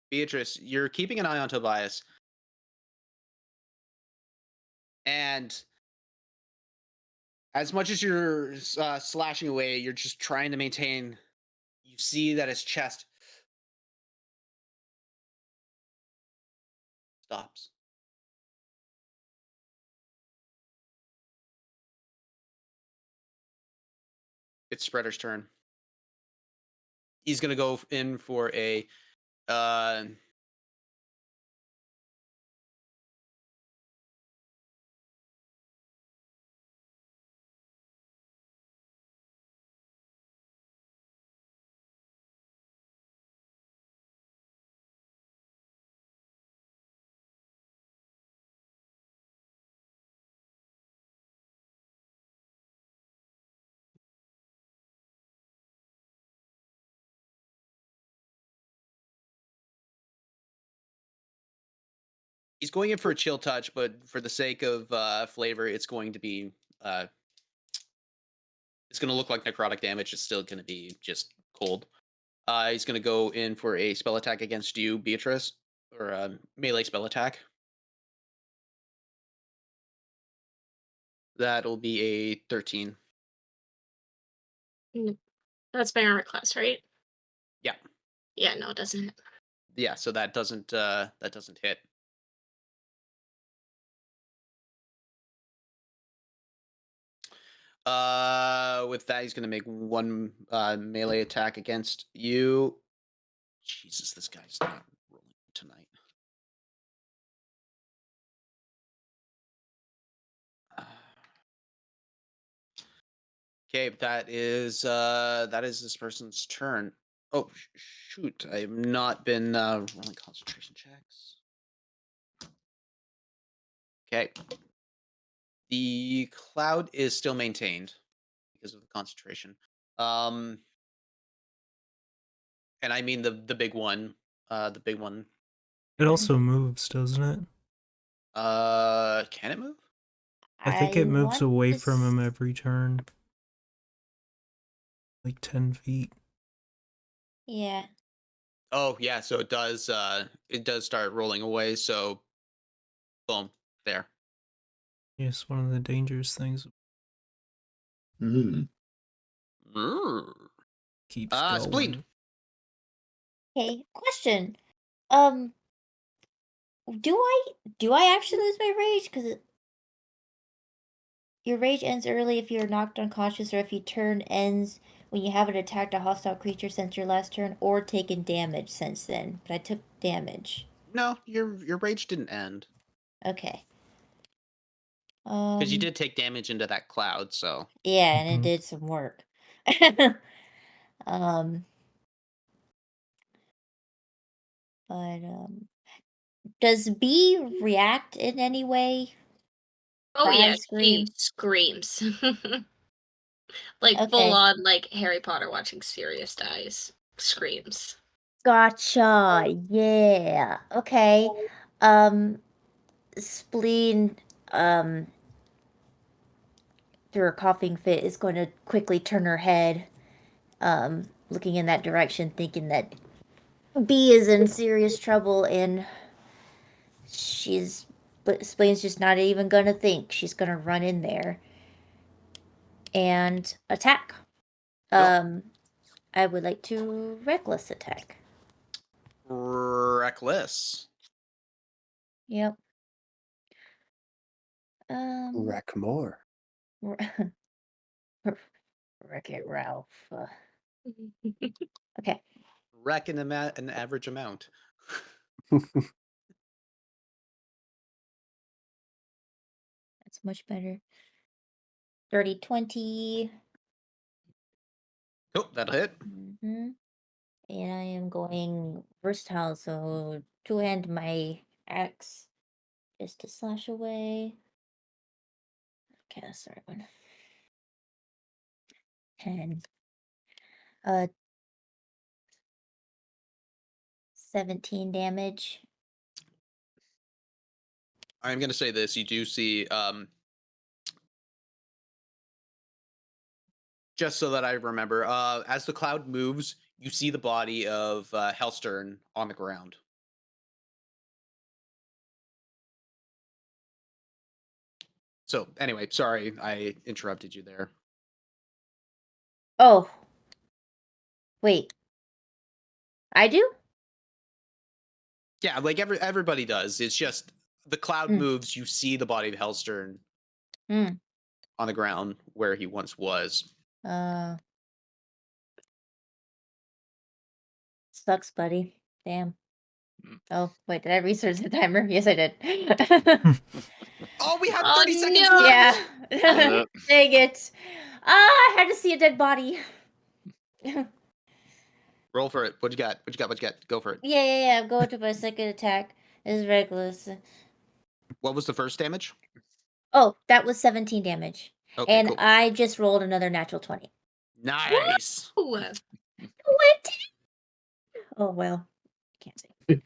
A: Beatrice, you're keeping an eye on Tobias. And as much as you're slashing away, you're just trying to maintain. You see that his chest stops. It's Spreader's turn. He's gonna go in for a he's going in for a chill touch, but for the sake of flavor, it's going to be it's going to look like necrotic damage. It's still going to be just cold. He's going to go in for a spell attack against you, Beatrice, or a melee spell attack. That'll be a 13.
G: That's my armor class, right?
A: Yeah.
G: Yeah, no, it doesn't.
A: Yeah, so that doesn't hit. With that, he's gonna make one melee attack against you. Jesus, this guy's not rolling tonight. Okay, that is this person's turn. Oh shoot! I have not been rolling concentration checks. Okay, the cloud is still maintained because of the concentration. And I mean the big one, the big one.
F: It also moves, doesn't it?
A: Can it move?
F: I think it moves
D: want
F: away
D: to
F: from him every turn. Like 10 feet.
D: Yeah.
A: Oh yeah, so it does start rolling away, so boom, there.
F: Yes, one of the dangerous things
E: Mm.
F: keeps going.
A: Spleen.
D: Okay. Question. Um. Do I actually lose my rage? Because your rage ends early if you're knocked unconscious, or if your turn ends when you haven't attacked a hostile creature since your last turn, or taken damage since then. But I took damage.
A: No, your rage didn't end.
D: Okay.
A: Because you did take damage into that cloud, so
D: Yeah, and it
F: Mhm.
D: did some work. um. But does B react in any way?
G: Oh
D: Cry,
G: yeah,
D: scream?
G: she screams. Like full
D: Okay.
G: on like Harry Potter watching Sirius dies. Screams.
D: Gotcha. Yeah. Okay. Spleen, um, through her coughing fit, is going to quickly turn her head, looking in that direction, thinking that B is in serious trouble, and but Spleen's just not even going to think. She's going to run in there and attack.
A: Cool.
D: I would like to reckless attack.
A: Reckless.
D: Yep.
B: Wreck more.
D: Wreck-It Ralph. Okay.
A: Wreck an average amount.
D: That's much better. 30, 20.
A: Cool, that'll hit.
D: And I am going versatile, so two-hand my axe just to slash away. Okay, that's the right one. 10. 17 damage.
A: I'm gonna say this. You do see just so that I remember, as the cloud moves, you see the body of Hellstern on the ground. So anyway, sorry I interrupted you there.
D: Oh. Wait. I do?
A: Yeah, like everybody does. It's just the cloud
D: Mm.
A: moves. You see the body of Hellstern
D: Mm.
A: on the ground where he once was.
D: Sucks, buddy. Damn.
C: Mm.
D: Oh, wait, did I research the timer? Yes, I did.
A: Oh, we had
G: Oh,
A: 30 seconds
G: no.
A: left.
D: Yeah. Dang it. I had to see a dead body.
A: Roll for it. What you got? What you got? What you got? Go for it.
D: Yeah. I'm going to my second attack. It's reckless.
A: What was the first damage?
D: Oh, that was 17 damage.
A: Okay,
D: And
A: cool.
D: I just rolled another natural 20.
A: Nice.
G: Ooh.
D: What? Oh, well. Can't say.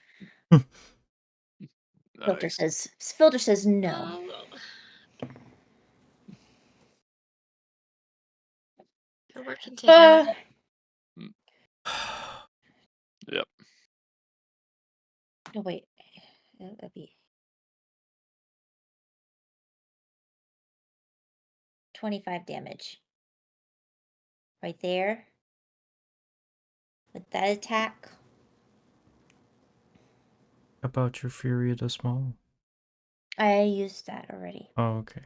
C: Nice.
D: Filter says no.
G: Oh. You're working together.
C: Yep.
D: No, wait. That'd be 25 damage. Right there. With that attack.
F: About your Fury of the Small.
D: I used that already.
F: Oh, okay.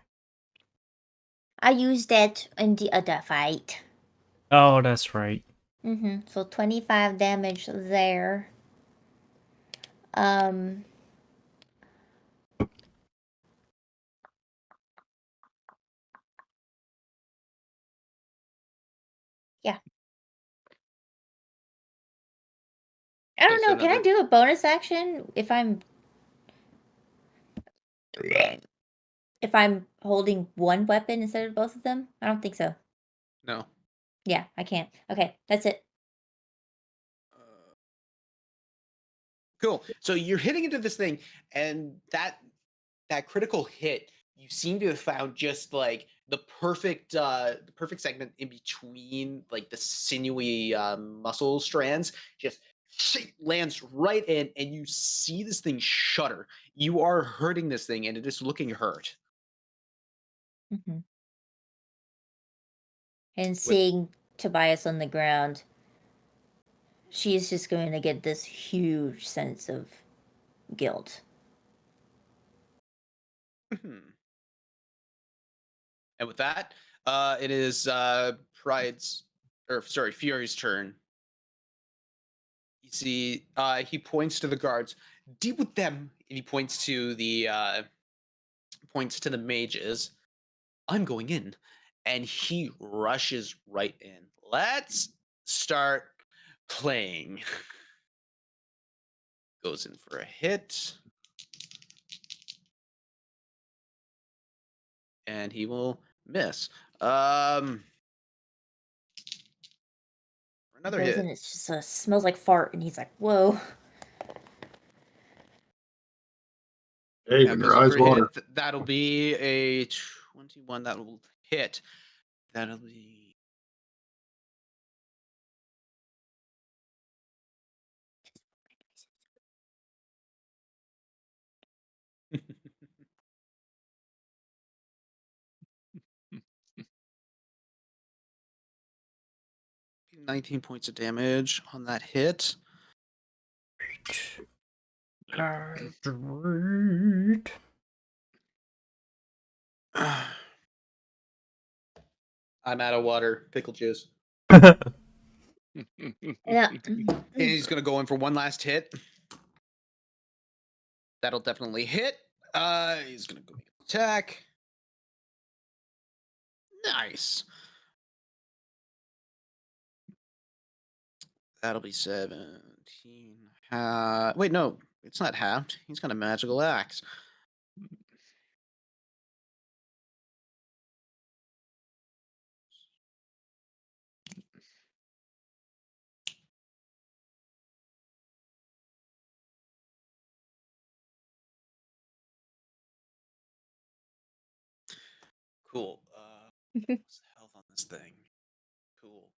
D: I used that in the other fight.
F: Oh, that's right.
D: So 25 damage there. Yeah. I don't
A: Is there
D: know. Can I
A: another-
D: do a bonus action if I'm holding one weapon instead of both of them? I don't think so.
A: No.
D: Yeah, I can't. Okay, that's it.
A: Cool. So you're hitting into this thing, and that critical hit, you seem to have found just like the perfect segment in between like the sinewy muscle strands. Just lands right in, and you see this thing shudder. You are hurting this thing, and it is looking hurt.
D: And seeing Tobias on the ground, she's just going to get this huge sense of guilt.
A: And with that, it is Fury's turn. You see, he points to the guards. Deal with them, and he points to the mages. I'm going in, and he rushes right in. Let's start playing. Goes in for a hit, and he will miss. For another
D: Goes
A: hit.
D: in, it just smells like fart, and he's like, "Whoa!"
E: Hey,
A: Yeah,
E: when
A: goes
E: your
A: in
E: eyes
A: for a hit.
E: water.
A: That'll be a 21. That will hit. That'll be.
C: Mm.
A: 19 points of damage on that hit.
F: Great.
A: I'm out of water. Pickle juice.
D: Yeah.
A: And he's gonna go in for one last hit. That'll definitely hit. He's gonna go make an attack. Nice. That'll be 17. Wait, no, it's not halved. He's got a magical axe. Cool. What's the health on this thing? Cool.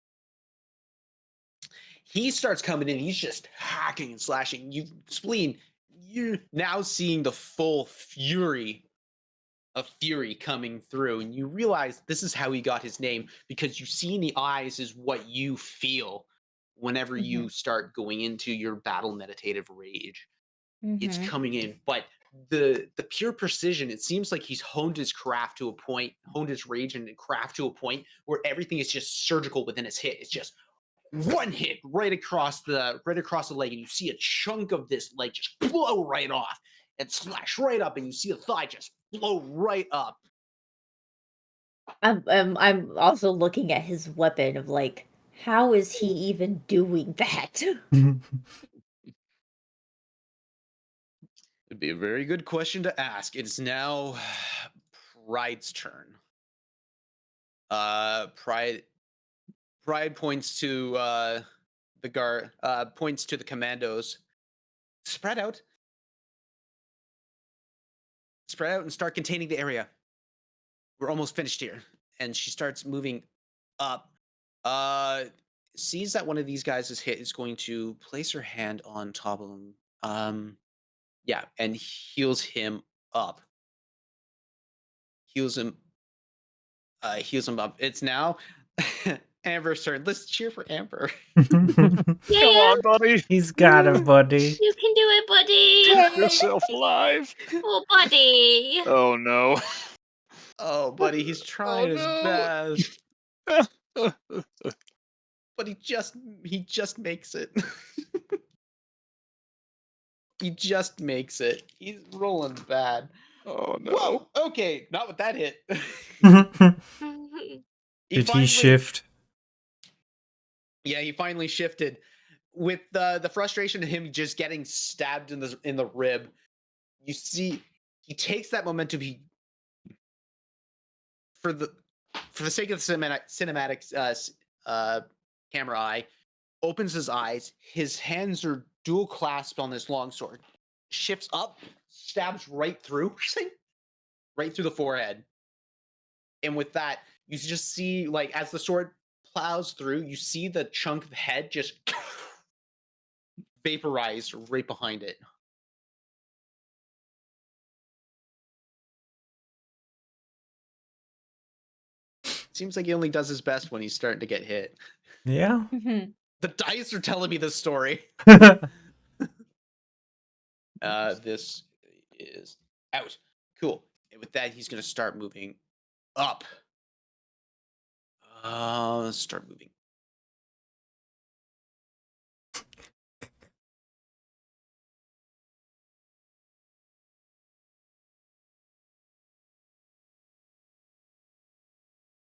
A: He starts coming in. He's just hacking and slashing. Spleen, you're now seeing the full fury of fury coming through, and you realize this is how he got his name, because you see in the eyes is what you feel whenever you start going into your battle meditative rage. It's coming in, but the pure precision, it seems like he's honed his craft to a point, honed his rage and craft to a point where everything is just surgical within his hit. It's just one hit right across the leg, and you see a chunk of this leg just blow right off and slash right up, and you see a thigh just blow right up.
D: I'm also looking at his weapon of like, how is he even doing that?
A: It'd be a very good question to ask. It's now Pride's turn. Pride points to the guard, points to the commandos. Spread out and start containing the area. We're almost finished here. And she starts moving up. Sees that one of these guys is hit, is going to place her hand on top of him. Yeah, and heals him up. Heals him up. It's now Amber's turn. Let's cheer for Amber.
C: Come on, buddy.
F: He's got it, buddy.
G: You can do it, buddy.
C: Keep yourself alive.
G: Oh, buddy.
C: Oh no.
A: Oh, buddy, he's trying his best. But he just makes it. He just makes it. He's rolling bad.
C: Oh no.
A: Whoa, okay, not with that hit.
F: Did he shift?
A: Yeah, he finally shifted. With the frustration of him just getting stabbed in the rib, you see he takes that momentum. He, for the sake of the cinematic camera eye, opens his eyes. His hands are dual clasped on this longsword. Shifts up, stabs right through the forehead. And with that, you just see, like, as the sword plows through, you see the chunk of the head just vaporized right behind it. Seems like he only does his best when he's starting to get hit.
F: Yeah.
A: The dice are telling me this story. This is out. Cool. And with that, he's going to start moving up. Let's start moving.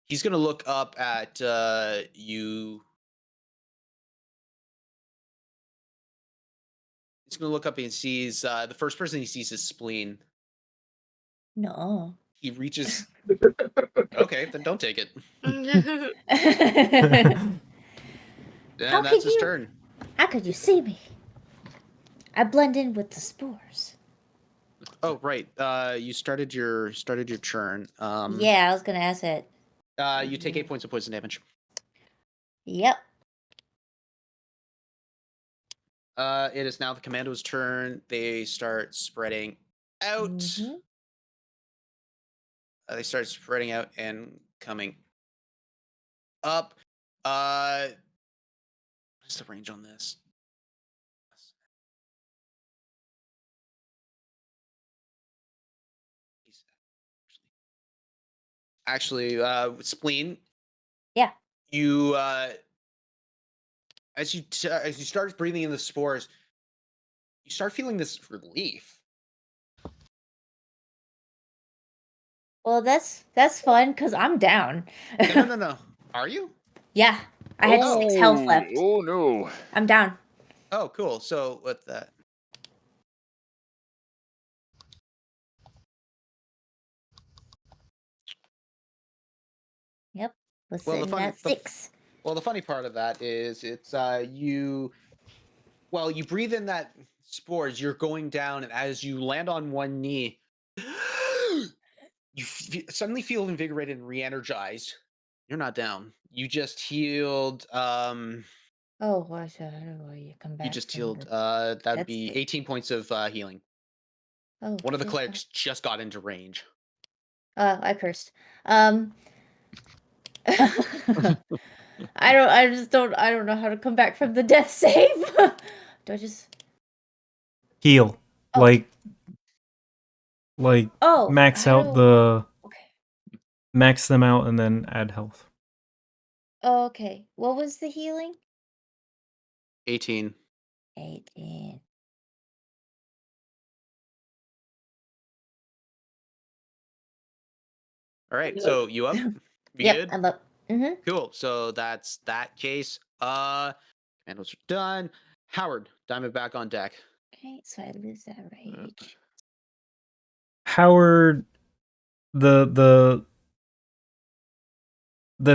A: He's going to look up at you. He's going to look up and sees the first person he sees is Spleen.
D: No.
A: He reaches. Okay, then don't take it. And that's his turn.
D: How could you see me? I blend in with the spores.
A: Oh, right. You started your churn.
D: Yeah, I was gonna ask that.
A: You take 8 points of poison damage.
D: Yep.
A: It is now the commando's turn. They start spreading out. They start spreading out and coming up. What is the range on this? Actually, Spleen.
D: Yeah.
A: You as you start breathing in the spores, you start feeling this relief.
D: Well, that's fun because I'm down.
A: No. Are you?
D: Yeah, I had 6 health left.
C: Oh no.
D: I'm down.
A: Oh, cool. So with that.
D: Yep. Was
A: Well,
D: sitting at 6.
A: Well, the funny part of that is it's you breathe in that spores, you're going down, and as you land on one knee, you suddenly feel invigorated and re-energized. You're not down. You just healed.
D: Oh, what? How do you come back?
A: You just
D: from
A: healed.
D: the-
A: That'd
D: That's
A: be
D: it.
A: 18 points of healing.
D: Oh,
A: One of the
D: okay.
A: clerics just got into range.
D: I cursed. I don't know how to come back from the death save. Do I just
F: Heal.
D: Oh.
F: Like
D: Oh,
F: max
D: how
F: out
D: do- Okay.
F: max them out and then add health.
D: Oh, okay. What was the healing?
A: 18.
D: 18.
A: All right, so you up? You
D: Yep,
A: good?
D: I'm up. Mm-hmm.
A: Cool. So that's that case. Candles are done. Howard, diamond back on deck.
D: Okay, so I lose that rage.
F: Howard, the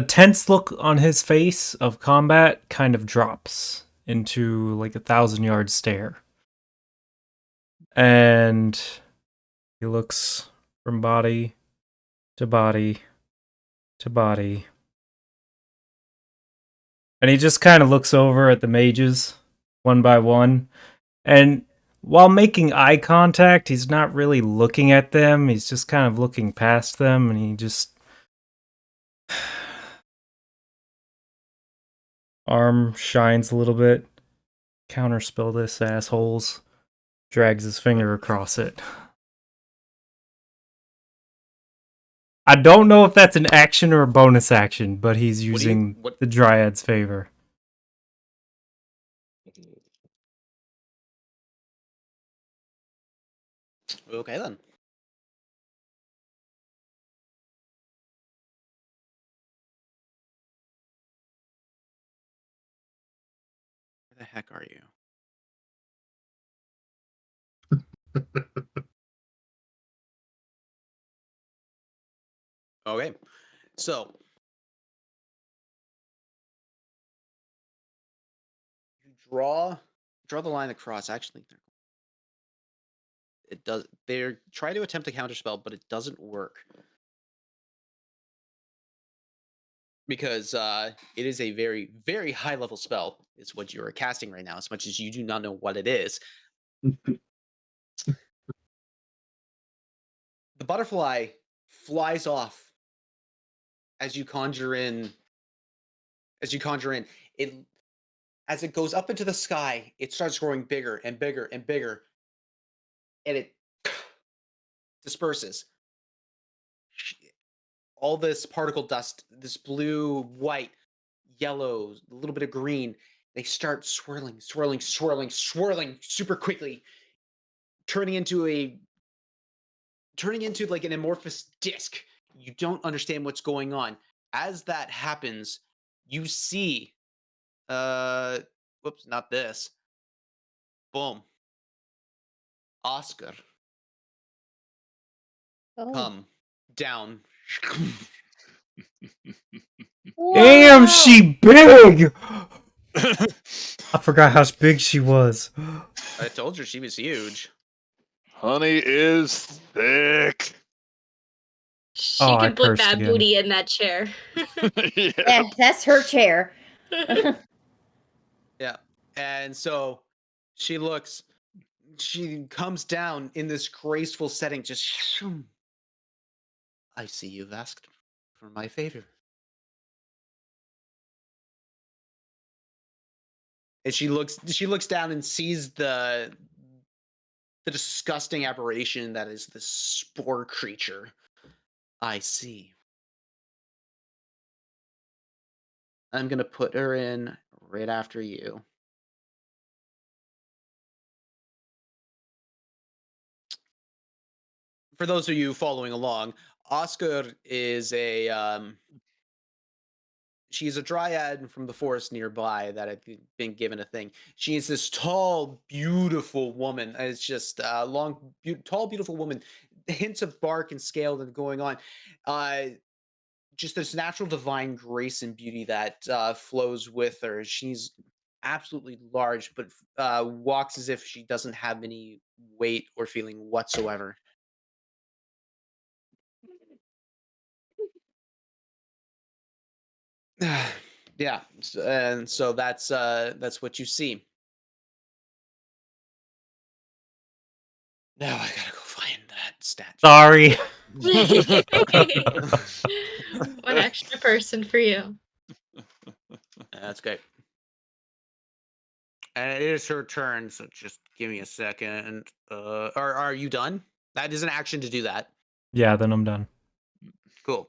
F: tense look on his face of combat kind of drops into like a 1,000-yard stare. And he looks from body to body to body. And he just kind of looks over at the mages one by one. And while making eye contact, he's not really looking at them. He's just kind of looking past them, and he just arm shines a little bit. Counterspell this, assholes. Drags his finger across it. I don't know if that's an action or a bonus action, but he's using the Dryad's favor.
A: Okay then. Where the heck are you? Okay, so you draw the line across. Actually, it does. They're trying to attempt a counterspell, but it doesn't work because it is a very, very high level spell. Is what you are casting right now. As much as you do not know what it is, the butterfly flies off as you conjure in. It as it goes up into the sky, it starts growing bigger and bigger and bigger, and it disperses. All this particle dust, this blue, white, yellow, a little bit of green, they start swirling super quickly, turning into like an amorphous disc. You don't understand what's going on. As that happens, you see whoops, not this. Boom. Oscar come down.
F: Damn, she big! I forgot how big she was.
A: I told you she was huge.
C: Honey is thick.
G: She
F: Oh, I
G: could put
F: cursed
G: that
F: again.
G: booty in that chair.
D: Yeah, that's her chair.
A: Yeah. And so she comes down in this graceful setting, just I see you've asked for my favor. And she looks down and sees the disgusting aberration that is the spore creature. I see. I'm gonna put her in right after you. For those of you following along, Oscar is she's a dryad from the forest nearby that had been given a thing. She is this tall, beautiful woman. It's just tall, beautiful woman. Hints of bark and scale that are going on. Just this natural divine grace and beauty that flows with her. She's absolutely large, but walks as if she doesn't have any weight or feeling whatsoever. Yeah, and so that's what you see. Now I gotta go find that statue.
F: Sorry.
G: One extra person for you.
A: That's great. And it is her turn, so just give me a second. Are you done? That is an action to do that.
F: Yeah, then I'm done.
A: Cool.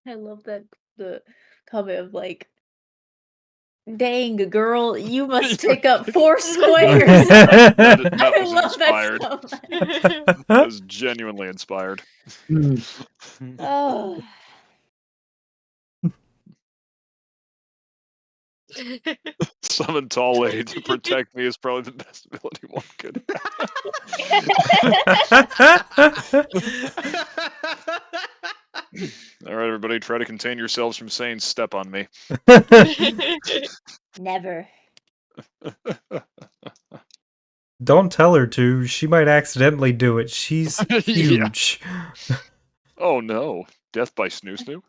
D: I love that the comment of like, dang girl, you must take up 4 squares.
C: That
D: I
C: was
D: love that
C: inspired.
D: so much.
C: That was genuinely inspired.
D: Oh.
C: Summon tall lady to protect me is probably the best ability one could All right, everybody, try to contain yourselves from saying "step on me."
D: Never.
F: Don't tell her to. She might accidentally do it. She's
C: Yeah.
F: huge.
C: Oh no, death by snoo snoo.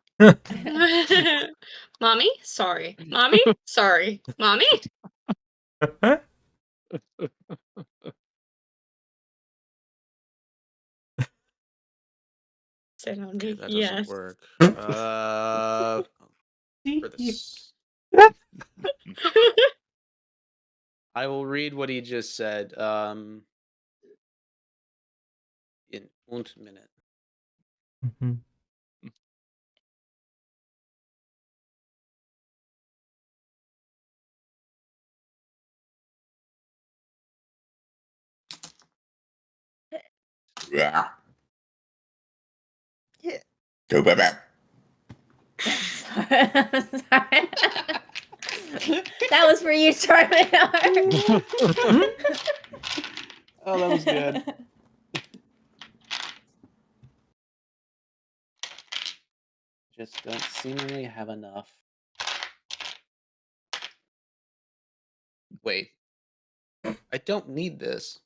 G: Mommy, sorry. Mommy, sorry. Mommy. Sit on
A: Okay,
G: me.
A: that doesn't
G: Yes.
A: work. For this, I will read what he just said. In 1 minute.
F: Mhm.
H: Yeah. Go back.
D: Sorry. That was for you, Charlie.
A: Oh, that was good. Just don't seemingly have enough. Wait. I don't need this.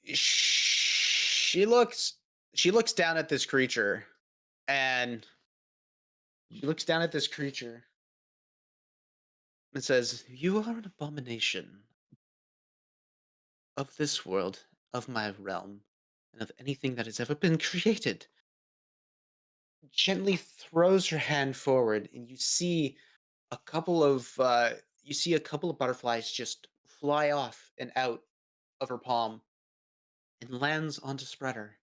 A: She looks down at this creature, and she looks down at this creature and says, "You are an abomination of this world, of my realm, and of anything that has ever been created." Gently throws her hand forward, and you see a couple of butterflies just fly off and out of her palm and lands onto Spreader.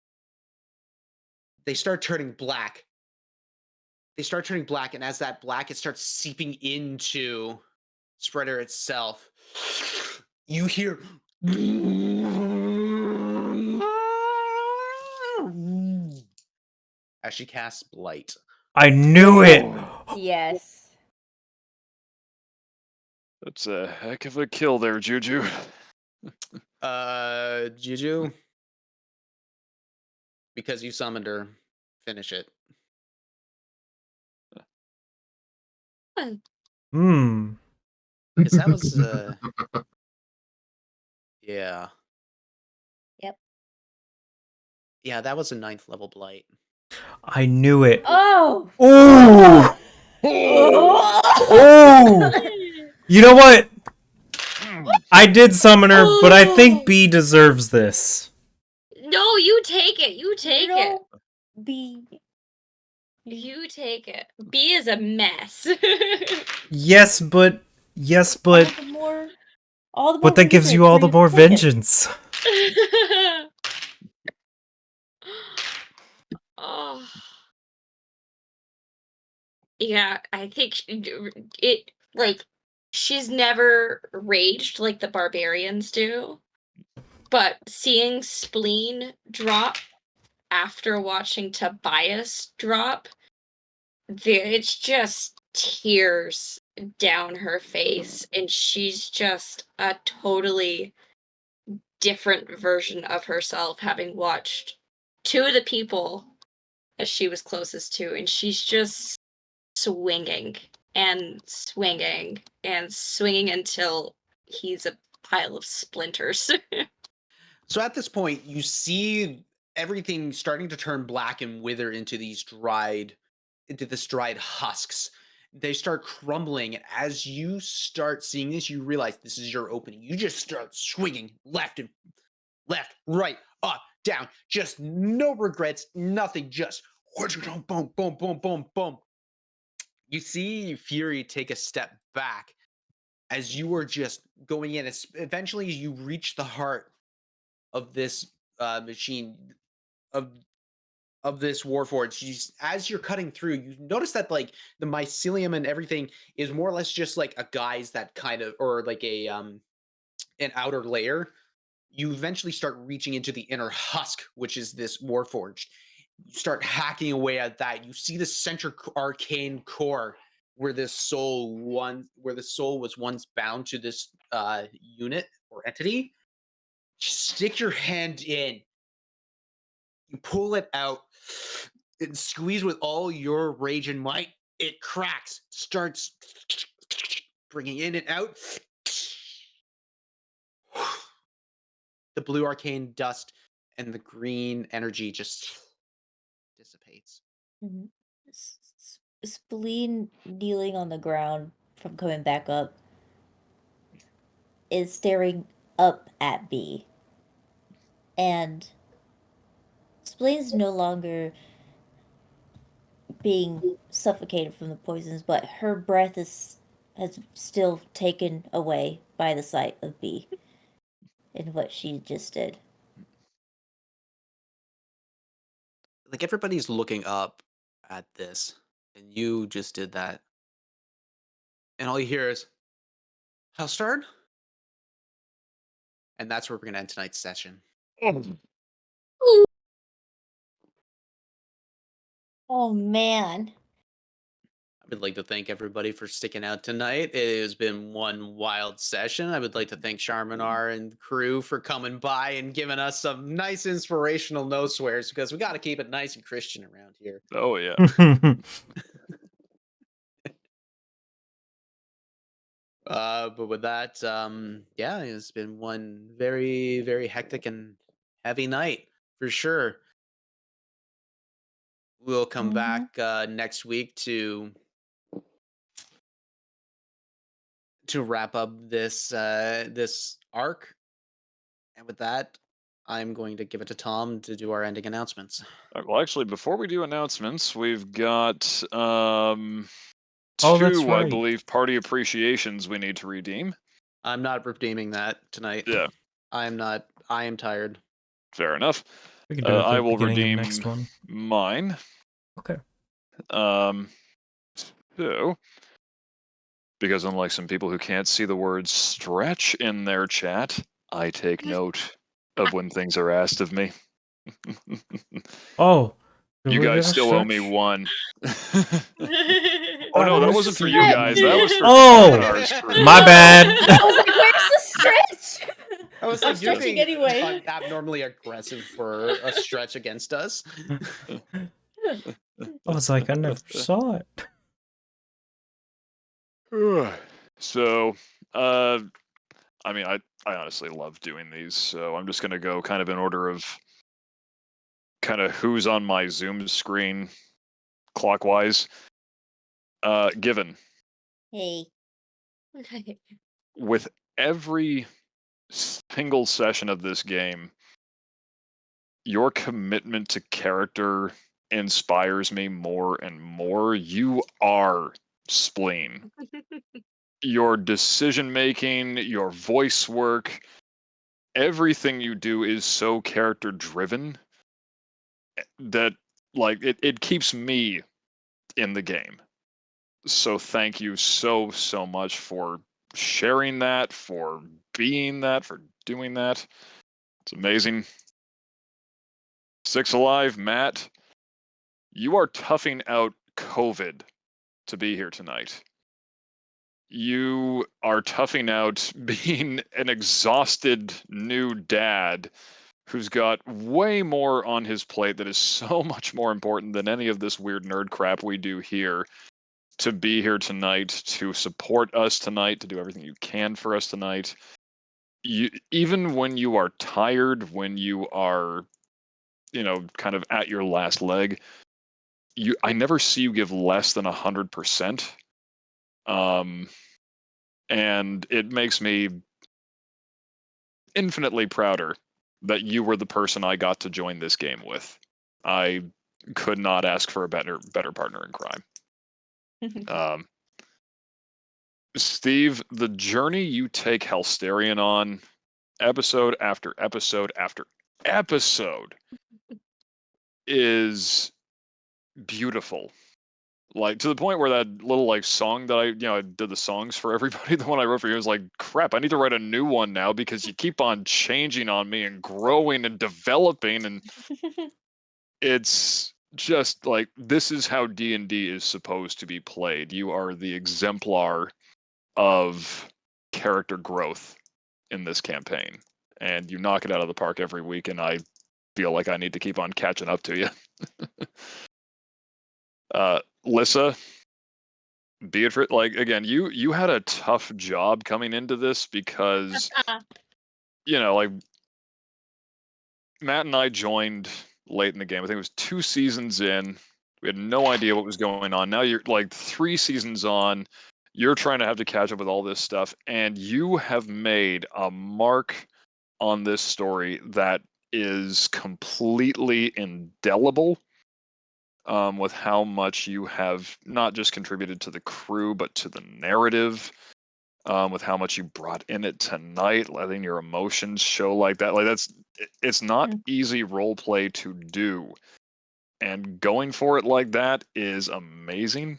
A: They start turning black. And as that black, it starts seeping into Spreader itself. You hear as she casts Blight.
F: I knew it.
D: Yes.
C: That's a heck of a kill there, Juju.
A: Juju, because you summoned her, finish it.
F: Hmm.
A: Because that was yeah.
D: Yep.
A: Yeah, that was a 9th level Blight.
F: I knew it.
D: Oh.
F: Ooh.
D: Oh.
F: You know what? I did summon her, but I think B deserves this.
G: No, you take it. You take it.
D: B.
G: You take it. B is a mess.
F: Yes, but
D: all the more
F: but that gives you all the more
D: take it.
F: vengeance.
G: Oh. Yeah, I think it like she's never raged like the barbarians do, but seeing spleen drop after watching Tobias drop, it's just tears down her face, and she's just a totally different version of herself, having watched 2 of the people that she was closest to, and she's just swinging and swinging and swinging until he's a pile of splinters.
A: So at this point, you see everything starting to turn black and wither into this dried husks. they start crumbling. As you start seeing this, you realize this is your opening. You just start swinging left and left, right, up, down. Just no regrets, nothing. Just boom, boom, boom, boom, boom, boom. You see Fury take a step back as you are just going in. Eventually, you reach the heart of this machine of this warforged. As you're cutting through, you notice that like the mycelium and everything is more or less just like a guise that kind of, or like a an outer layer. You eventually start reaching into the inner husk, which is this warforged. You start hacking away at that. You see the central arcane core where the soul was once bound to this unit or entity. Stick your hand in. You pull it out and squeeze with all your rage and might. It cracks, starts bringing in and out. The blue arcane dust and the green energy just dissipates.
D: Mhm. Spleen kneeling on the ground from coming back up is staring up at B. And Spleen's no longer being suffocated from the poisons, but her breath has still taken away by the sight of B and what she just did.
A: Like everybody's looking up at this, and you just did that. And all you hear is, Hellstern? And that's where we're going to end tonight's session.
D: Oh man.
A: I would like to thank everybody for sticking out tonight. It has been one wild session. I would like to thank Charminar and the crew for coming by and giving us some nice inspirational no swears, because we got to keep it nice and Christian around here.
C: Oh yeah.
A: But with that, yeah, it's been one very, very hectic and heavy night for sure. We'll come back next week to wrap up this this arc. And with that, I'm going to give it to Tom to do our ending announcements.
C: Well, actually, before we do announcements, we've got
F: Oh, that's
C: two, I
F: right.
C: believe, party appreciations we need to redeem.
A: I'm not redeeming that tonight.
C: Yeah,
A: I am not. I am tired.
C: fair enough.
F: We can do it at the
C: I will
F: beginning of
C: redeem
F: next one.
C: mine.
F: Okay.
C: So, because unlike some people who can't see the word stretch in their chat, I take note of when things are asked of me.
F: Oh, did
C: You
F: we
C: guys
F: get a
C: still owe me
F: stretch?
C: one.
F: Oh,
C: Oh no, that
F: where's
C: wasn't
F: the
C: for you
D: stretch?
C: guys. That was for
F: Oh,
C: Dominar's crew.
F: my bad.
D: I was like, where's the stretch?
A: I was
D: I'm
A: like, you're
D: stretching
A: being
D: anyway.
A: abnormally aggressive for a stretch against us.
F: I was like, I never saw it.
C: So, I mean, I honestly love doing these, so I'm just gonna go kind of in order of kind of who's on my Zoom screen clockwise. Given
D: Hey.
C: with every single session of this game, your commitment to character inspires me more and more. You are Spleen. Your decision making, your voice work, everything you do is so character driven that like it keeps me in the game. So thank you so much for sharing that, for being that, for doing that. It's amazing. Six Alive, Matt, you are toughing out COVID to be here tonight. You are toughing out being an exhausted new dad who's got way more on his plate that is so much more important than any of this weird nerd crap we do here, to be here tonight, to support us tonight, to do everything you can for us tonight. You, even when you are tired, when you are, kind of at your last leg, I never see you give less than 100%. And it makes me infinitely prouder that you were the person I got to join this game with. I could not ask for a better partner in crime. Steve, the journey you take Halsterian on, episode after episode after episode, is beautiful. Like, to the point where that little like song that I did the songs for everybody, the one I wrote for you, was like, crap, I need to write a new one now because you keep on changing on me and growing and developing, and it's just like, this is how D&D is supposed to be played. You are the exemplar of character growth in this campaign, and you knock it out of the park every week, and I feel like I need to keep on catching up to you. Lissa, Beatrice, like, again, you had a tough job coming into this because like, Matt and I joined late in the game. I think it was 2 seasons in. We had no idea what was going on. Now you're like 3 seasons on. You're trying to have to catch up with all this stuff, and you have made a mark on this story that is completely indelible, with how much you have not just contributed to the crew, but to the narrative, with how much you brought in it tonight, letting your emotions show like that. Like, it's not easy role play to do, and going for it like that is amazing.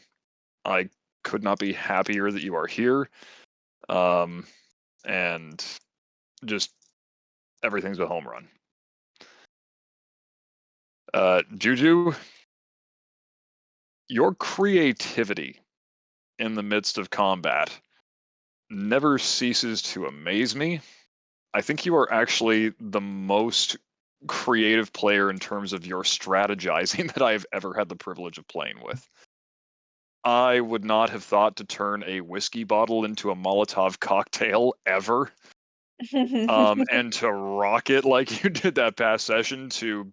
C: I could not be happier that you are here, and just everything's a home run. Juju, your creativity in the midst of combat never ceases to amaze me. I think you are actually the most creative player in terms of your strategizing that I've ever had the privilege of playing with. I would not have thought to turn a whiskey bottle into a Molotov cocktail ever, and to rock it like you did that past session, to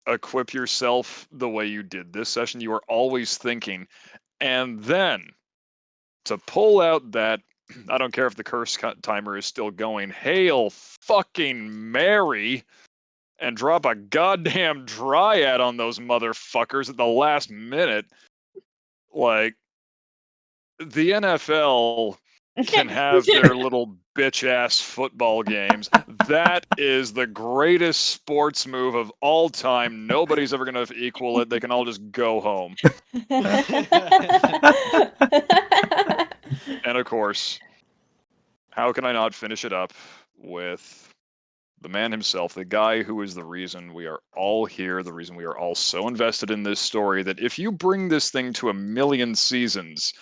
C: equip yourself the way you did this session. You are always thinking, and then to pull out that, I don't care if the curse timer is still going, Hail fucking Mary, and drop a goddamn dryad on those motherfuckers at the last minute. Like, the NFL can have their little bitch ass football games. That is the greatest sports move of all time. Nobody's ever going to equal it. They can all just go home. And of course, how can I not finish it up with the man himself, the guy who is the reason we are all here, the reason we are all so invested in this story, that if you bring this thing to 1,000,000 seasons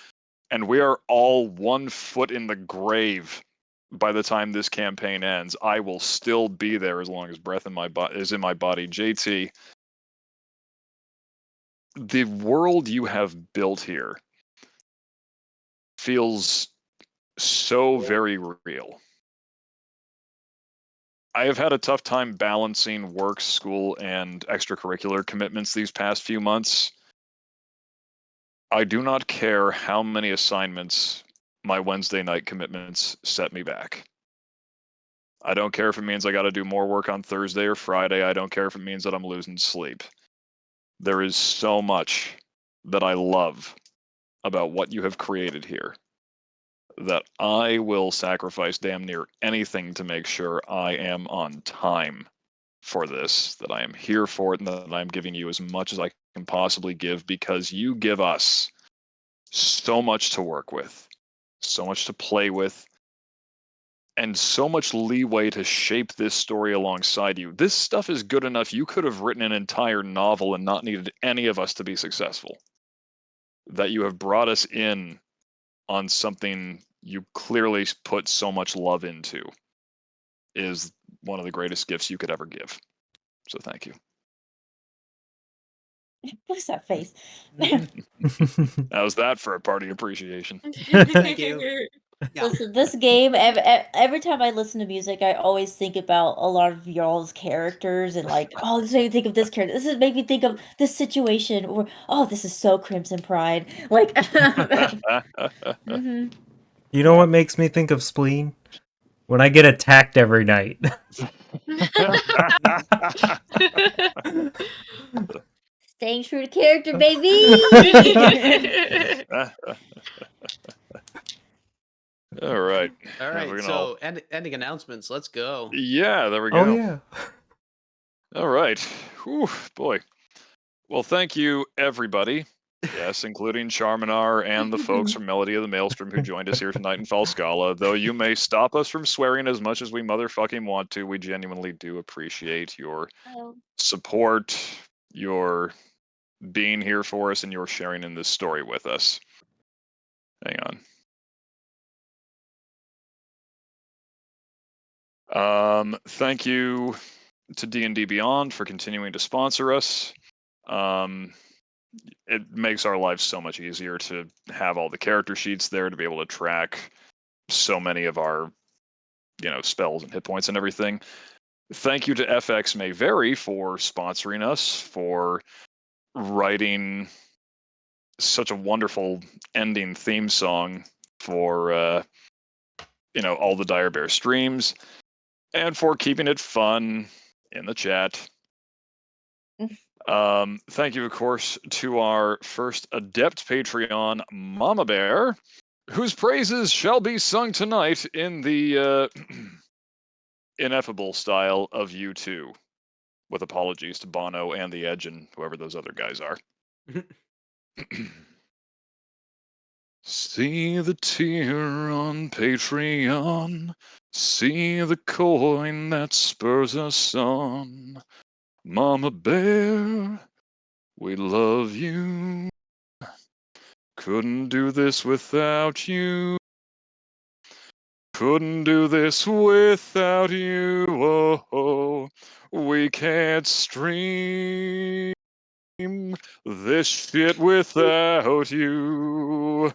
C: and we are all 1 foot in the grave by the time this campaign ends, I will still be there as long as breath in my is in my body. JT, the world you have built here feels so very real. I have had a tough time balancing work, school, and extracurricular commitments these past few months. I do not care how many assignments my Wednesday night commitments set me back. I don't care if it means I got to do more work on Thursday or Friday. I don't care if it means that I'm losing sleep. There is so much that I love about what you have created here that I will sacrifice damn near anything to make sure I am on time for this, that I am here for it, and that I'm giving you as much as I can possibly give, because you give us so much to work with, so much to play with, and so much leeway to shape this story alongside you. This stuff is good enough. You could have written an entire novel and not needed any of us to be successful. That you have brought us in on something you clearly put so much love into is one of the greatest gifts you could ever give. So thank you.
D: What's that face?
C: How's that for a party appreciation?
A: Thank you. Yeah.
D: Listen, this game, every time I listen to music, I always think about a lot of y'all's characters and like, oh, this made me think of this character. This is made me think of this situation, or oh, this is so Crimson Pride. Like, hmm
F: You know
D: yeah.
F: what makes me think of Spleen? When I get attacked every night.
D: Staying true to character, baby.
C: All right.
A: All
C: Now we're
A: right.
C: gonna all...
A: So ending announcements. Let's go.
C: Yeah, there we
F: Oh
C: go.
F: yeah.
C: All right. Whew, boy. Well, thank you, everybody. Yes, including Charminar and the folks from Melody of the Maelstrom who joined us here tonight in Falskallan. Though you may stop us from swearing as much as we motherfucking want to, we genuinely do appreciate your
G: Oh.
C: support, your being here for us, and your sharing in this story with us. Hang on. Thank you to D&D Beyond for continuing to sponsor us. It makes our lives so much easier to have all the character sheets there to be able to track so many of our, spells and hit points and everything. Thank you to FX May Vary for sponsoring us, for writing such a wonderful ending theme song for, all the Dire Bear streams, and for keeping it fun in the chat. Thank you, of course, to our first adept Patreon, Mama Bear, whose praises shall be sung tonight in the ineffable style of U2, with apologies to Bono and The Edge and whoever those other guys are. See the tier on Patreon, see the coin that spurs us on. Mama Bear, we love you. Couldn't do this without you. Couldn't do this without you. Oh, we can't stream this shit without you.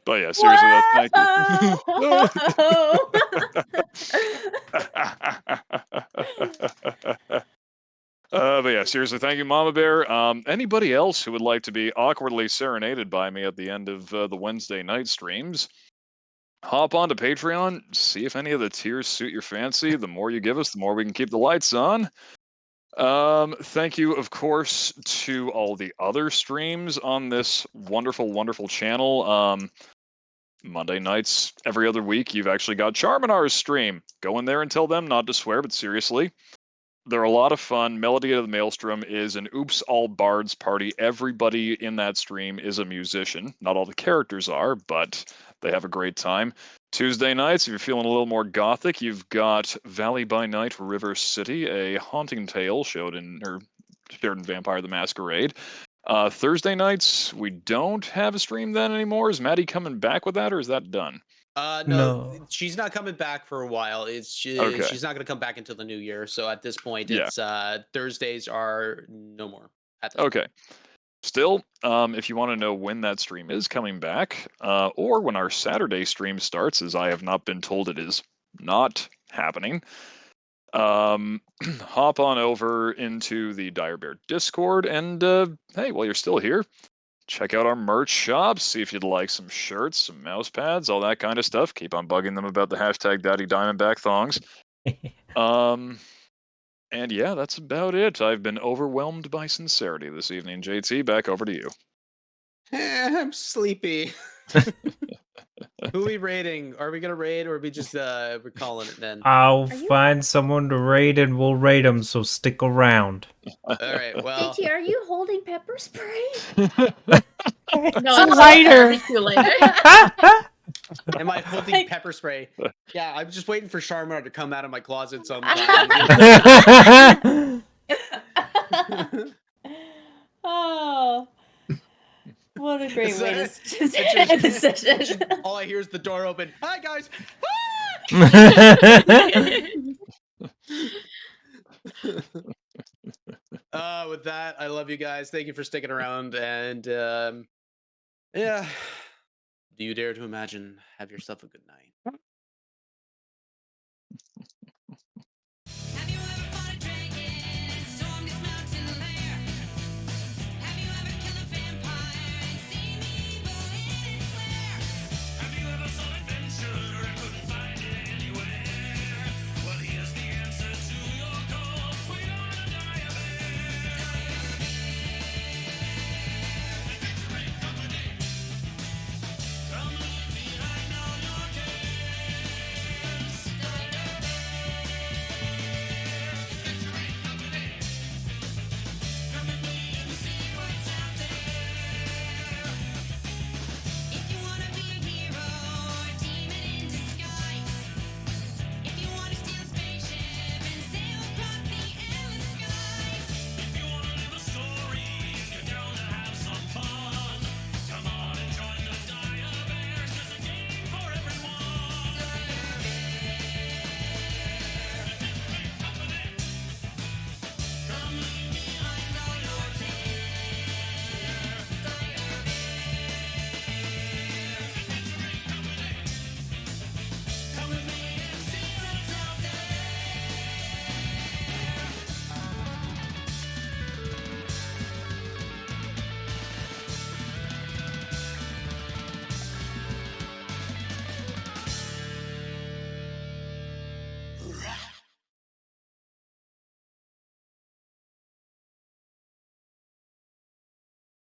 C: But yeah, seriously though, thank you. But yeah, seriously, thank you, Mama Bear. Anybody else who would like to be awkwardly serenaded by me at the end of the Wednesday night streams, hop onto Patreon, see if any of the tiers suit your fancy. The more you give us, the more we can keep the lights on. Thank you, of course, to all the other streams on this wonderful, wonderful channel. Monday nights, every other week, you've actually got Charminar's stream. Go in there and tell them not to swear, but seriously. They're a lot of fun. Melody of the Maelstrom is an Oops All Bards party. Everybody in that stream is a musician. Not all the characters are, but they have a great time. Tuesday nights, if you're feeling a little more gothic, you've got Valley by Night, River City, a haunting tale shared in Vampire the Masquerade. Thursday nights, we don't have a stream then anymore. Is Maddie coming back with that, or is that done?
A: No, she's not coming back for a while.
C: Okay.
A: She's not going to come back until the new year. So at this point,
C: Yeah.
A: it's Thursdays are no more. At this
C: Okay.
A: point.
C: Still, if you want to know when that stream is coming back, or when our Saturday stream starts, as I have not been told it is not happening, hop on over into the Dire Bear Discord, and hey, while you're still here, check out our merch shop, see if you'd like some shirts, some mouse pads, all that kind of stuff. Keep on bugging them about the hashtag Daddy Diamondback thongs. And yeah, that's about it. I've been overwhelmed by sincerity this evening. JT, back over to you.
A: I'm sleepy. Who are we raiding? Are we gonna raid, or are we just we're calling it then?
F: I'll
D: you-
F: find someone to raid and we'll raid them, so stick around.
A: All right. Well,
D: JT, are you holding pepper spray?
G: No,
F: It's a
G: I'm
F: lighter.
G: too later.
A: am I holding
D: Like-
A: pepper spray? Yeah, I'm just waiting for Charminar to come out of my closet sometime.
D: Oh, what a great way to
A: It's
D: end the session.
A: all I hear is the door open. Hi guys. With that, I love you guys. Thank you for sticking around, and yeah, Do you dare to imagine? Have yourself a good night.
H: Have you ever fought a dragon and stormed its mountain lair? Have you ever killed a vampire and seen the evil in its lair? Have you ever sought adventure and couldn't find it anywhere? Well, here's the answer to your call. We don't wanna die of it. Adventuring company. Come leave behind all your cares. Adventuring company. Come with me and see what's out there. If you wanna be a hero or a demon in disguise, if you wanna steal a spaceship and sail across the endless skies, if you wanna live a story and you're down to have some fun, come on and join the Dire Bears. There's a game for everyone. Adventuring company. Come leave behind all your cares. Adventuring company. Come with me and see what's out there.